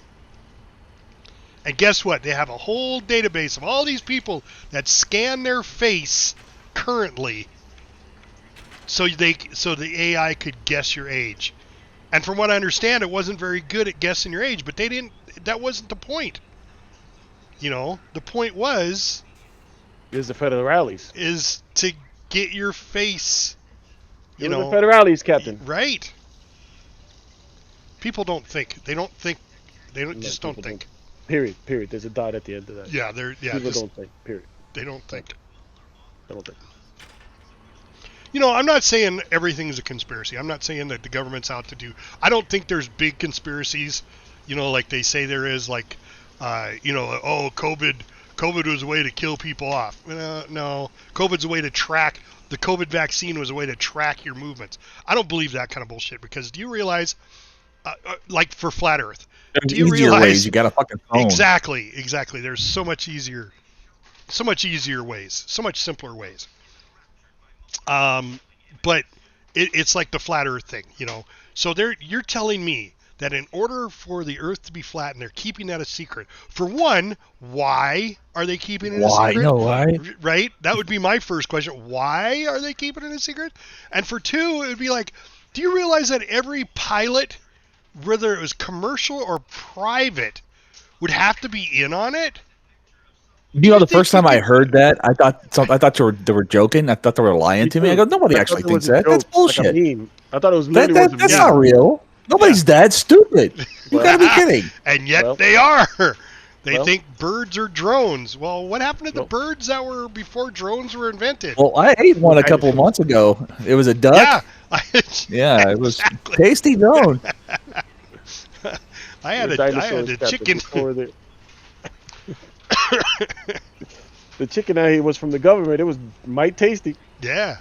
And guess what? They have a whole database of all these people that scan their face currently so the AI could guess your age. And from what I understand, it wasn't very good at guessing your age, but that wasn't the point. The point was Is the federales. Is to get your face, the federales, Captain. Right. People don't think. They don't think. They don't think. Period. There's a dot at the end of that. Yeah, people don't think. Period. They don't think. I don't think. I'm not saying everything's a conspiracy. I'm not saying that the government's out to do. I don't think there's big conspiracies, like they say there is, like, COVID was a way to kill people off. No, COVID's a way to track. The COVID vaccine was a way to track your movements. I don't believe that kind of bullshit, because do you realize, like for Flat Earth, there's easier ways. You got a fucking phone. Exactly. There's so much easier ways, so much simpler ways. But it's like the Flat Earth thing, So you're telling me that in order for the Earth to be flat, and they're keeping that a secret. For one, why are they keeping it a secret? Why? Right? That would be my first question. Why are they keeping it a secret? And for two, it would be like, do you realize that every pilot, whether it was commercial or private, would have to be in on it? The first time I heard that, I thought they were joking. I thought they were lying to me. I go, nobody actually thinks that. That's bullshit. I thought it was literally that's not real. Nobody's that stupid. You gotta be kidding. And yet they are. They think birds are drones. Well, what happened to the birds that were before drones were invented? Well, I ate one a couple of months ago. It was a duck. Yeah, it was tasty drone. I had a chicken. The chicken I ate was from the government. It was mighty tasty. Yeah.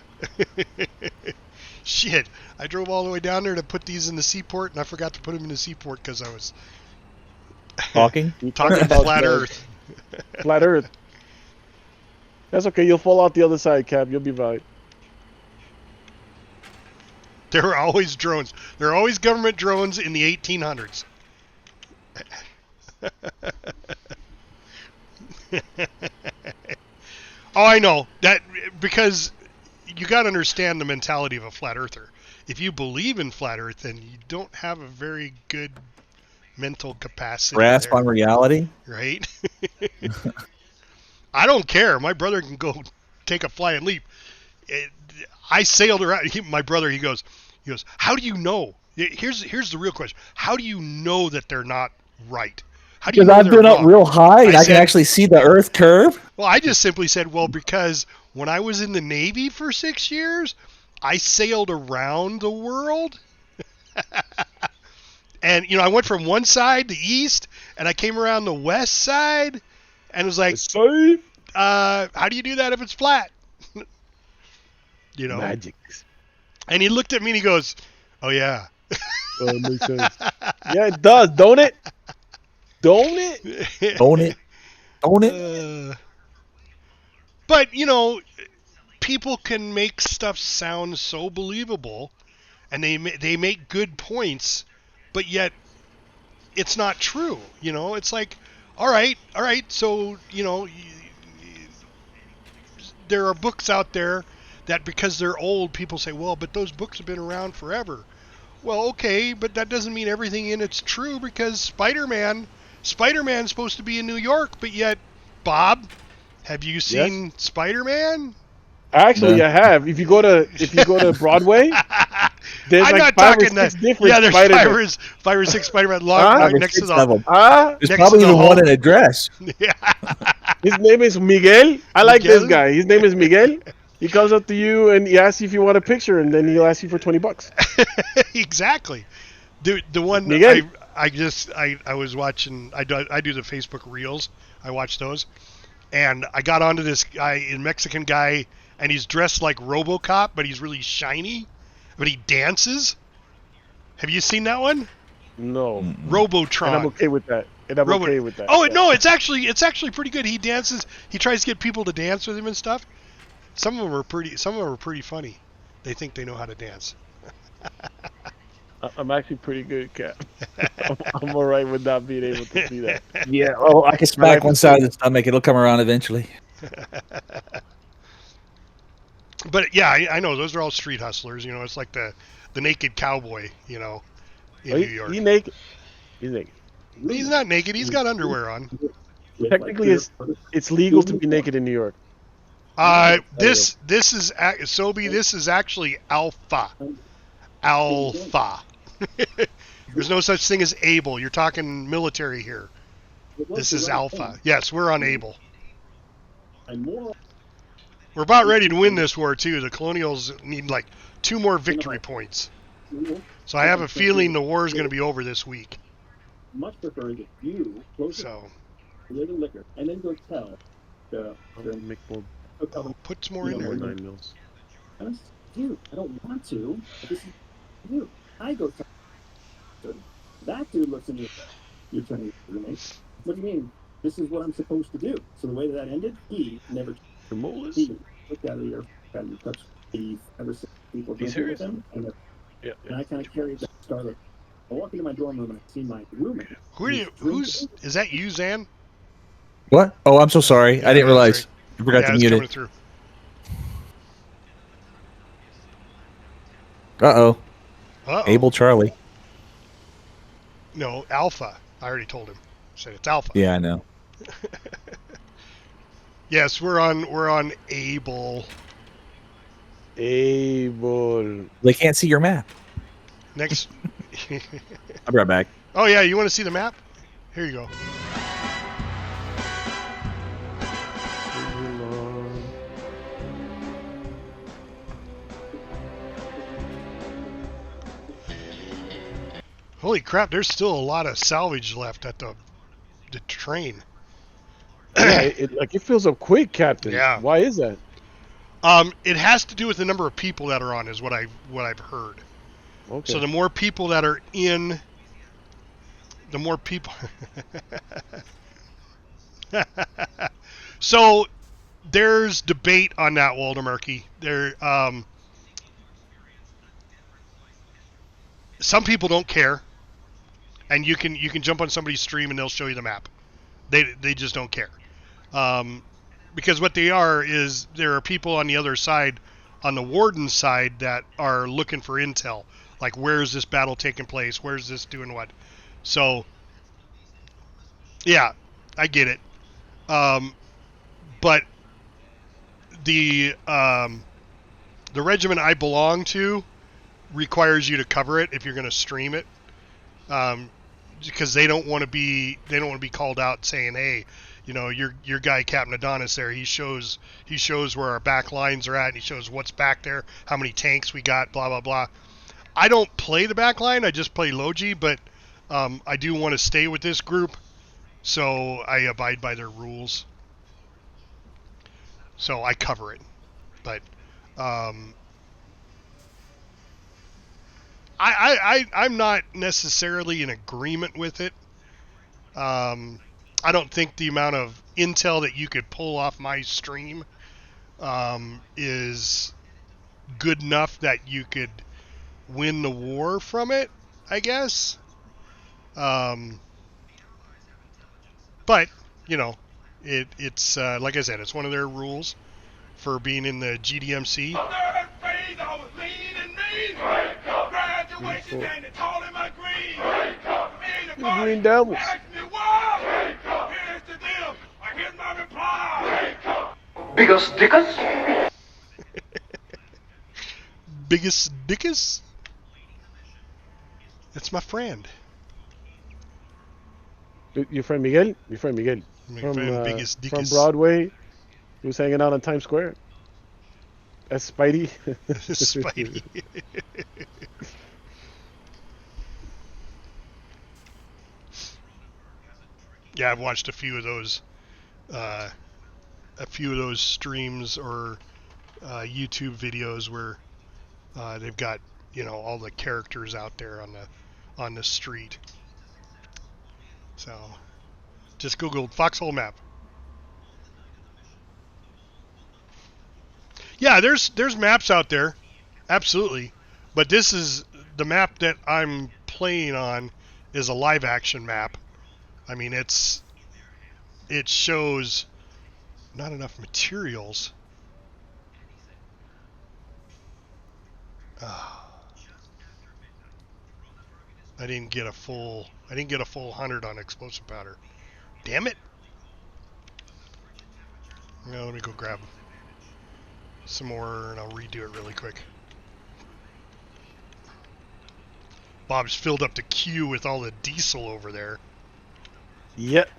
Shit, I drove all the way down there to put these in the seaport, and I forgot to put them in the seaport because I was Talking about flat Earth. Flat Earth. That's okay. You'll fall out the other side, Cap. You'll be fine. There were always drones. There were always government drones in the 1800s. Oh, I know that because you got to understand the mentality of a flat earther. If you believe in flat Earth, then you don't have a very good mental capacity. Grasp on reality, right? I don't care. My brother can go take a flying leap. I sailed around. My brother, he goes, how do you know? Here's the real question. How do you know that they're not right? How do you because know I've been up real high and I can actually see the Earth curve. Well, I just simply said, well, because when I was in the Navy for 6 years, I sailed around the world. And, I went from one side, the east, and I came around the west side, and was like, how do you do that if it's flat? Magic. And he looked at me and he goes, oh, yeah. Oh, it makes sense. Yeah, it does, don't it? Don't it? Own it. Own it. But, people can make stuff sound so believable, and they make good points, but yet it's not true. It's like, all right, so, there are books out there that because they're old, people say, well, but those books have been around forever. Well, okay, but that doesn't mean everything in it's true, because Spider-Man's supposed to be in New York, but yet, Bob, have you seen Spider-Man? Actually, I have. If you go to Broadway, there's I'm like not talking that. Yeah, there's five or six Spider-Man next to them. There's probably even one in a dress. Yeah. His name is Miguel. I like this guy. His name is Miguel. He comes up to you and he asks you if you want a picture, and then he'll ask you for $20. Exactly. The one Miguel. I was watching. I do the Facebook Reels. I watch those, and I got onto this guy, a Mexican guy, and he's dressed like RoboCop, but he's really shiny, but he dances. Have you seen that one? No. Robotron. And I'm okay with that. Oh no, it's actually pretty good. He dances. He tries to get people to dance with him and stuff. Some of them are pretty funny. They think they know how to dance. I'm actually pretty good, Cap. I'm all right with not being able to see that. Yeah. Oh, I can smack one side of the stomach. It'll come around eventually. But yeah, I know those are all street hustlers. It's like the naked cowboy. In New York. He's naked. He's naked. He's not naked. He's got underwear on. Technically, it's legal to be naked in New York. This is Sobe. This is actually alpha. Alpha. There's no such thing as able. You're talking military here. This is alpha. Yes, we're on able. We're about ready to win this war too. The Colonials need like 2 more victory points. So I have a feeling the war is going to be over this week. Much preferring that you close the liquor and then go tell the put some more in there. 9 mils. Dude, I don't want to. But this is you. I go tell. So that dude looks in you're trying to roommate. What do you mean? This is what I'm supposed to do. So the way that ended, he never. He looked out of your touch. He ever seen people drinking with him, and I kind of carried that Scarlet. I walk into my dorm room and I see my roommate. Is that you, Zan? What? Oh, I'm so sorry. I didn't realize. I forgot to mute it. Through. Uh-oh. Able Charlie. No, Alpha. I already told him. I said it's Alpha. Yeah, I know. Yes, we're on Able. Able. They can't see your map. Next. I'll be right back. Oh yeah, you want to see the map? Here you go. Holy crap, there's still a lot of salvage left at the train. Yeah, it fills up quick, Captain. Yeah. Why is that? It has to do with the number of people that are on, is what I've heard. Okay. So the more people that are in, the more people. So there's debate on that, Waldemarky. Some people don't care, and you can jump on somebody's stream and they'll show you the map. They just don't care, because what they are is there are people on the other side, on the warden side, that are looking for intel, like where's this battle taking place, where's this doing what. So yeah, I get it, but the regiment I belong to requires you to cover it if you're going to stream it, because they don't want to be called out saying, hey, your guy Captain Adonis there, he shows where our back lines are at, and he shows what's back there, how many tanks we got, blah blah blah. I don't play the back line, I just play Logi, but I do want to stay with this group, so I abide by their rules, so I cover it. But I'm not necessarily in agreement with it. I don't think the amount of intel that you could pull off my stream is good enough that you could win the war from it, I guess. But, it's like I said, it's one of their rules for being in the GDMC. Green Devils. Biggest dickers? Biggest dickers? That's my friend. Your friend Miguel? Your friend Miguel. My from, friend Biggest from Dickus. Broadway. He was hanging out on Times Square. That's Spidey. Spidey. Yeah, I've watched a few of those streams or YouTube videos where they've got all the characters out there on the street. So just Google Foxhole map. Yeah, there's maps out there, absolutely, but this is the map that I'm playing on is a live action map. I mean, it shows not enough materials. I didn't get a full 100 on explosive powder. Damn it! Now let me go grab some more and I'll redo it really quick. Bob's filled up the queue with all the diesel over there. Yep.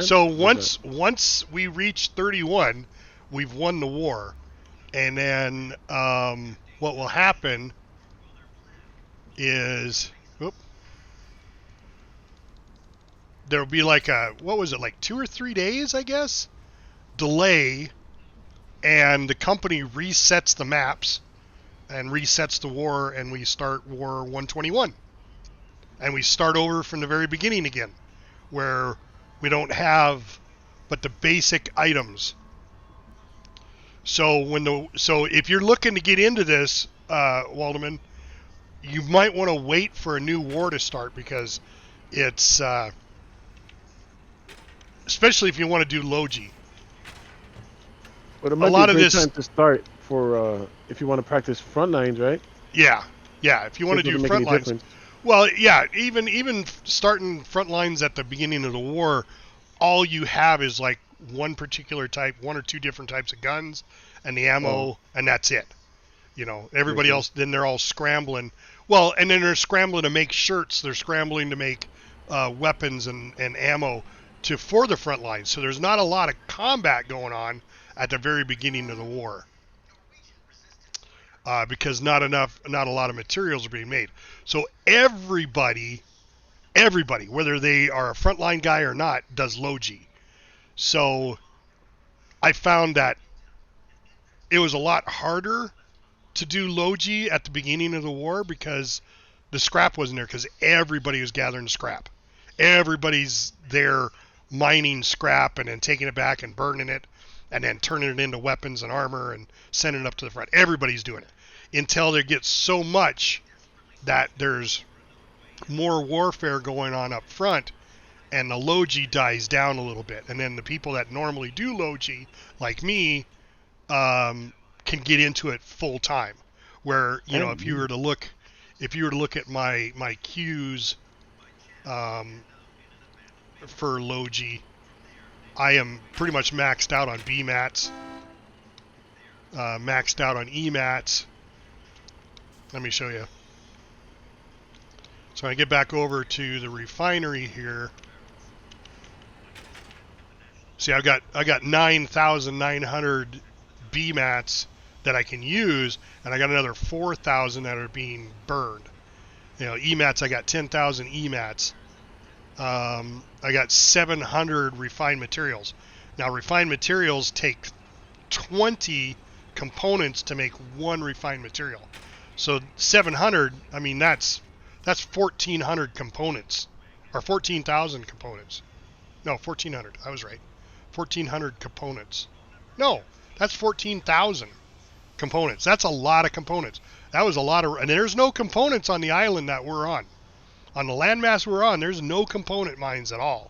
So once we reach 31, we've won the war, and then what will happen is there will be like what was it, like 2 or 3 days, I guess, delay, and the company resets the maps and resets the war, and we start War 121, and we start over from the very beginning again, where we don't have but the basic items. So if you're looking to get into this, Waldeman, you might want to wait for a new war to start, because it's especially if you want to do Logi. But it might be a great time to start for if you want to practice front lines, right? Yeah. If you want to do front lines. Well, yeah. Even starting front lines at the beginning of the war, all you have is like one particular type, one or two different types of guns, and the ammo, and that's it. Everybody else, then they're all scrambling. Well, and then they're scrambling to make shirts. They're scrambling to make weapons and ammo for the front lines. So there's not a lot of combat going on at the very beginning of the war. Because not a lot of materials are being made. So everybody, whether they are a frontline guy or not, does Logi. So I found that it was a lot harder to do Logi at the beginning of the war because the scrap wasn't there, because everybody was gathering scrap. Everybody's there mining scrap and then taking it back and burning it and then turning it into weapons and armor and sending it up to the front. Everybody's doing it until there gets so much that there's more warfare going on up front and the Logi dies down a little bit. And then the people that normally do Logi, like me, can get into it full time. Where, you know, if you were to look at my queues for Logi, I am pretty much maxed out on B mats, maxed out on E mats. Let me show you. So I get back over to the refinery here. See, I got 9,900 B mats that I can use, and I got another 4,000 that are being burned. You know, E mats, I got 10,000 E mats. I got 700 refined materials. Now, refined materials take 20 components to make one refined material. So 700, I mean, that's 1,400 components, or 14,000 components. No, 1,400. I was right. 1,400 components. No, that's 14,000 components. That's a lot of components. That was a lot of, and there's no components on the island that we're on. On the landmass we're on, there's no component mines at all.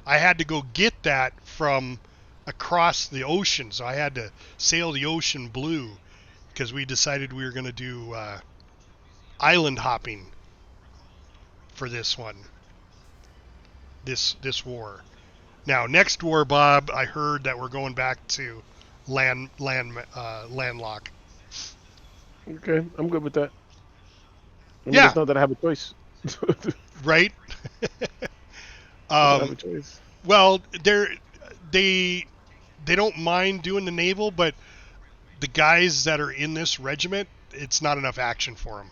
I had to go get that from across the ocean, so I had to sail the ocean blue because we decided we were going to do island hopping for this one, this war. Now, next war, Bob, I heard that we're going back to landlock. Okay, I'm good with that. I mean, Yeah. It's not that I have a choice. Right? I have a choice. Well, they don't mind doing the naval, but the guys that are in this regiment, it's not enough action for them.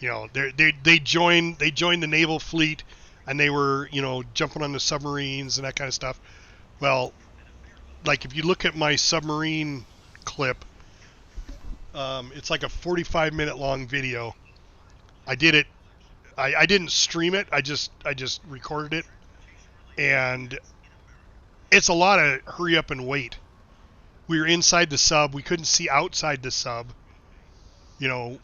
You know, they joined the naval fleet, and they were, you know, jumping on the submarines and that kind of stuff. Well, like if you look at my submarine clip, it's like a 45-minute long video. I did it. I didn't stream it. I just recorded it, and it's a lot of hurry up and wait. We were inside the sub. We couldn't see outside the sub. You know,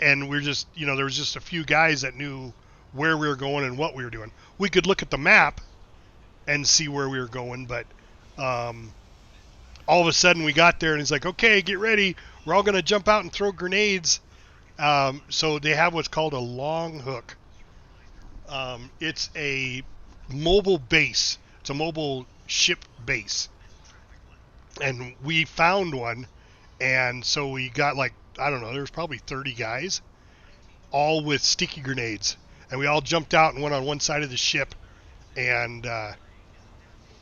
and we're just, you know, there was just a few guys that knew where we were going and what we were doing. We could look at the map and see where we were going, but all of a sudden we got there and it's like, okay, get ready. We're all going to jump out and throw grenades. So they have what's called a long hook. It's a mobile base. It's a mobile ship base. And we found one. And so we got like, I don't know, there was probably 30 guys, all with sticky grenades. And we all jumped out and went on one side of the ship and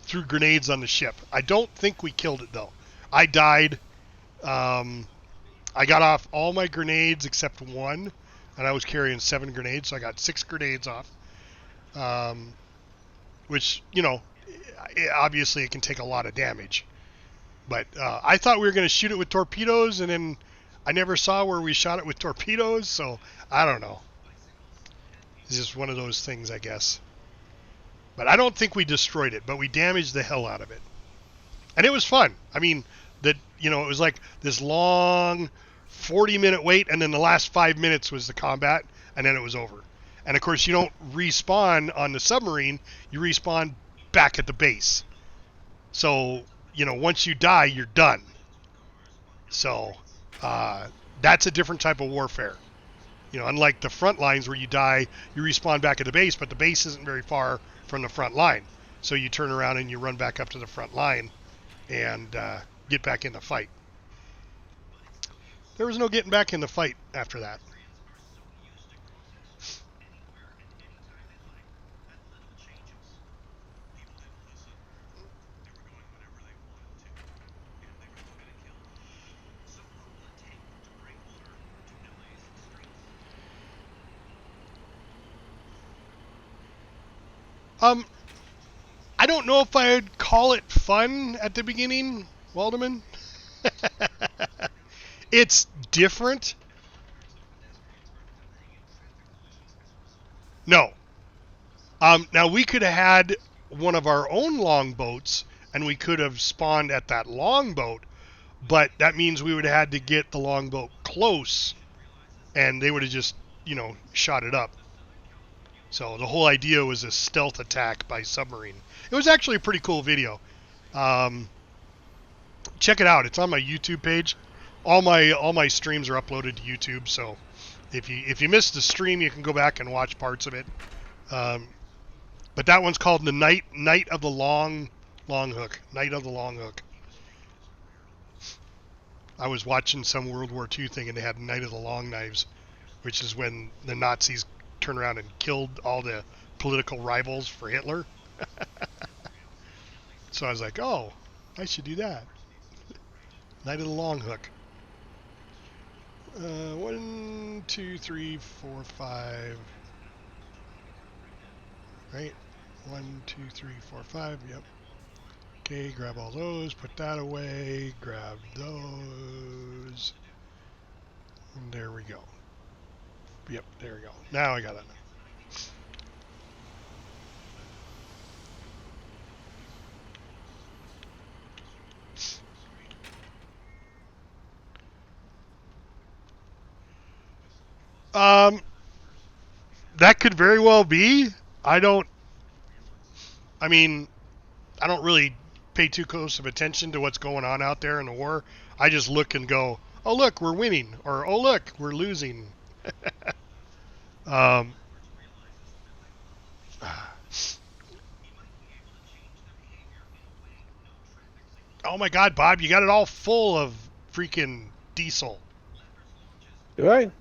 threw grenades on the ship. I don't think we killed it, though. I died. I got off all my grenades except one, and I was carrying 7 grenades, so I got 6 grenades off. Which, you know, obviously it can take a lot of damage. But I thought we were going to shoot it with torpedoes, and then I never saw where we shot it with torpedoes, so I don't know. It's just one of those things, I guess. But I don't think we destroyed it, but we damaged the hell out of it. And it was fun. I mean, you know, it was like this long 40-minute wait, and then the last 5 minutes was the combat, and then it was over. And of course, you don't respawn on the submarine, you respawn back at the base. So, you know, once you die, you're done. So, that's a different type of warfare. You know, unlike the front lines where you die, you respawn back at the base, but the base isn't very far from the front line. So you turn around and you run back up to the front line and get back in the fight. There was no getting back in the fight after that. I don't know if I'd call it fun at the beginning, Waldeman. It's different. No. Now, we could have had one of our own longboats, and we could have spawned at that longboat, but that means we would have had to get the longboat close, and they would have just, shot it up. So the whole idea was a stealth attack by submarine. It was actually a pretty cool video. Check it out. It's on my YouTube page. All my streams are uploaded to YouTube, so if you missed the stream, you can go back and watch parts of it. But that one's called the Night of the Long Hook. Night of the Long Hook. I was watching some World War II thing, and they had Night of the Long Knives, which is when the Nazis turned around and killed all the political rivals for Hitler. So I was like, oh, I should do that. Night of the Long Hook. 1, 2, 3, 4, 5. Right? 1, 2, 3, 4, 5. Yep. Okay, grab all those, put that away, grab those. And there we go. Yep, there we go. Now I got it. That could very well be. I don't really pay too close of attention to what's going on out there in the war. I just look and go, oh look, we're winning, or oh look, we're losing. Oh my God, Bob, you got it all full of freaking diesel. Right.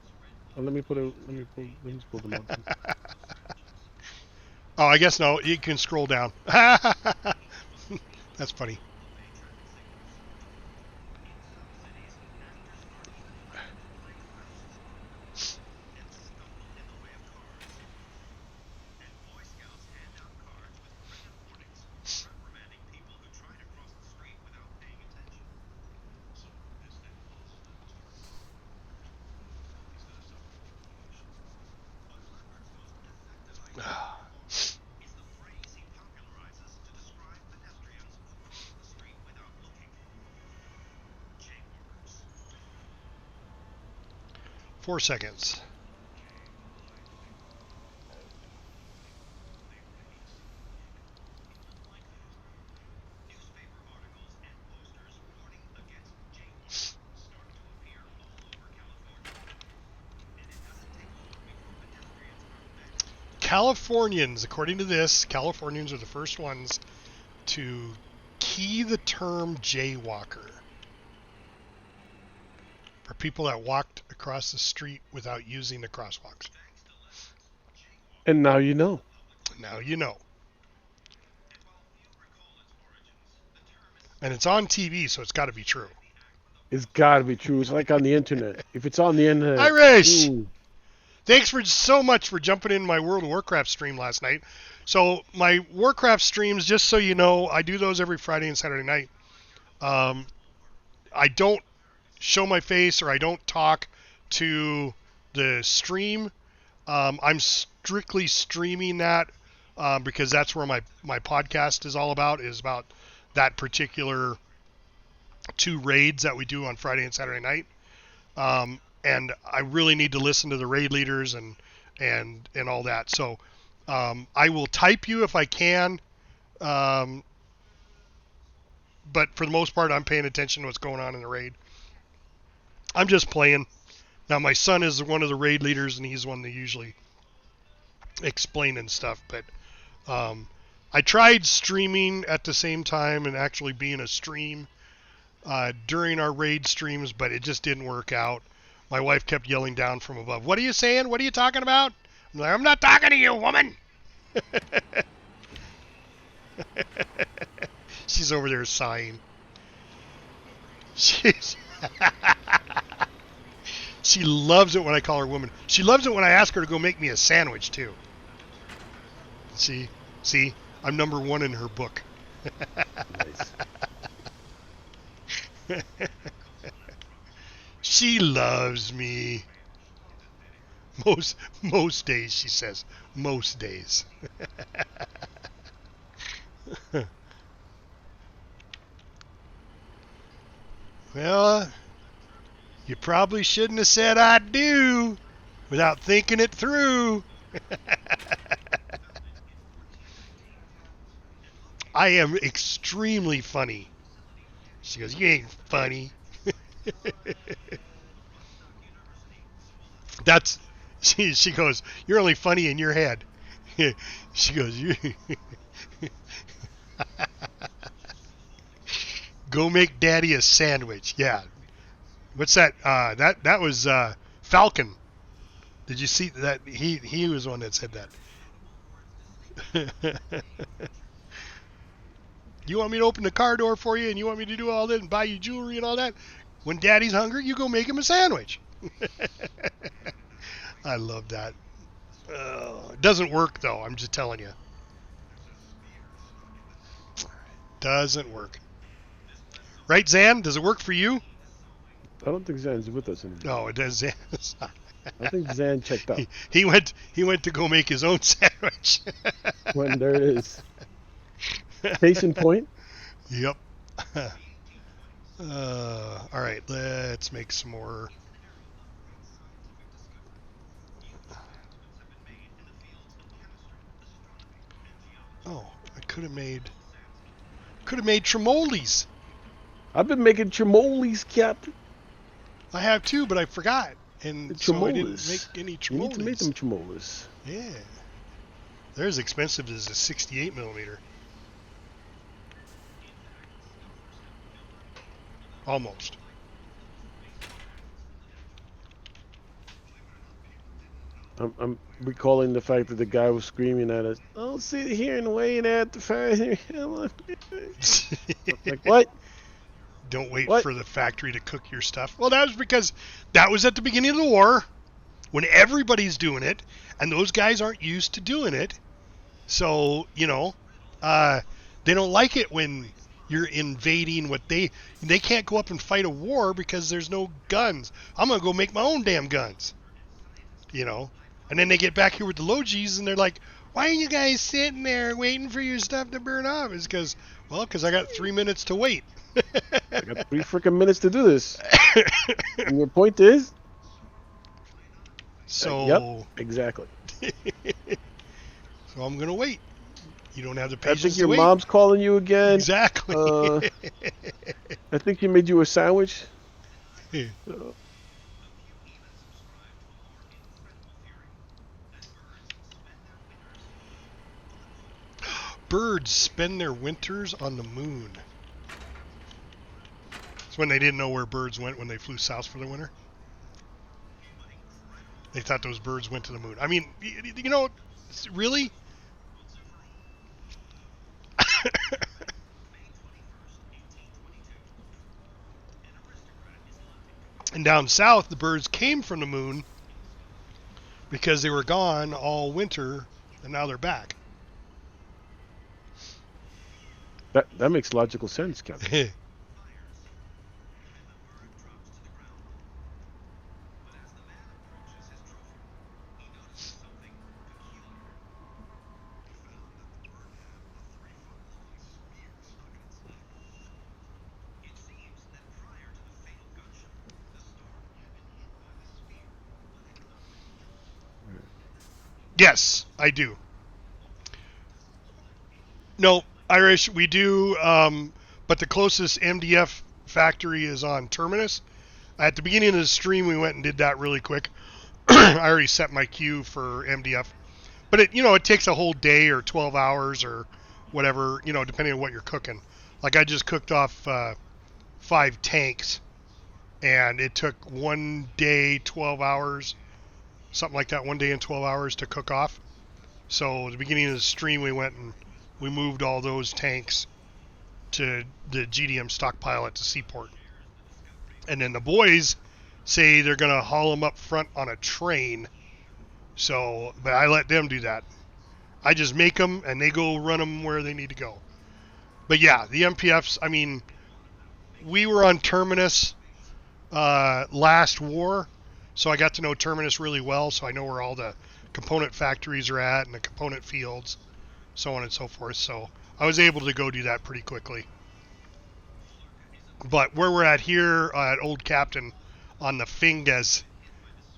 Well, let me pull them up. Oh, I guess no. You can scroll down. That's funny. Four seconds. Californians, according to this, Californians are the first ones to key the term jaywalker. For people that walked across the street without using the crosswalks. And now you know. Now you know. And it's on TV, so it's got to be true. It's got to be true. It's like on the internet. If it's on the internet. Irish! Thanks so much for jumping in my World of Warcraft stream last night. So my Warcraft streams, just so you know, I do those every Friday and Saturday night. I don't show my face, or I don't talk to the stream. I'm strictly streaming that because that's where my podcast is all about, is about that particular 2 raids that we do on Friday and Saturday night. And I really need to listen to the raid leaders and all that. So I will type you if I can. But for the most part, I'm paying attention to what's going on in the raid. I'm just playing. Now, my son is one of the raid leaders, and he's one that usually explaining stuff. But I tried streaming at the same time and actually being a stream during our raid streams, but it just didn't work out. My wife kept yelling down from above, "What are you saying? What are you talking about?" I'm like, "I'm not talking to you, woman." She's over there sighing. She loves it when I call her woman. She loves it when I ask her to go make me a sandwich, too. See See, I'm number 1 in her book. Nice. She loves me. Most days, she says. Most days. Well, you probably shouldn't have said I do without thinking it through. I am extremely funny. She goes, you ain't funny. She goes, you're only funny in your head. She goes, you go make daddy a sandwich. Yeah. What's that? That was Falcon. Did you see that? He was the one that said that. You want me to open the car door for you, and you want me to do all that and buy you jewelry and all that? When daddy's hungry, you go make him a sandwich. I love that. It doesn't work, though. I'm just telling you. Doesn't work. Right, Zan? Does it work for you? I don't think Zan's with us anymore. No, it does. Zan. I think Zan checked out. He went to go make his own sandwich. When there it is. Case in point. Yep. All right, let's make some more. Oh, I could have made tremoles. I've been making tremoles, Captain. I have too, but I forgot, and so I didn't make any tremoles. You need to make them tremoles. Yeah, they're as expensive as a 68 millimeter. Almost. I'm recalling the fact that the guy was screaming at us, "Don't sit here and wait at the fire." Like, what? Don't wait for the factory to cook your stuff. Well, that was because that was at the beginning of the war when everybody's doing it, and those guys aren't used to doing it. So, they don't like it when you're invading what they can't go up and fight a war because there's no guns. I'm going to go make my own damn guns. And then they get back here with the Logis and they're like, why are you guys sitting there waiting for your stuff to burn off? It's because I got 3 minutes to wait. I got 3 freaking minutes to do this. And your point is? So. Yep, exactly. So I'm going to wait. You don't have the patience I think your mom's calling you again. Exactly. I think she made you a sandwich. Birds spend their winters on the moon. It's when they didn't know where birds went when they flew south for the winter. They thought those birds went to the moon. I mean, really? And down south, the birds came from the moon because they were gone all winter, and now they're back. That makes logical sense, Captain. Yes, I do. No, Irish, we do, but the closest MDF factory is on Terminus. At the beginning of the stream, we went and did that really quick. I already set my queue for MDF. But it takes a whole day or 12 hours or whatever, depending on what you're cooking. Like I just cooked off 5 tanks, and it took 1 day, 12 hours, something like that, 1 day and 12 hours to cook off. So at the beginning of the stream, we went and we moved all those tanks to the GDM stockpile at the seaport. And then the boys say they're going to haul them up front on a train. So, but I let them do that. I just make them and they go run them where they need to go. But yeah, the MPFs, I mean, we were on Terminus last war, so I got to know Terminus really well, so I know where all the component factories are at and the component fields, so on and so forth. So I was able to go do that pretty quickly. But where we're at here at Old Captain on the Fingers,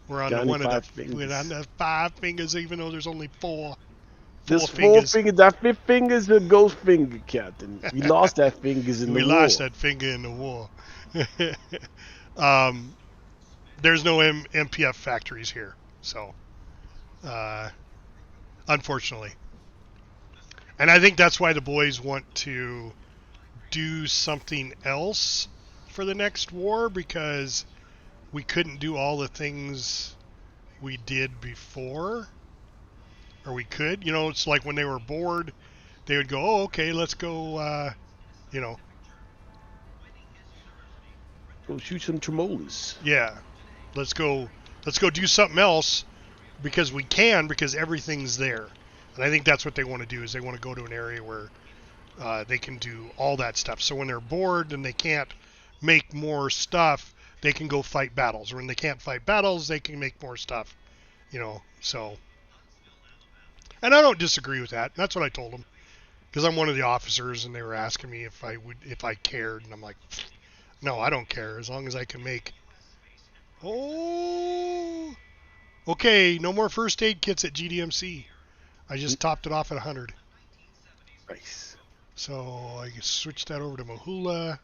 we're on Johnny one of Five we're on the 5 fingers, even though there's only 4. This 4 fingers. fingers, that 5th finger's a ghost finger, Captain. We lost that fingers in the war. We lost that finger in the war. There's no MPF factories here, so unfortunately. And I think that's why the boys want to do something else for the next war, because we couldn't do all the things we did before. Or we could, you know, it's like when they were bored, they would go, oh, okay, let's go, you know. Go shoot some tremolas. Yeah, let's go do something else because we can, because everything's there. And I think that's what they want to do, is they want to go to an area where they can do all that stuff. So when they're bored and they can't make more stuff, they can go fight battles. Or when they can't fight battles, they can make more stuff, you know, so. And I don't disagree with that. That's what I told them, because I'm one of the officers, and they were asking me if I cared, and I'm like, no, I don't care as long as I can make. Oh, okay, no more first aid kits at GDMC. I just topped it off at 100. Nice. So I can switch that over to Mahula.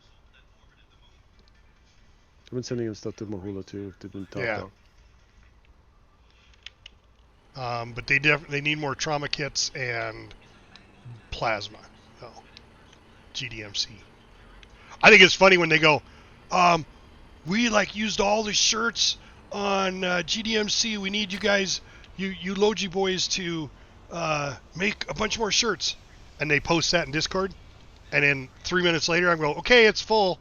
I've been sending him stuff to Mahula too. If they've been topped Yeah. out. But they need more trauma kits and plasma. Oh, GDMC. I think it's funny when they go, we like used all the shirts on GDMC. We need you guys, you Logi boys, to make a bunch more shirts. And they post that in Discord. And then 3 minutes later, I'm going, okay, it's full.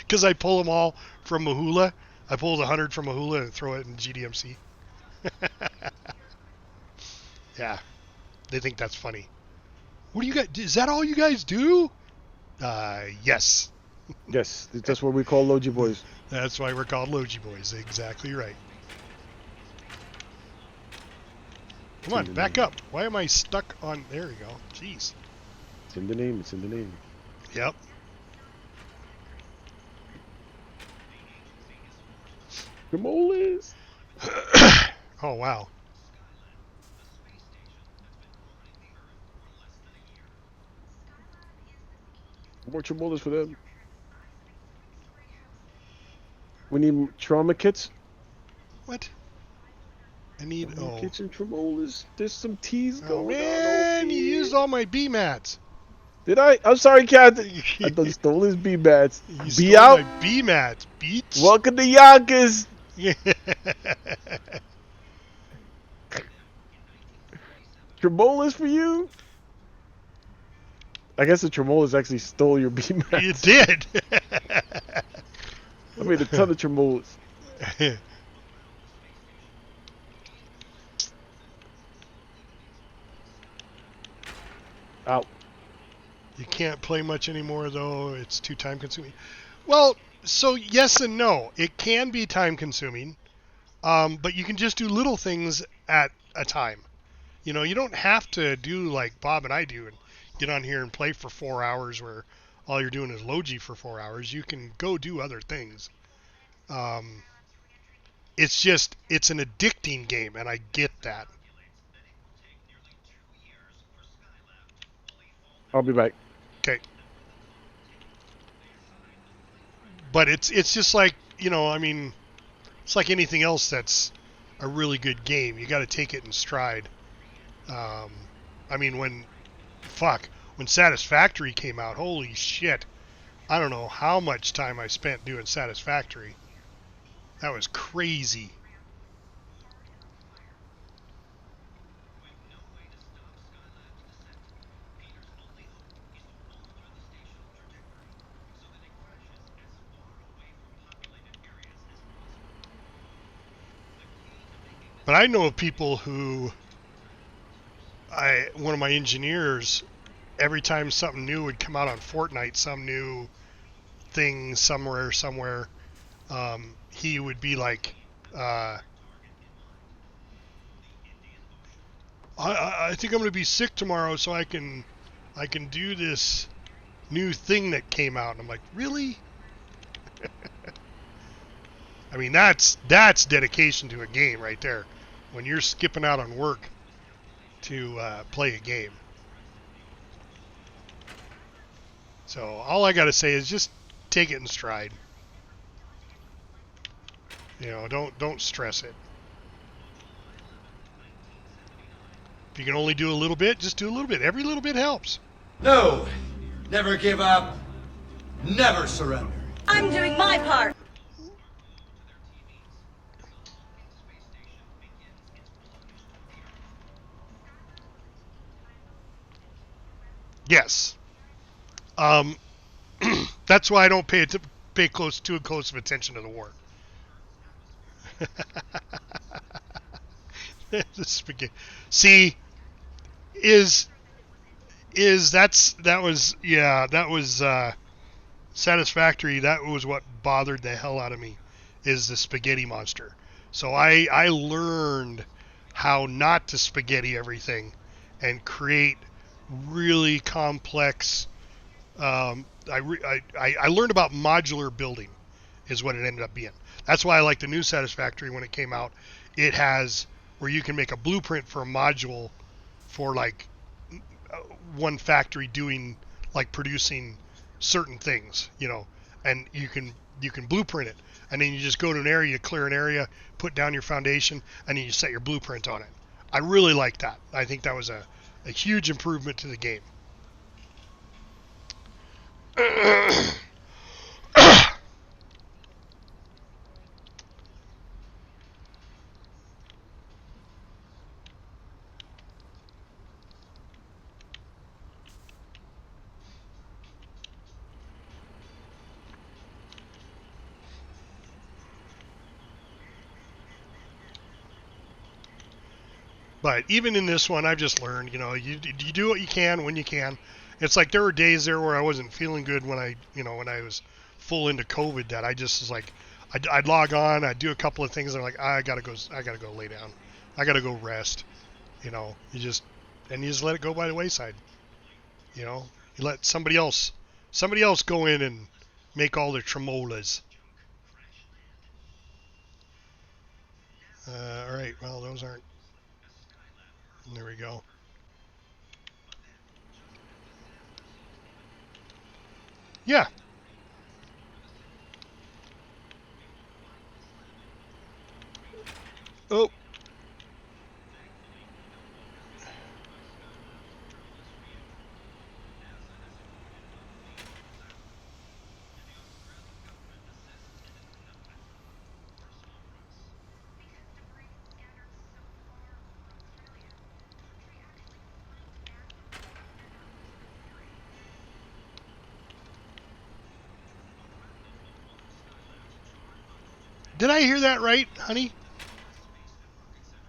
Because I pull them all from Mahula. I pull the 100 from Mahula and throw it in GDMC. Yeah, they think that's funny. What do you guys? Is that all you guys do? Yes. Yes, that's what we call Logi boys. That's why we're called Logi boys. Exactly right. Come on, back up. Why am I stuck on? There we go. Jeez. It's in the name. It's in the name. Yep. Tremolas. Oh wow. More tremolas for them. We need trauma kits. What? I need Kitchen tremolas. There's some teas going man, on. you used all my B mats. Did I? I'm sorry, Captain. I thought you stole his B mats. You Be stole out. my B mats, beach. Welcome to Yonkers. Tremolas for you? I guess the tremolas actually stole your B mats. You did. I made a ton of tremolas. Out. You can't play much anymore, though. It's too time consuming. Well, so yes and no. It can be time consuming, but you can just do little things at a time. You know, you don't have to do like Bob and I do and get on here and play for 4 hours where all you're doing is Logi for 4 hours. You can go do other things. It's an addicting game, and I get that. I'll be back. Okay. But it's just like, you know, I mean, it's like anything else that's a really good game. You got to take it in stride. I mean, when Satisfactory came out, holy shit. I don't know how much time I spent doing Satisfactory. That was crazy. But I know of people who one of my engineers, every time something new would come out on Fortnite, some new thing somewhere, he would be like, I think I'm going to be sick tomorrow so I can do this new thing that came out. And I'm like, really? I mean, that's dedication to a game right there. When you're skipping out on work to play a game. So all I got to say is just take it in stride. You know, don't stress it. If you can only do a little bit, just do a little bit. Every little bit helps. No, never give up, never surrender. I'm doing my part. Yes. That's why I don't pay too close of attention to the war. The spaghetti. See, that was satisfactory. That was what bothered the hell out of me, is the spaghetti monster. So I learned how not to spaghetti everything and create really complex. I learned about modular building, is what it ended up being. That's why I like the new Satisfactory when it came out. It has where you can make a blueprint for a module for like one factory doing like producing certain things, you know, and you can blueprint it, and then you just go to an area, you clear an area, put down your foundation, and then you set your blueprint on it. I really like that. I think that was a huge improvement to the game. But even in this one, I've just learned, you know, you do what you can when you can. It's like there were days there where I wasn't feeling good when I was full into COVID, that I just was like, I'd log on, I'd do a couple of things, and I'm like, I gotta go lay down, I gotta go rest, you know. You just let it go by the wayside, you know. You let somebody else go in and make all the tremolas. All right, well, those aren't. There we go. Yeah. Oh. Did I hear that right, honey?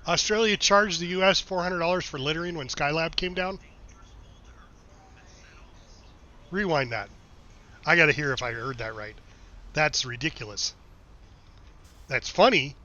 Australia charged the U.S. $400 for littering when Skylab came down? Rewind that. I gotta hear if I heard that right. That's ridiculous. That's funny.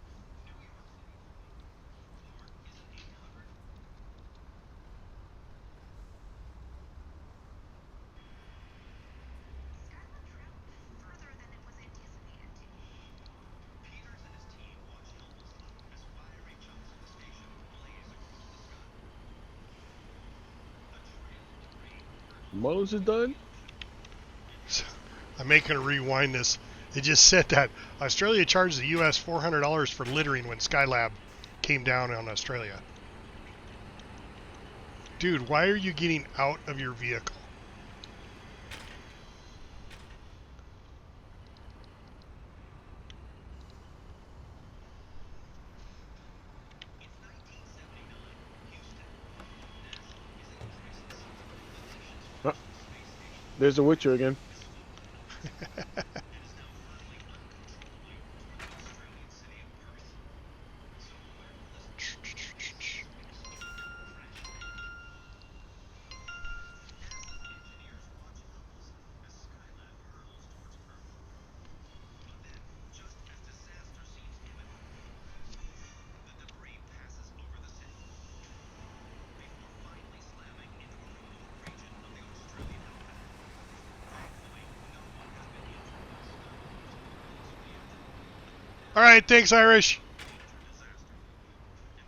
Mose is done? I'm making a rewind this. It just said that Australia charged the U.S. $400 for littering when Skylab came down on Australia. Dude, why are you getting out of your vehicle? There's the Witcher again. All right, thanks, Irish.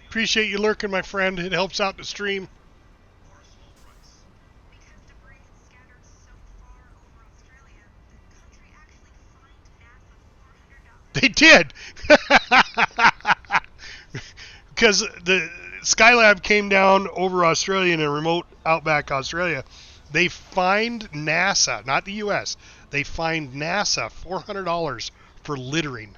Appreciate you lurking, my friend. It helps out the stream. They did. Because the Skylab came down over Australia in a remote outback Australia. They fined NASA, not the U.S., they fined NASA $400 for littering.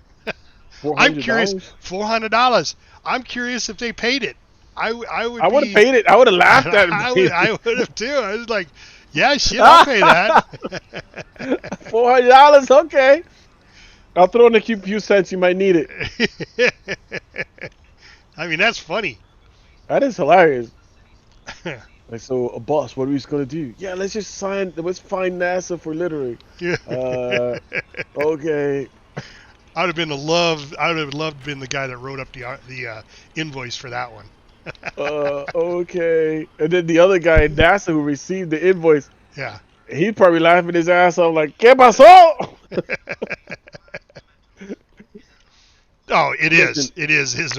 I'm curious. $400. I'm curious if they paid it. I would have paid it. I would have laughed at it. I would have too. I was like, yeah, shit, I'll pay that. $400, okay. I'll throw in a few cents. You might need it. I mean, that's funny. That is hilarious. Like, so, boss, what are we going to do? Yeah, let's find NASA for littering. Yeah. Okay. I would have loved to been the guy that wrote up the invoice for that one. Okay. And then the other guy in NASA who received the invoice. Yeah. He's probably laughing his ass off like, ¿Qué pasó? Oh, it is. It is. It's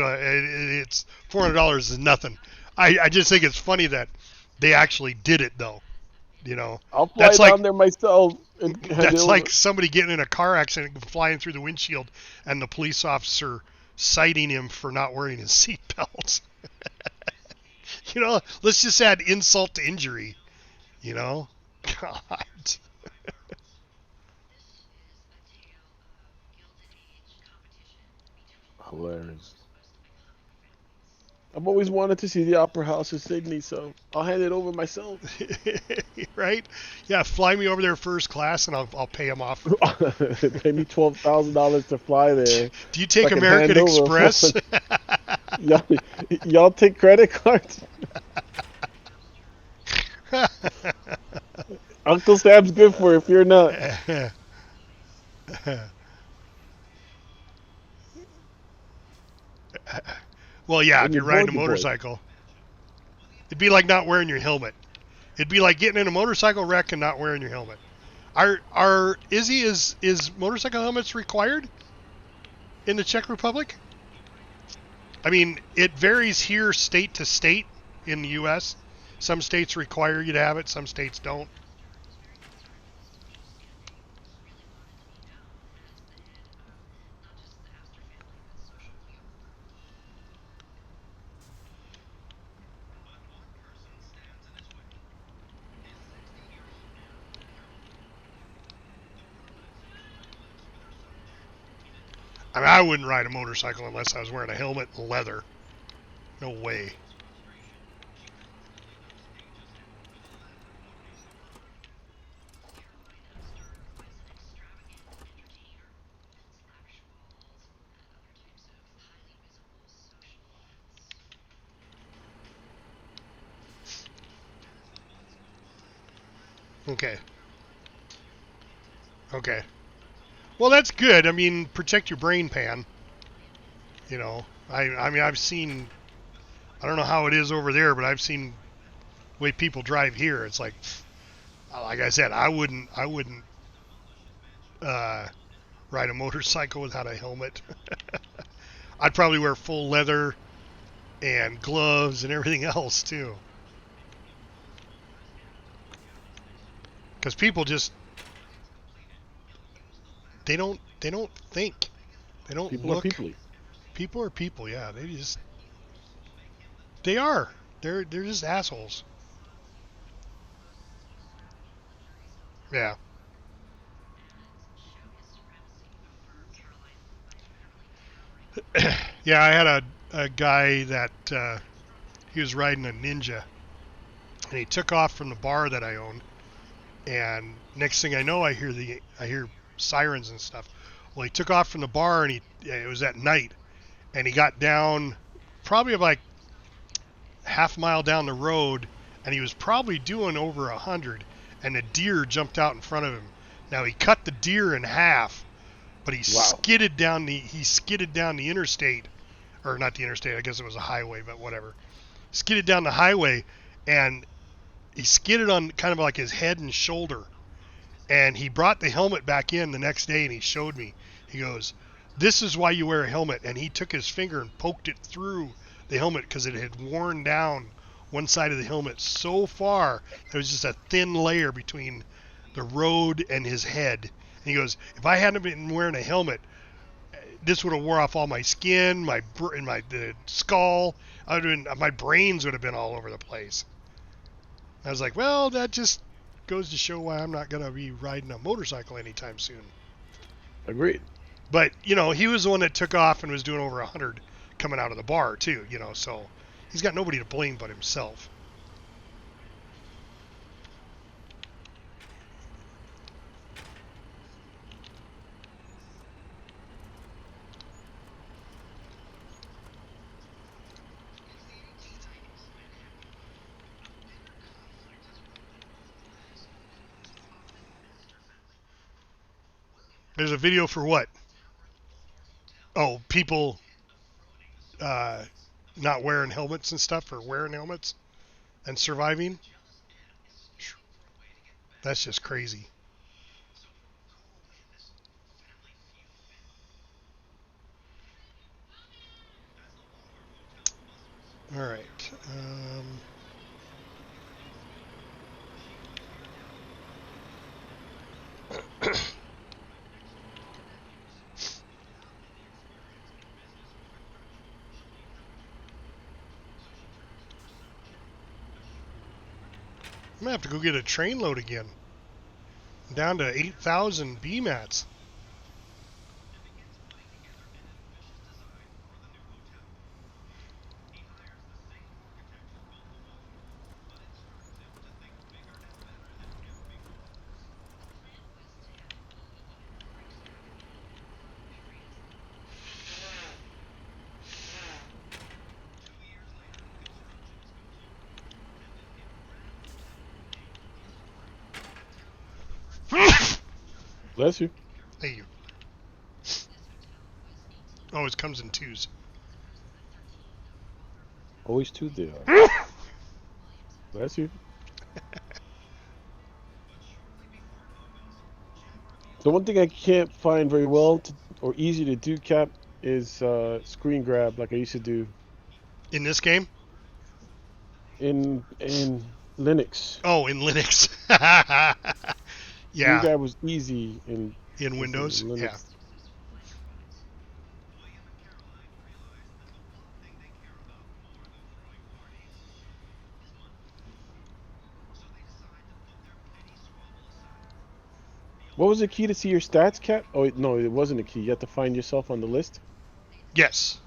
$400 is nothing. I just think it's funny that they actually did it, though. You know, I'll fly down there myself. That's like somebody getting in a car accident and flying through the windshield, and the police officer citing him for not wearing his seatbelt. You know, let's just add insult to injury. You know, God. Hilarious. I've always wanted to see the Opera House in Sydney, so I'll hand it over myself. Right? Yeah, fly me over there first class, and I'll pay them off. Pay me $12,000 to fly there. Do you take American Express? Y'all take credit cards? Uncle Sam's good for it if you're not. Well, yeah, if you're riding a motorcycle. It'd be like not wearing your helmet. It'd be like getting in a motorcycle wreck and not wearing your helmet. Is motorcycle helmets required in the Czech Republic? I mean, it varies here state to state in the U.S. Some states require you to have it, some states don't. I mean, I wouldn't ride a motorcycle unless I was wearing a helmet and leather. No way. Okay. Okay. Well, that's good. I mean, protect your brain pan. You know, I mean, I've seen, I don't know how it is over there, but I've seen the way people drive here. It's like I said, I wouldn't ride a motorcycle without a helmet. I'd probably wear full leather and gloves and everything else too. Because people just, they don't think. They don't people look. Are people. People are people, yeah. They are. They're just assholes. Yeah. Yeah, I had a guy that he was riding a Ninja, and he took off from the bar that I owned, and next thing I know, I hear sirens and stuff. Well, he took off from the bar, and it was at night, and he got down probably like half a mile down the road, and he was probably doing over 100, and a deer jumped out in front of him. Now he cut the deer in half, but he skidded down the interstate, or not the interstate, I guess it was a highway, but whatever. Skidded down the highway, and he skidded on kind of like his head and shoulder. And he brought the helmet back in the next day, and he showed me. He goes, This is why you wear a helmet. And he took his finger and poked it through the helmet because it had worn down one side of the helmet so far there was just a thin layer between the road and his head. And he goes, if I hadn't been wearing a helmet, this would have wore off all my skin, the skull. My brains would have been all over the place. I was like, well, that just goes to show why I'm not going to be riding a motorcycle anytime soon. Agreed. But, you know, he was the one that took off and was doing over 100 coming out of the bar, too, you know, so he's got nobody to blame but himself. There's a video for what? Oh, people not wearing helmets and stuff, or wearing helmets and surviving? That's just crazy. All right. I'm going to have to go get a train load again. Down to 8,000 BMATs. Bless you. Thank you. Oh, it comes in twos. Always two there. Bless you. The one thing I can't find very well or easy to do, Cap, is screen grab like I used to do. In this game? In Linux. Oh, in Linux. Screen Yeah. grab was easy in Windows? Linux. Yeah. What was the key to see your stats, Cap? Oh, no, it wasn't a key. You had to find yourself on the list? Yes.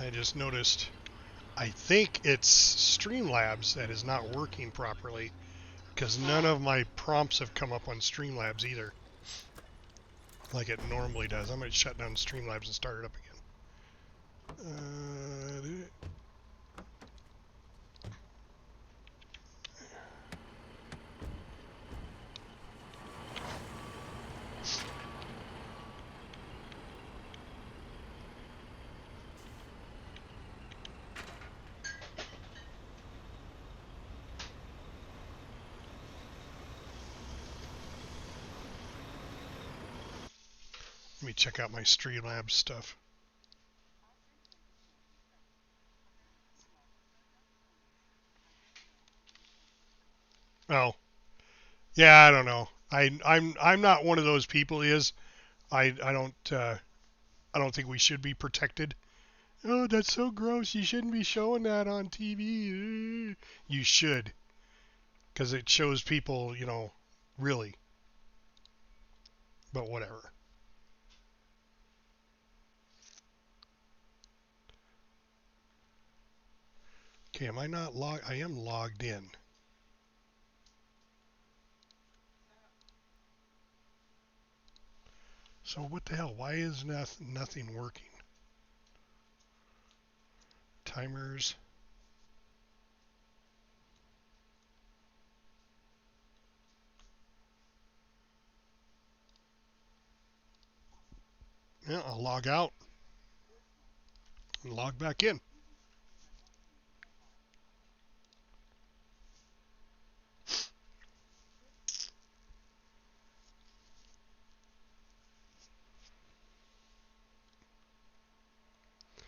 I just noticed, I think it's Streamlabs that is not working properly because none of my prompts have come up on Streamlabs either, like it normally does. I might shut down Streamlabs and start it up again. Let me check out my Streamlabs stuff. Oh, yeah, I don't know. I'm not one of those people. I don't think we should be protected. Oh, that's so gross. You shouldn't be showing that on TV. You should, because it shows people, you know, really. But whatever. Okay, am I not logged? I am logged in. So what the hell? Why is nothing working? Timers. Yeah, I'll log out. And log back in.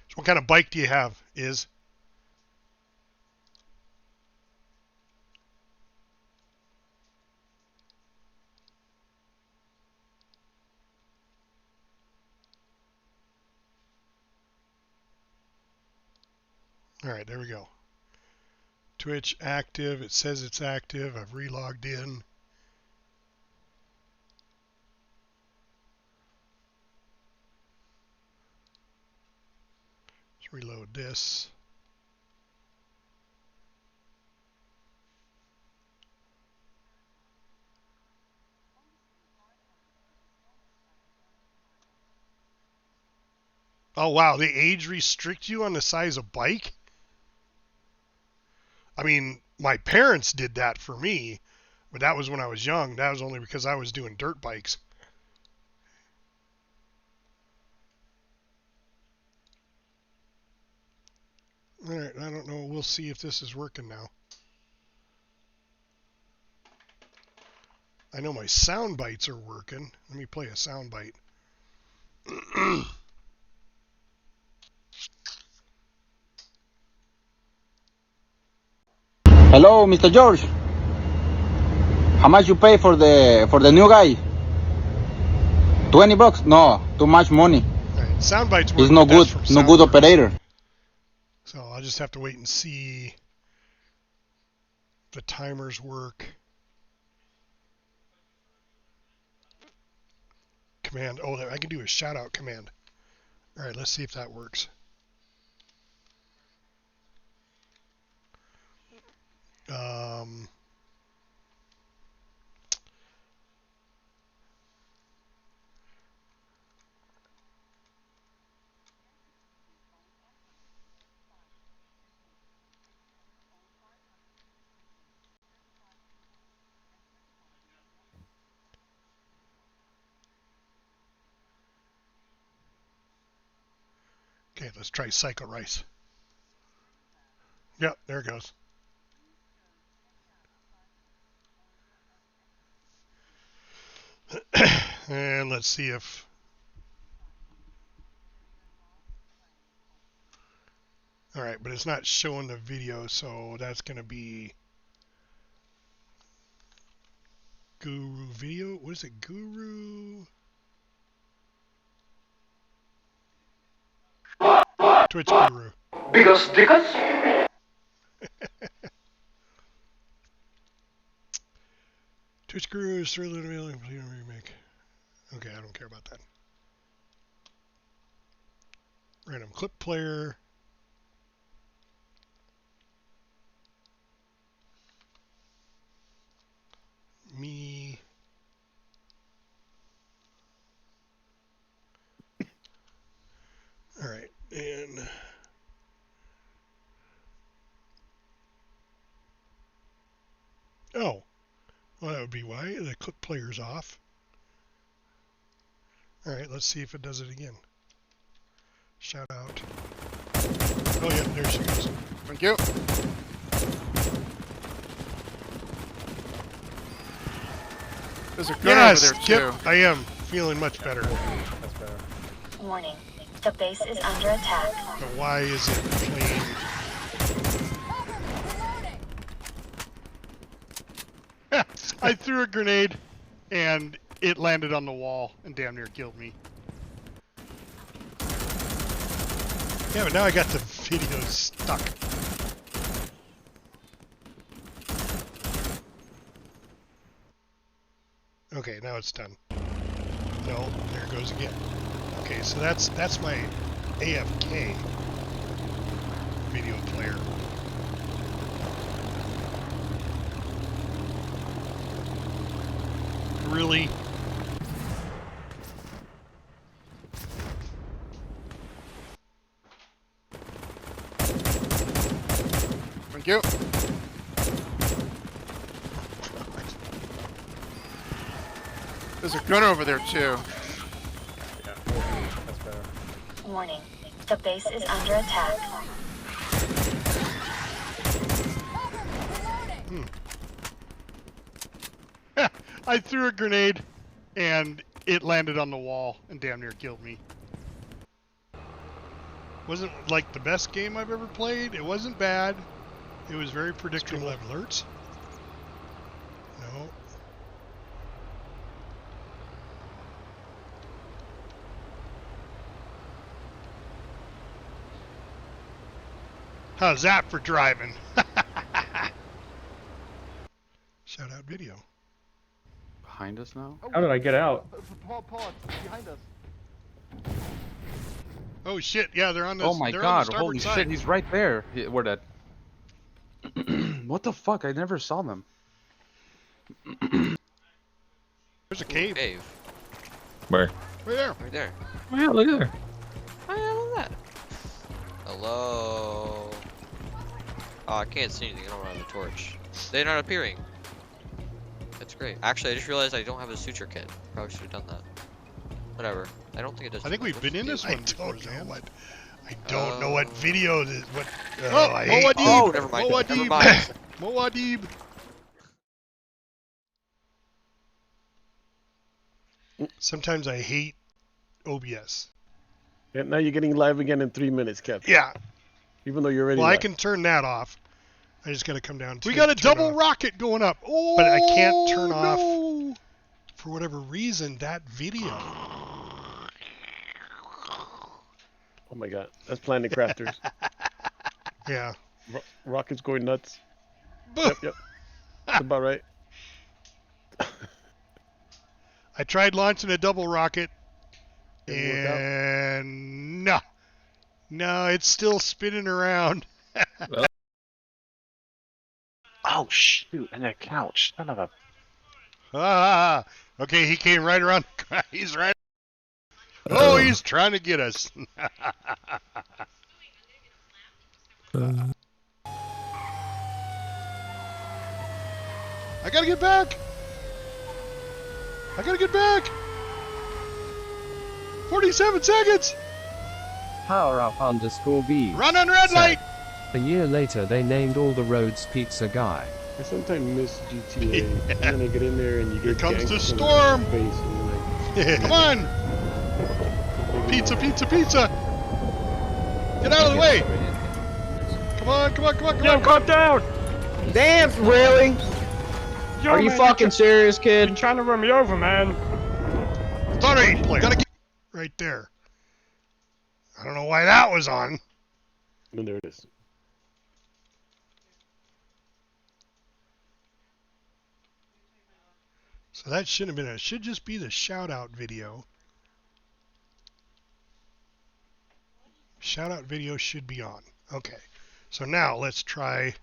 So what kind of bike do you have? All right, there we go. Twitch active. It says it's active. I've relogged in. Let's reload this. Oh, wow. They age restrict you on the size of bike? I mean, my parents did that for me, but that was when I was young. That was only because I was doing dirt bikes. All right, I don't know. We'll see if this is working now. I know my sound bites are working. Let me play a sound bite. Hello, Mr. George. How much you pay for the new guy? $20? No, too much money. Right, sound bites work. He's no good, no good operator. So I'll just have to wait and see if the timers work. Command. Oh, I can do a shout out command. All right, let's see if that works. Okay, let's try Psycho Rice. Yep, there it goes. And let's see if... All right, but it's not showing the video, so that's going to be Guru Video. What is it? Guru... Twitch Guru. Because. Twitch Guru is thoroughly available to remake. Okay, I don't care about that. Random clip player. Me. All right, and oh, well, that would be why the clip player's off. All right, let's see if it does it again. Shout out. Oh yeah, there she goes. Thank you. There's a gun over there too. Yep, I am feeling much better. That's better. Warning, the base is under attack. But why is it playing? I threw a grenade and it landed on the wall and damn near killed me. Yeah, but now I got the video stuck. Okay, now it's done. No, there it goes again. Okay, so that's my AFK video player. Really? Thank you. There's a gun over there too. Warning, The base is under attack. I threw a grenade, and it landed on the wall and damn near killed me. Wasn't like the best game I've ever played. It wasn't bad. It was very predictable. Streamlive alerts? No. How's that for driving? Shout out video. Behind us now? How did I get out? Paul, it's behind us. Oh shit! Yeah, they're on this. Oh my they're god! On the Holy side. shit! He's right there. We're dead. What the fuck? I never saw them. There's a cave. Where? Right there. Right there. Oh yeah, look there. Oh yeah, look at that. Hello. Oh, I can't see anything. I don't have the torch. They're not appearing. That's great. Actually, I just realized I don't have a suture kit. Probably should have done that. Whatever. I don't think it does. I think we've been in this one before, man. I don't know what video this. What? Oh, I hate. Moadib. Oh, never mind. Never Moadib. mind. Moadib. Sometimes I hate OBS. Yeah, now you're getting live again in 3 minutes, Captain. Yeah. Even though you're already Well, live. I can turn that off. I just got to come down to We got a double off. rocket going up. Oh, But I can't turn off, no. for whatever reason, that video. Oh my god, that's Planet Crafters. Yeah. Rockets going nuts. Boom. Yep. That's about right. I tried launching a double rocket, Didn't work out. and no, it's still spinning around. Oh shoot! And that couch, son of a. Okay, he came right around. He's right. Oh, he's trying to get us. I gotta get back. 47 seconds. Power up _B. Run on red light. A year later, they named all the roads Pizza Guy. I sometimes miss GTA, and then I get in there and you get. Here comes the gangsters storm. in the face and you're like, Come on. Pizza. Get out of the way. Come on. Yo, cut down! Damn, really? Yo, Are you man, fucking serious, kid? You're trying to run me over, man. Sorry, gotta get right there. I don't know why that was on. and there it is. So that shouldn't have been it. Should just be the shout out video. Shout out video should be on. Okay. So now let's try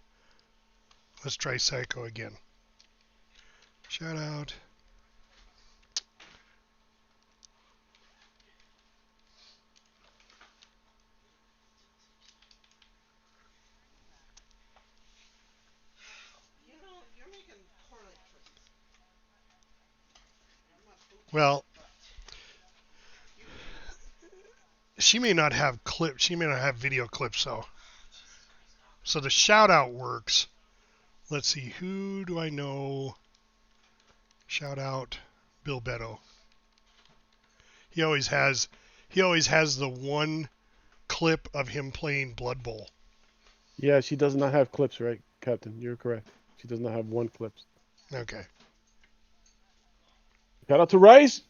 Psycho again. Shout out. Well, she may not have clips. She may not have video clips, so the shout out works. Let's see, who do I know? Shout out Bill Beto. He always has the one clip of him playing Blood Bowl. Yeah, she does not have clips, right, Captain? You're correct. She does not have one clips. Okay. Shout out to Rice.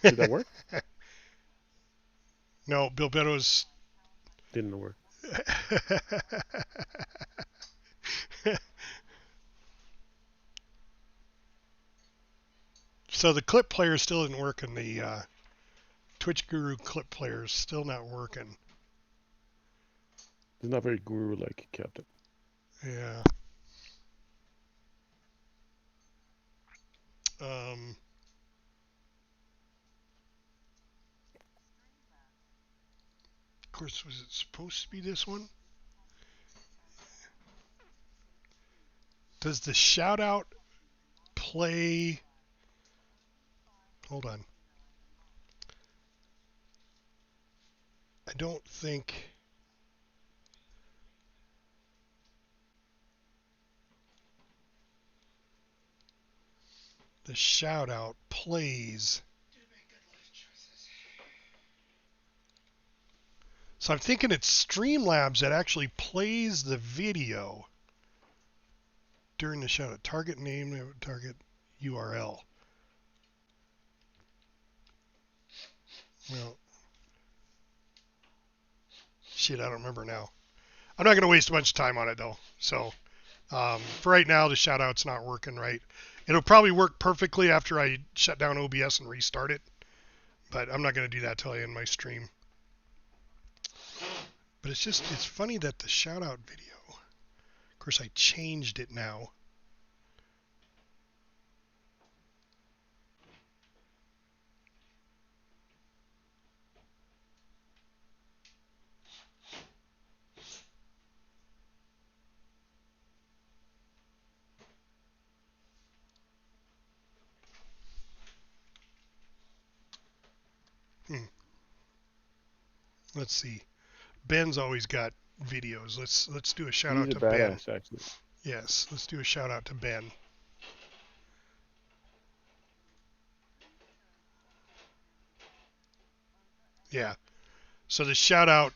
Did that work? No, Bill Beto's didn't work. So the clip player still isn't working. The Twitch Guru clip player is still not working. It's not very guru-like, Captain. Yeah. Of course, was it supposed to be this one? Does the shout out play. Hold on. I don't think. The shout out plays. So I'm thinking it's Streamlabs that actually plays the video during the shout out. Target name, target URL. Well, shit, I don't remember now. I'm not going to waste a bunch of time on it though. So for right now, the shout out's not working right. It'll probably work perfectly after I shut down OBS and restart it, but I'm not going to do that till I end my stream. But it's funny that the shout out video, of course I changed it now. Let's see. Ben's always got videos. Let's do a shout out to Ben. Actually. Yes, let's do a shout out to Ben. Yeah. So the shout out,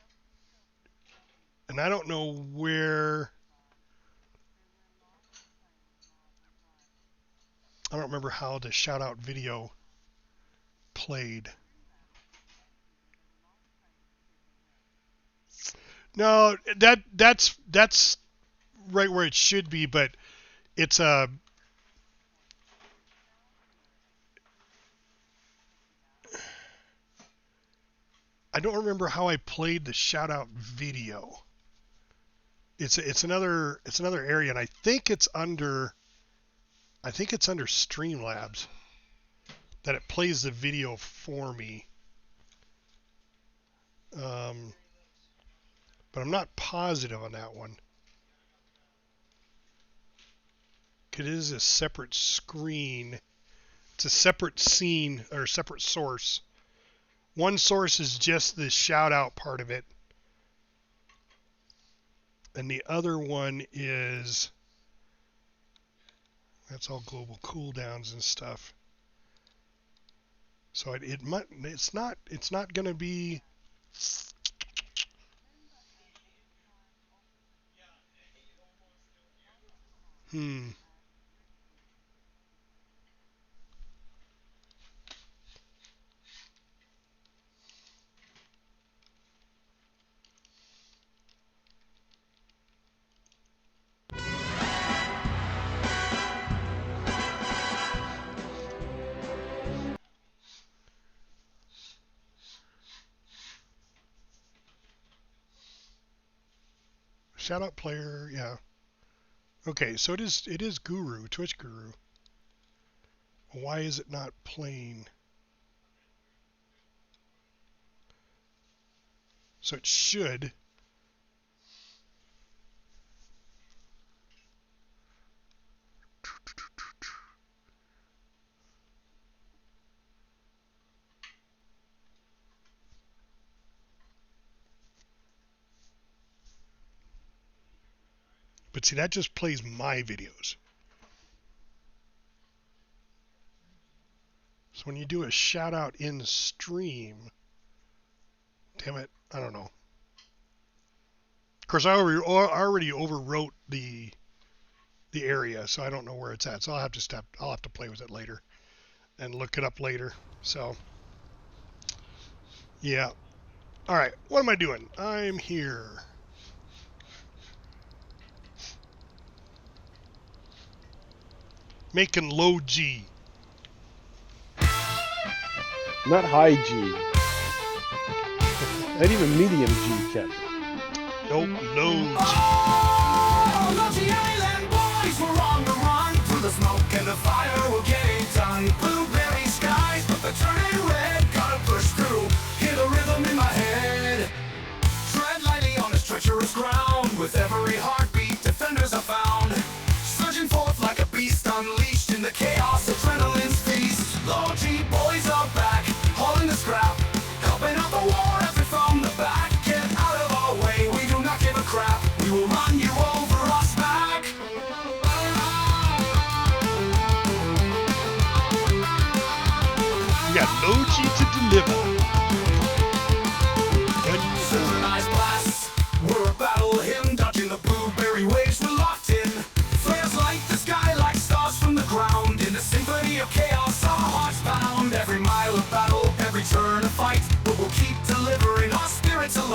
and I don't know where. I don't remember how the shout out video played. No, that's right where it should be, but it's a I don't remember how I played the shout out video. It's another area, and I think it's under Streamlabs that it plays the video for me. But I'm not positive on that one. It is a separate screen. It's a separate scene or separate source. One source is just the shout out part of it. And the other one is, that's all global cooldowns and stuff. So it's not going to be. Shout out player, yeah. Okay, so it is Guru, Twitch Guru. Why is it not playing? So it should. But see, that just plays my videos. So when you do a shout out in stream, damn it, I don't know. Of course, I already overwrote the area, so I don't know where it's at. So I'll have to play with it later and look it up later. So yeah. All right, what am I doing? I'm here. Making low G. Not high G. Not even medium G, Captain. Nope, low G. Oh, Logi Island boys, we're on the run. Through the smoke and the fire, we're getting done. Blueberry skies, but they're turning red. Gotta push through, hear the rhythm in my head. Tread lightly on this treacherous ground. With every heartbeat, defenders are found. Surging forth like a beast unleashed in the chaos.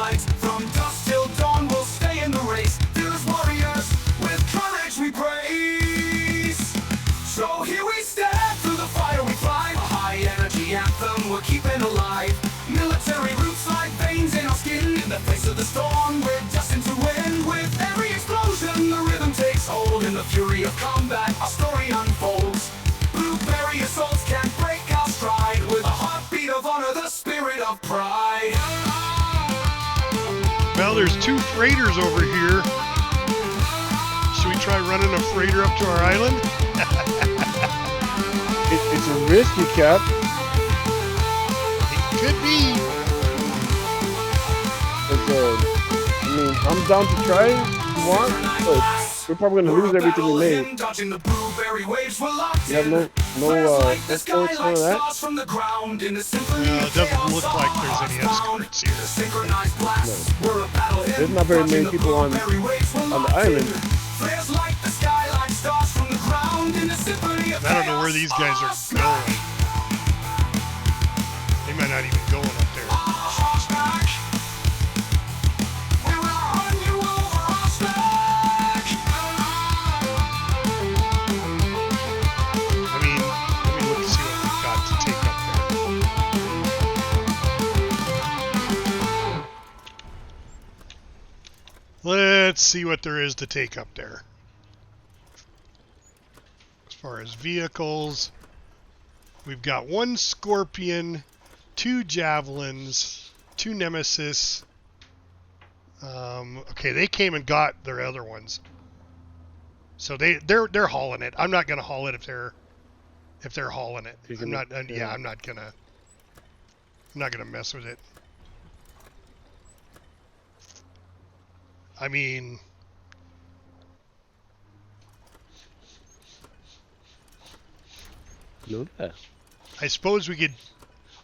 light. From dusk till dawn, we'll stay in the race. Fearless warriors, with courage we praise. So here we step, through the fire we fly. A high energy anthem we're keeping alive. Military roots like veins in our skin. In the face of the storm, we're destined to win. With every explosion, the rhythm takes hold. In the fury of combat, our story unfolds. Blueberry assaults can't break our stride. With a heartbeat of honor, the spirit of pride. Well, there's 2 freighters over here. Should we try running a freighter up to our island? It's a risky, Cap. It could be. I mean, I'm down to try if you want, but we're probably going to lose everything we made. You have no escorts, none of that? It doesn't look like there's any escorts here. No. There's not very many people on the island. I don't know where these guys are going. They might not even go up there. I mean, let me look to see what we've got to take up there. Let's see what there is to take up there. As far as vehicles, we've got 1 Scorpion, 2 Javelins, 2 Nemesis. Okay, they came and got their other ones, so they're hauling it. I'm not gonna haul it if they're hauling it. I'm not gonna mess with it. I mean, No, I suppose we could.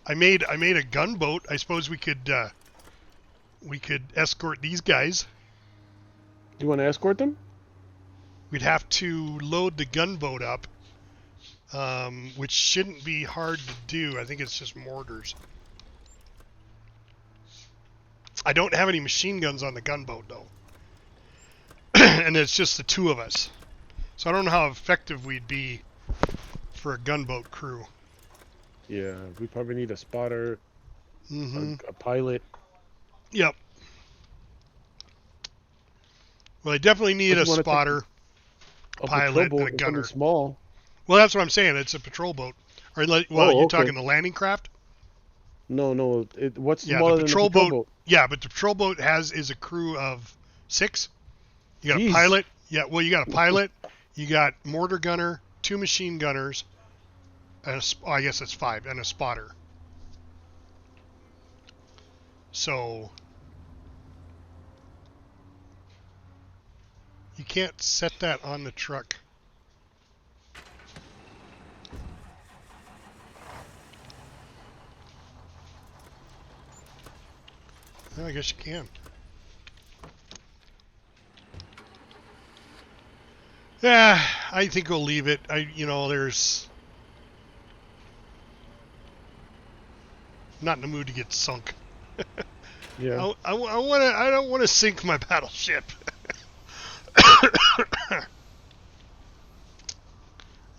I made a gunboat. I suppose we could escort these guys. You want to escort them? We'd have to load the gunboat up, which shouldn't be hard to do. I think it's just mortars. I don't have any machine guns on the gunboat though, and it's just the 2 of us. So I don't know how effective we'd be for a gunboat crew. Yeah, we probably need a spotter, a pilot. Yep. Well, I definitely need a spotter, a pilot, and a gunner. Small. Well, that's what I'm saying. It's a patrol boat. Or you're talking the landing craft? No. What's the smaller than patrol the patrol boat? Yeah, but the patrol boat is a crew of 6. You got Jeez. a pilot. Yeah, well, you got a pilot. You got mortar gunner, 2 machine gunners, and I guess it's 5, and a spotter. So you can't set that on the truck. No, I guess you can. Yeah, I think we'll leave it. There's not in the mood to get sunk. Yeah. I don't want to sink my battleship.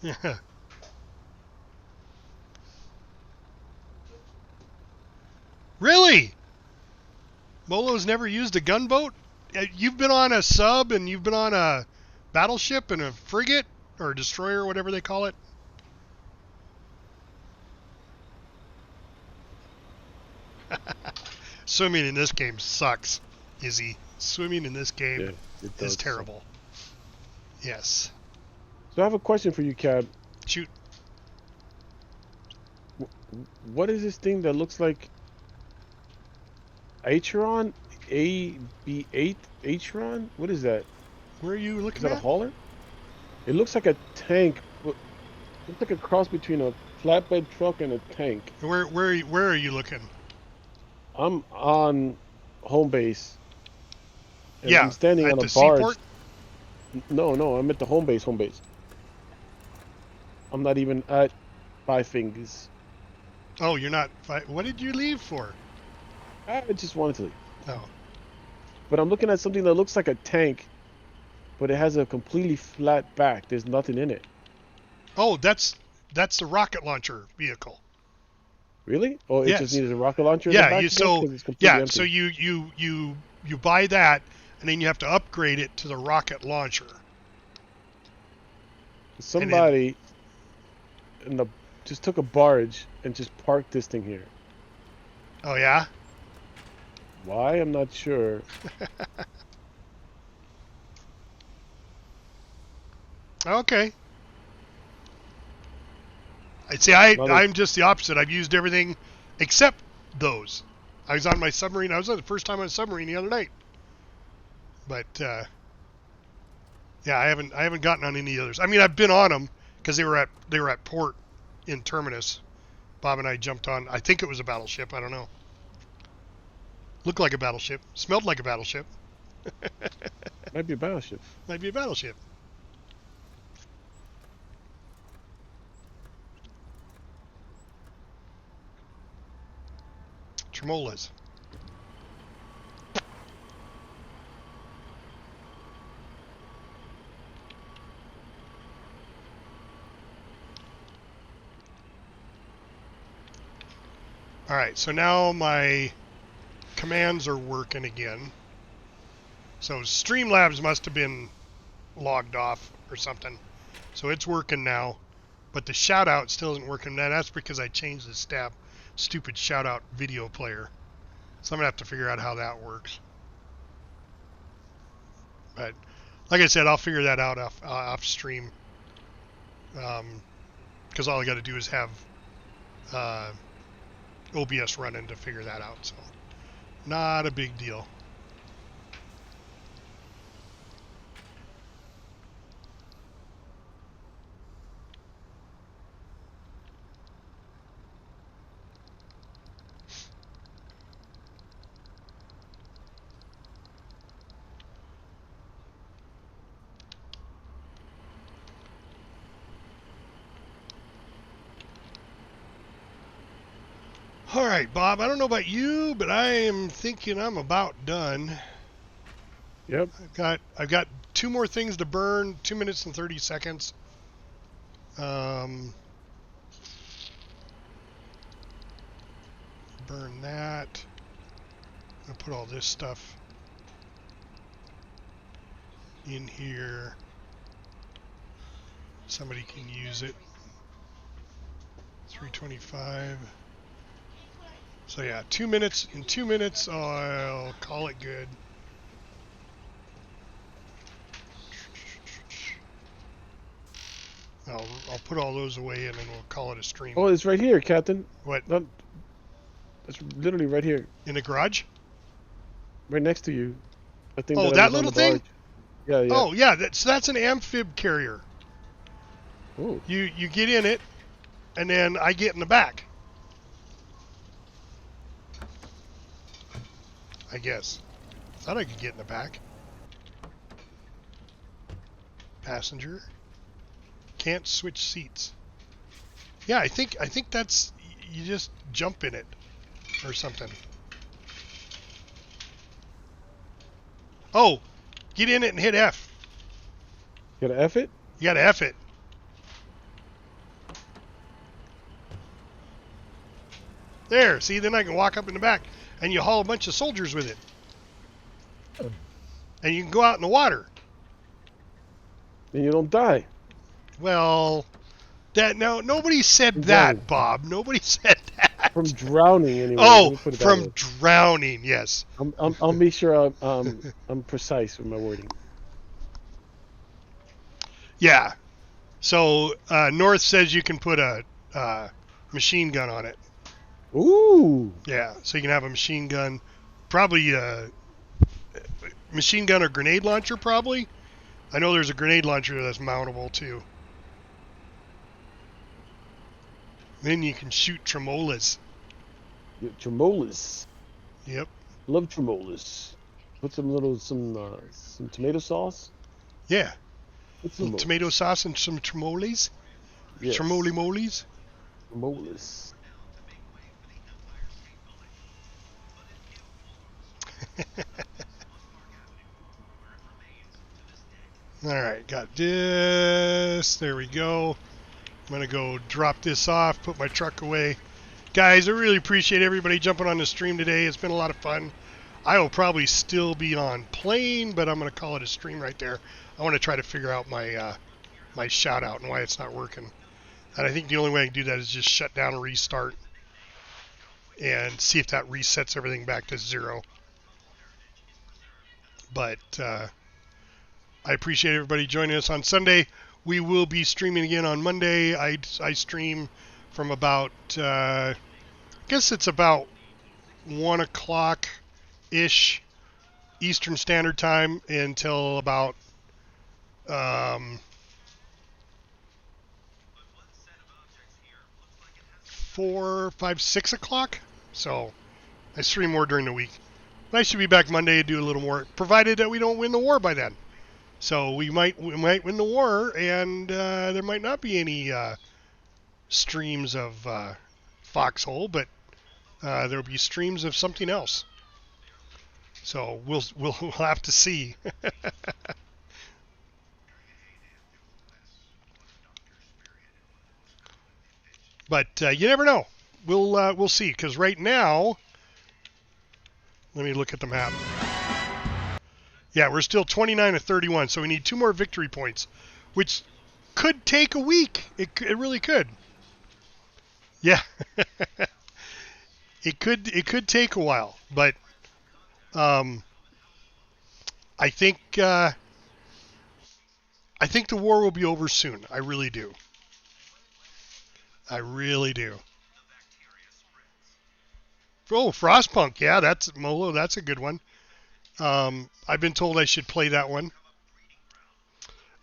Yeah. Really? Molo's never used a gunboat? You've been on a sub and you've been on a battleship and a frigate or a destroyer, whatever they call it. Swimming in this game sucks, Izzy. Swimming in this game is terrible. Yes. So I have a question for you, Cab. Shoot. What is this thing that looks like Acheron? AB8 Acheron? What is that? Where are you looking at? Is that at? a hauler? It looks like a tank. It looks like a cross between a flatbed truck and a tank. Where are you looking? I'm on home base. And Yeah, I'm standing at on a the barge. seaport? No, I'm at the home base. I'm not even at Five Fingers. Oh, you're not. What did you leave for? I just wanted to leave. Oh. But I'm looking at something that looks like a tank, but it has a completely flat back. There's nothing in it. Oh, that's the rocket launcher vehicle. Really? Oh, it just Yes. needed a rocket launcher in Yeah, the back again? 'Cause it's completely empty. so you buy that, and then you have to upgrade it to the rocket launcher. Somebody just took a barge and just parked this thing here. Oh yeah? Why? I'm not sure. Okay. I'm just the opposite. I've used everything except those. I was on my submarine. I was on the first time on a submarine the other night. But yeah, I haven't gotten on any others. I mean, I've been on them because they were at port in Terminus. Bob and I jumped on. I think it was a battleship. I don't know. Looked like a battleship. Smelled like a battleship. Might be a battleship. Might be a battleship. Tremolas. Alright, so now my commands are working again. So Streamlabs must have been logged off or something. So it's working now. But the shoutout still isn't working. Now that's because I changed the stupid shoutout video player. So I'm going to have to figure out how that works. But like I said, I'll figure that out off stream. Because all I got to do is have OBS running to figure that out. So not a big deal. All right, Bob, I don't know about you, but I am thinking I'm about done. Yep. I've got 2 more things to burn, 2 minutes and 30 seconds. Burn that. I'll put all this stuff in here. Somebody can use it. 325. So yeah, 2 minutes. In 2 minutes, I'll call it good. I'll put all those away and then we'll call it a stream. Oh, it's right here, Captain. What? It's literally right here. In the garage? Right next to you. I think. Oh, that little thing? Yeah, yeah. Oh, yeah. That's an amphib carrier. Ooh. You get in it, and then I get in the back. I guess. Thought I could get in the back. Passenger. Can't switch seats. Yeah, I think that's, you just jump in it or something. Oh, get in it and hit F. You gotta F it? You gotta F it. There, see, then I can walk up in the back and you haul a bunch of soldiers with it. And you can go out in the water. And you don't die. Well, nobody said that, Bob. Nobody said that. From drowning, anyway. Oh, from drowning, yes. I'll make sure I'm precise with my wording. Yeah. So North says you can put a machine gun on it. Ooh. Yeah, so you can have a machine gun, probably a machine gun or grenade launcher, probably. I know there's a grenade launcher that's mountable too. Then you can shoot tremolas. Yeah, tremolas. Yep. Love tremolas. Put some tomato sauce. Yeah. Some tomato sauce and some tremoles. Yes. Tremoli molies. Tremolas. All right, got this. There we go. I'm going to go drop this off, put my truck away. Guys, I really appreciate everybody jumping on the stream today. It's been a lot of fun. I will probably still be on plane, but I'm going to call it a stream right there. I want to try to figure out my my shout out and why it's not working. And I think the only way I can do that is just shut down and restart and see if that resets everything back to 0. But I appreciate everybody joining us on Sunday. We will be streaming again on Monday. I stream from about, I guess it's about 1 o'clock-ish Eastern Standard Time until about 4, 5, 6 o'clock. So I stream more during the week. I should be back Monday to do a little more, provided that we don't win the war by then. So we might win the war, and there might not be any streams of Foxhole, but there'll be streams of something else. So we'll have to see. But you never know. We'll see. Because right now, let me look at the map. Yeah, we're still 29 to 31, so we need 2 more victory points, which could take a week. It really could. Yeah, it could take a while, but I think the war will be over soon. I really do. I really do. Oh, Frostpunk. Yeah, that's Molo. That's a good one. I've been told I should play that one.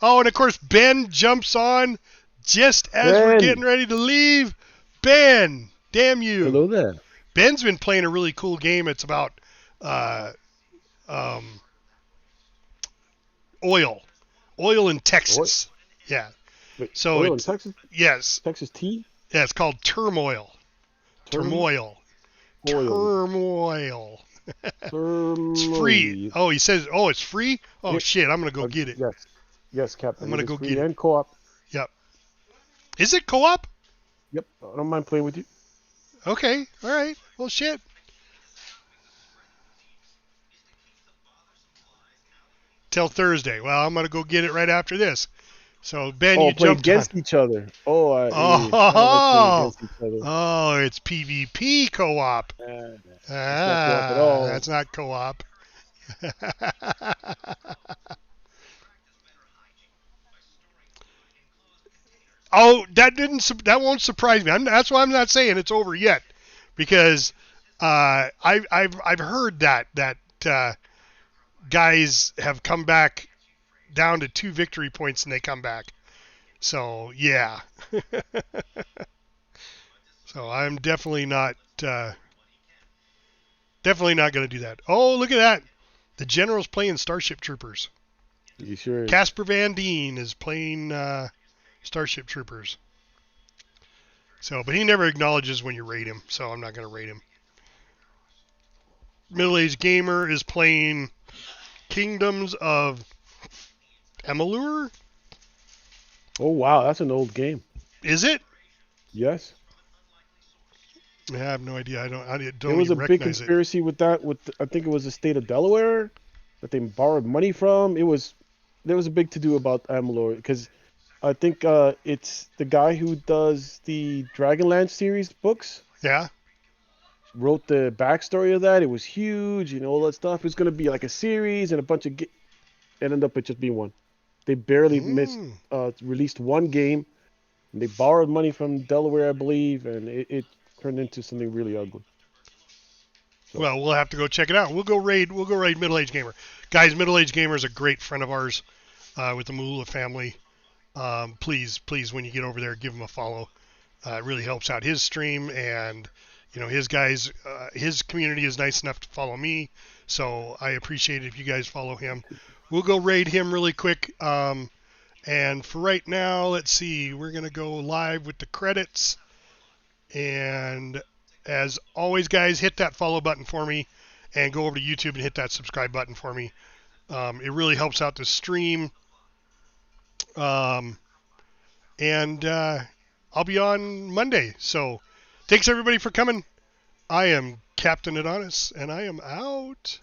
Oh, and of course, Ben jumps on just as we're getting ready to leave. Ben, damn you. Hello there. Ben's been playing a really cool game. It's about oil in Texas. Yeah. Wait, so oil in Texas? Yes. Texas tea? Yeah, it's called Turmoil. Turmoil. It's free. Oh, he says, oh, it's free? Oh, yeah. Shit, I'm going to go get it. Yes, Captain. I'm going to go get it. And co-op. Yep. Is it co-op? Yep. I don't mind playing with you. Okay. All right. Well, shit. Till Thursday. Well, I'm going to go get it right after this. So, Ben, you play jumped against on. each other. It's PvP co-op. That's not co-op at all. That's not co-op. Oh, that won't surprise me. That's why I'm not saying it's over yet, because I've heard that guys have come back down to 2 victory points and they come back. So yeah. So I'm definitely not going to do that. Oh, look at that! The General's playing Starship Troopers. You sure? Casper Van Dien is playing Starship Troopers. So, but he never acknowledges when you raid him, so I'm not going to raid him. Middle-aged Gamer is playing Kingdoms of Amalur. Oh wow, that's an old game. Is it? Yes. I have no idea. I don't There was a big conspiracy with that. I think it was the state of Delaware that they borrowed money from. There was a big to do about Amalur because I think it's the guy who does the Dragonlance series books. Yeah. Wrote the backstory of that. It was huge, all that stuff. It was going to be like a series and a bunch of. It ended up with just being one. They barely released one game. And they borrowed money from Delaware, I believe, and it turned into something really ugly. So. Well, we'll have to go check it out. We'll go raid Middle Age Gamer. Guys, Middle Age Gamer is a great friend of ours with the Moolah family. Please, when you get over there, give him a follow. It really helps out his stream, and his guys, his community is nice enough to follow me, so I appreciate it if you guys follow him. We'll go raid him really quick. And for right now, let's see. We're going to go live with the credits. And as always, guys, hit that follow button for me. and go over to YouTube and hit that subscribe button for me. It really helps out the stream. And I'll be on Monday. So thanks everybody for coming. I am Captain Adonis, and I am out.